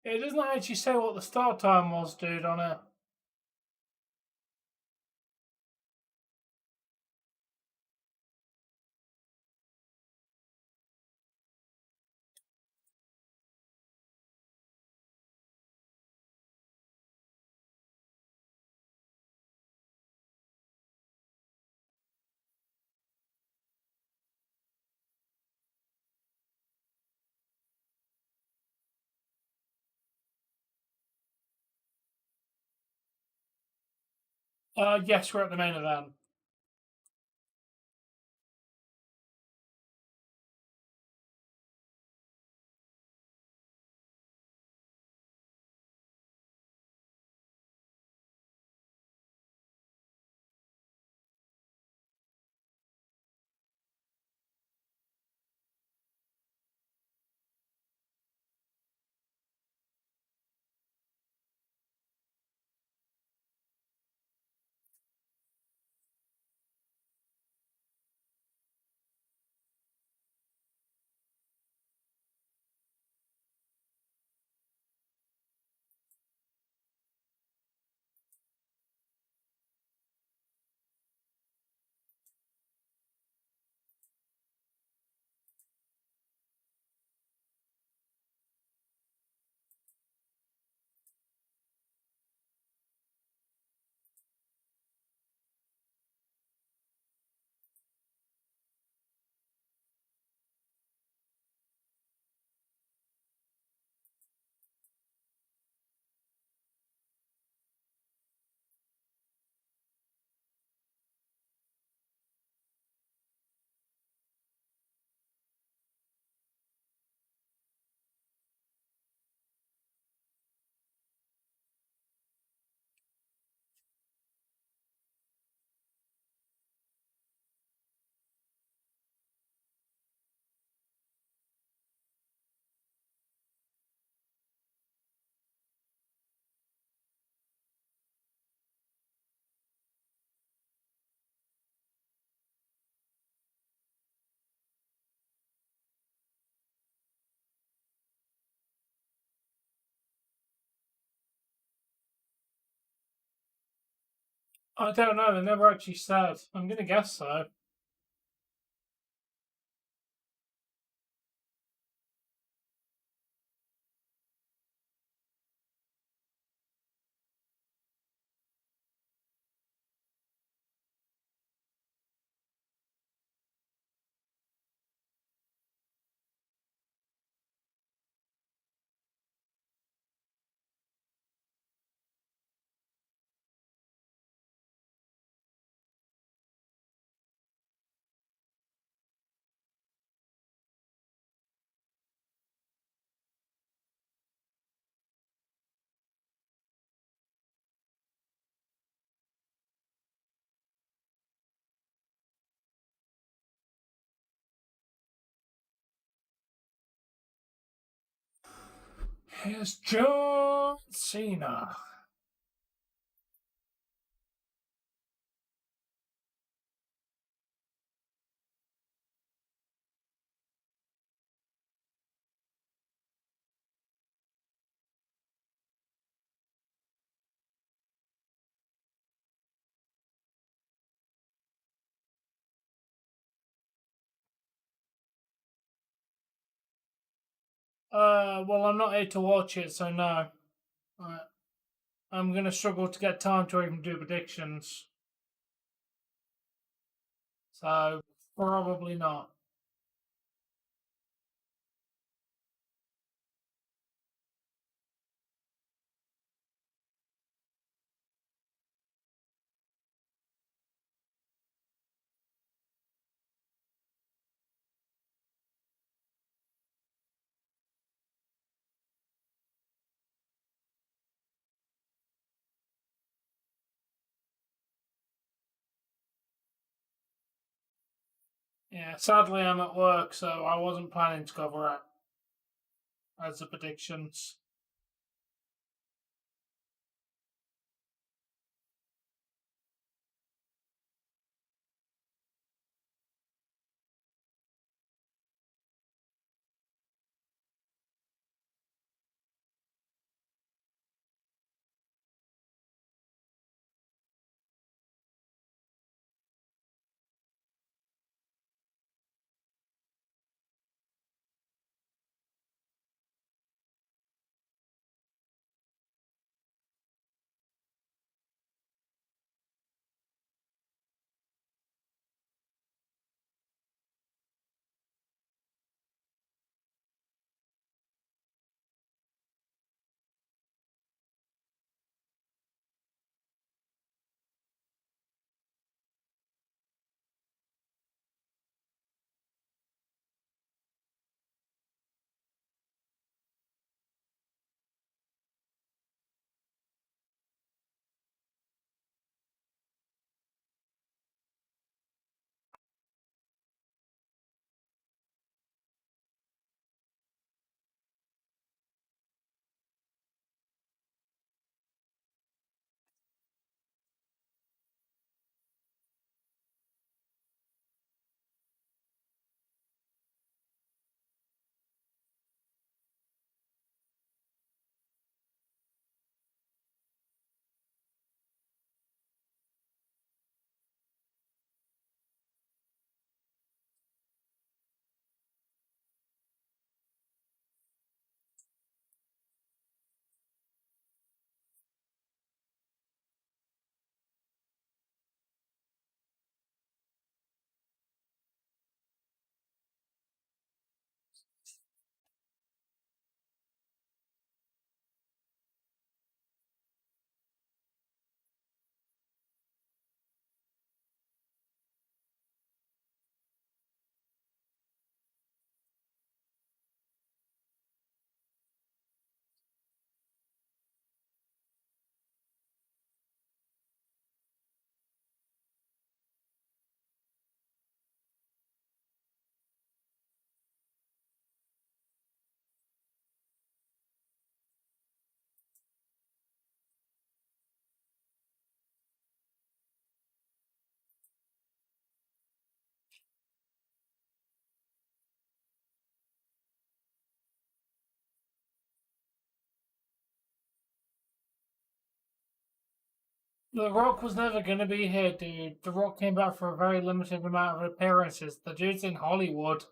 It doesn't actually say what the start time was, dude, on it. Yes, we're at the main event. I don't know. They never actually said. I'm gonna guess so. Here's John Cena. Well, I'm not here to watch it, so no. Uh, I'm gonna struggle to get time to even do predictions. So probably not. Yeah, sadly I'm at work, so I wasn't planning to cover it as the predictions. The Rock was never going to be here, dude. The Rock came back for a very limited amount of appearances. The dude's in Hollywood.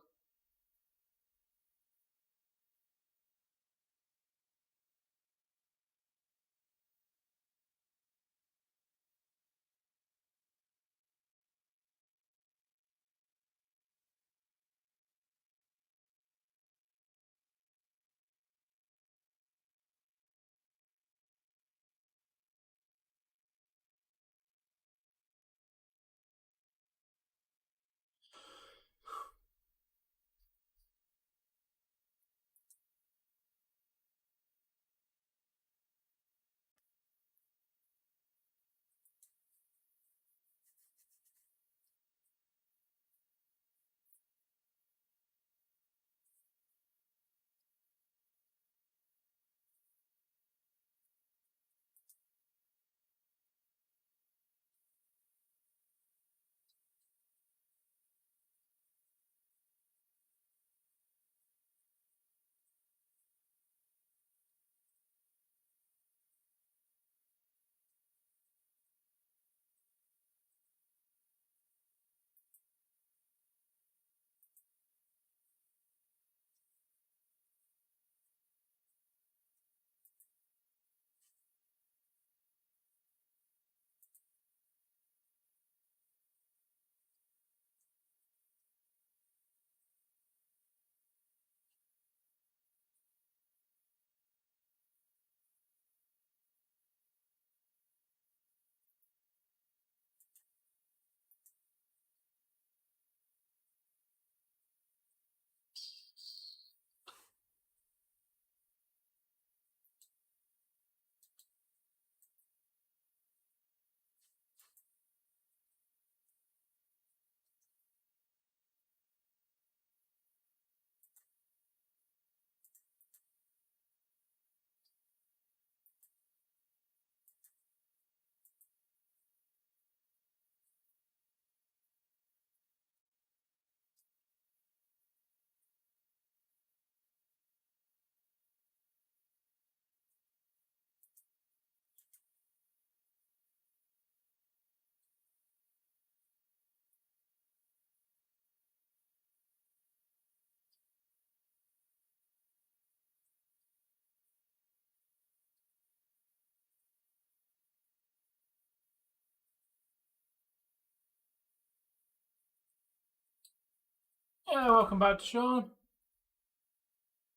Yeah, welcome back to Sean.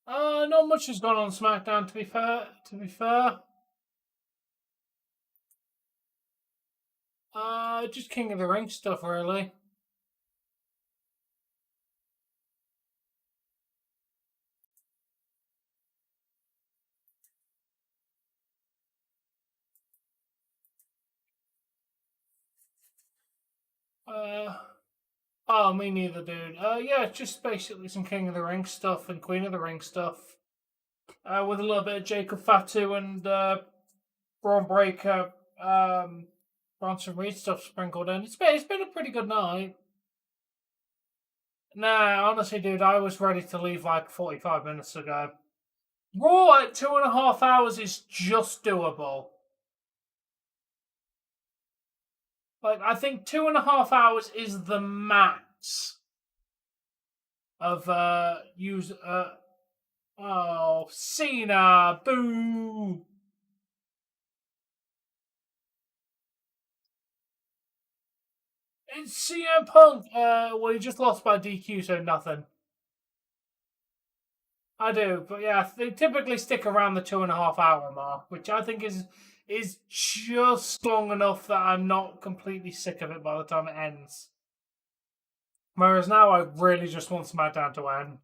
Not much has gone on Smackdown. To be fair, just King of the Ring stuff really. Uh, oh, me neither, dude. Yeah, just basically some King of the Ring stuff and Queen of the Ring stuff. With a little bit of Jacob Fatu and Braun Breaker, Bronson Reed stuff sprinkled in. It's been a pretty good night. Nah, honestly, dude, I was ready to leave like 45 minutes ago. Raw at 2.5 hours is just doable. Like, I think 2.5 hours is the max of use. Oh, Cena, boo! It's CM Punk. Well, he just lost by DQ, so nothing. I do, but yeah, they typically stick around the 2.5 hour mark, which I think is just long enough that I'm not completely sick of it by the time it ends. Whereas now, I really just want SmackDown to end.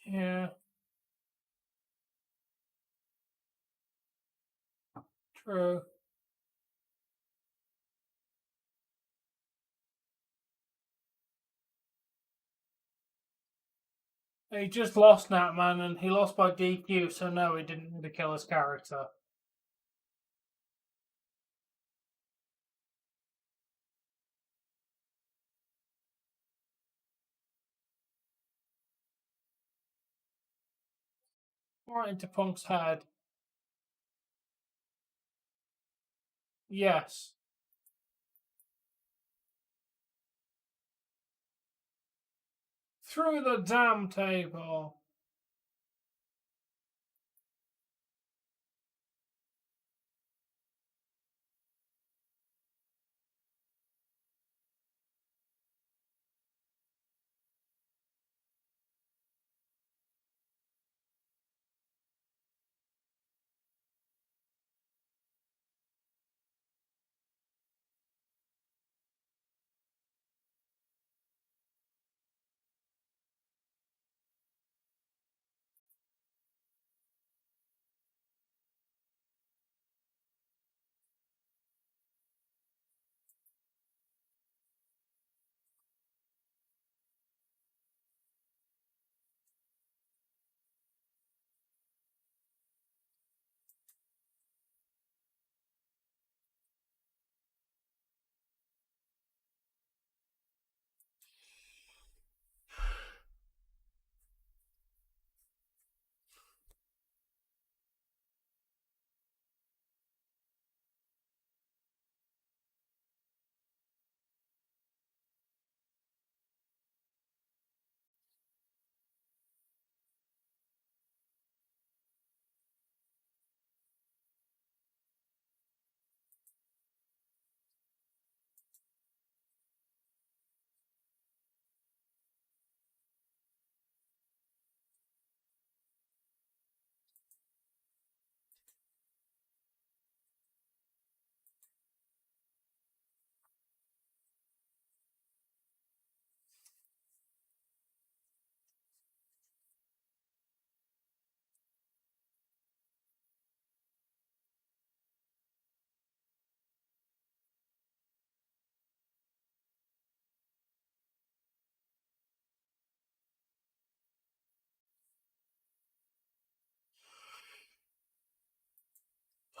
Yeah, true. He just lost that man, and he lost by DQ. So no, he didn't really kill his character. Right into Punk's head. Yes. Through the damn table.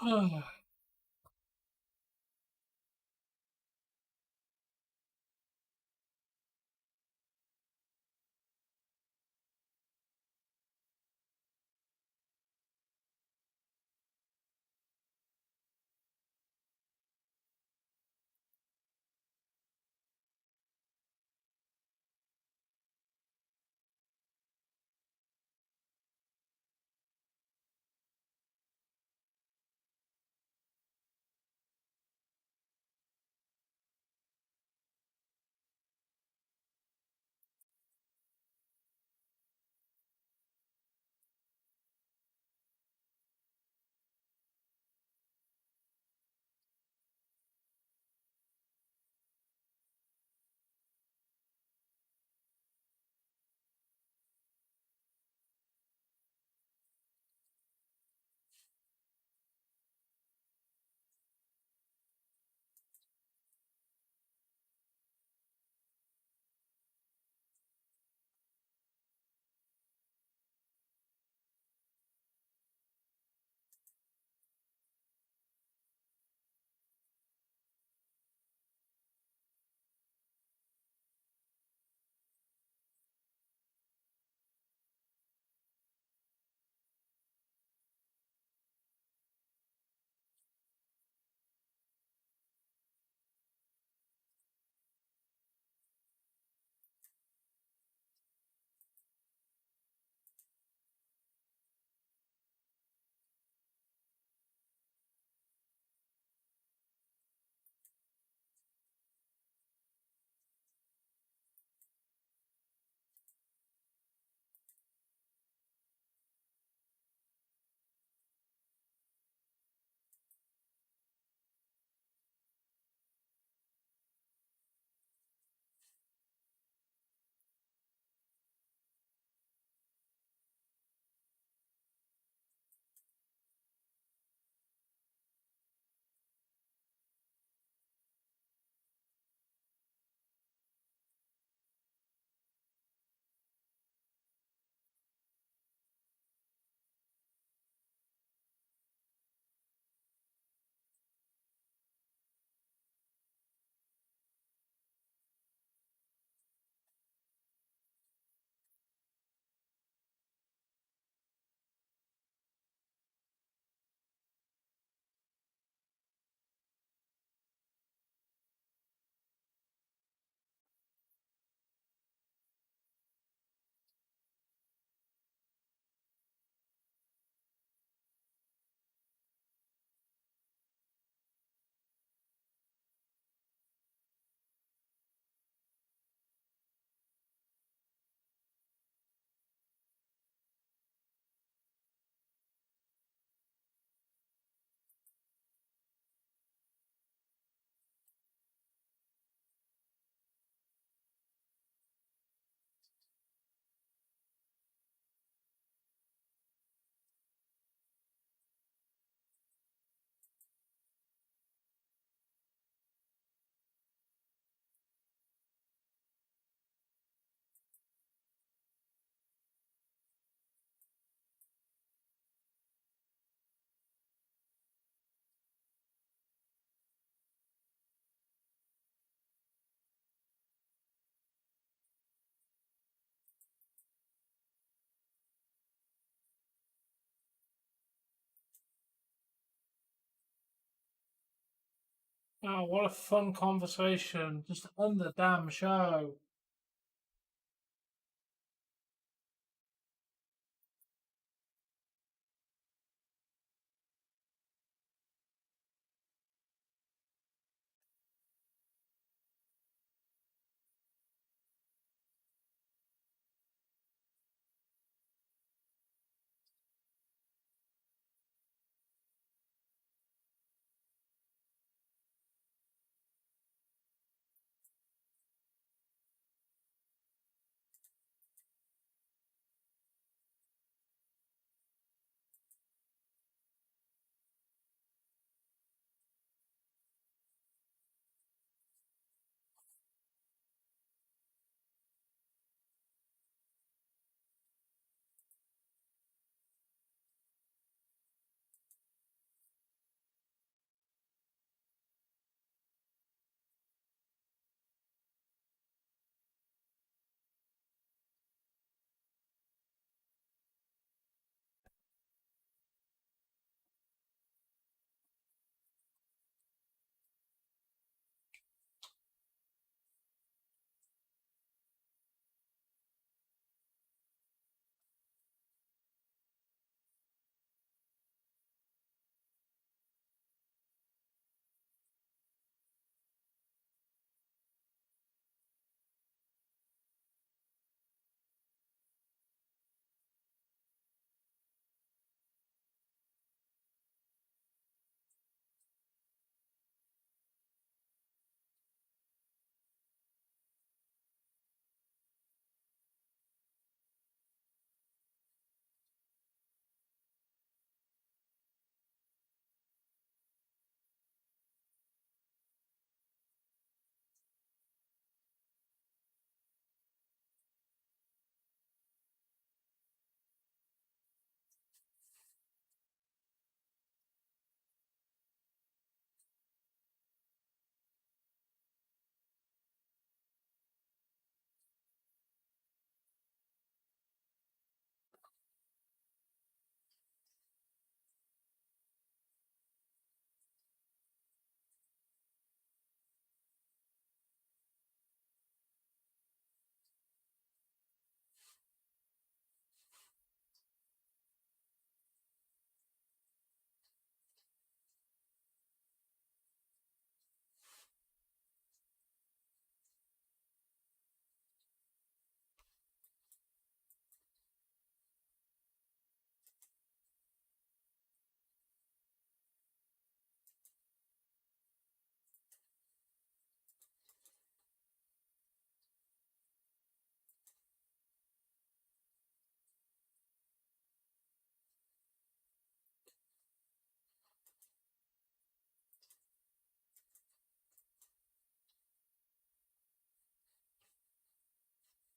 Oh, what a fun conversation. Just on the damn show.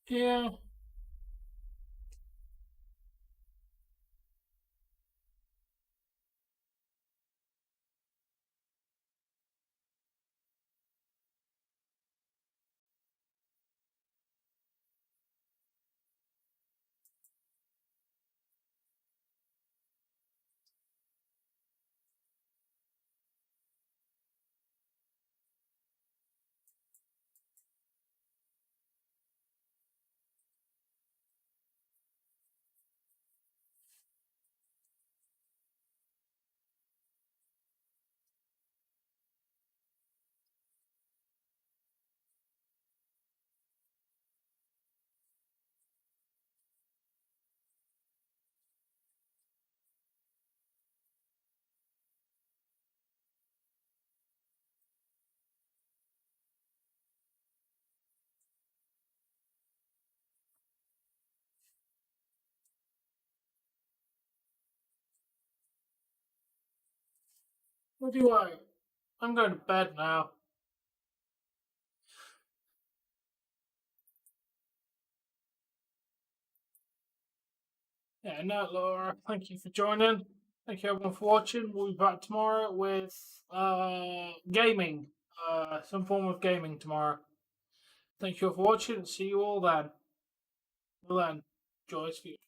Yeah. What do I? I'm going to bed now. Yeah, no, Laura. Thank you for joining. Thank you everyone for watching. We'll be back tomorrow with gaming. Some form of gaming tomorrow. Thank you all for watching. See you all then. Well then, joy's future.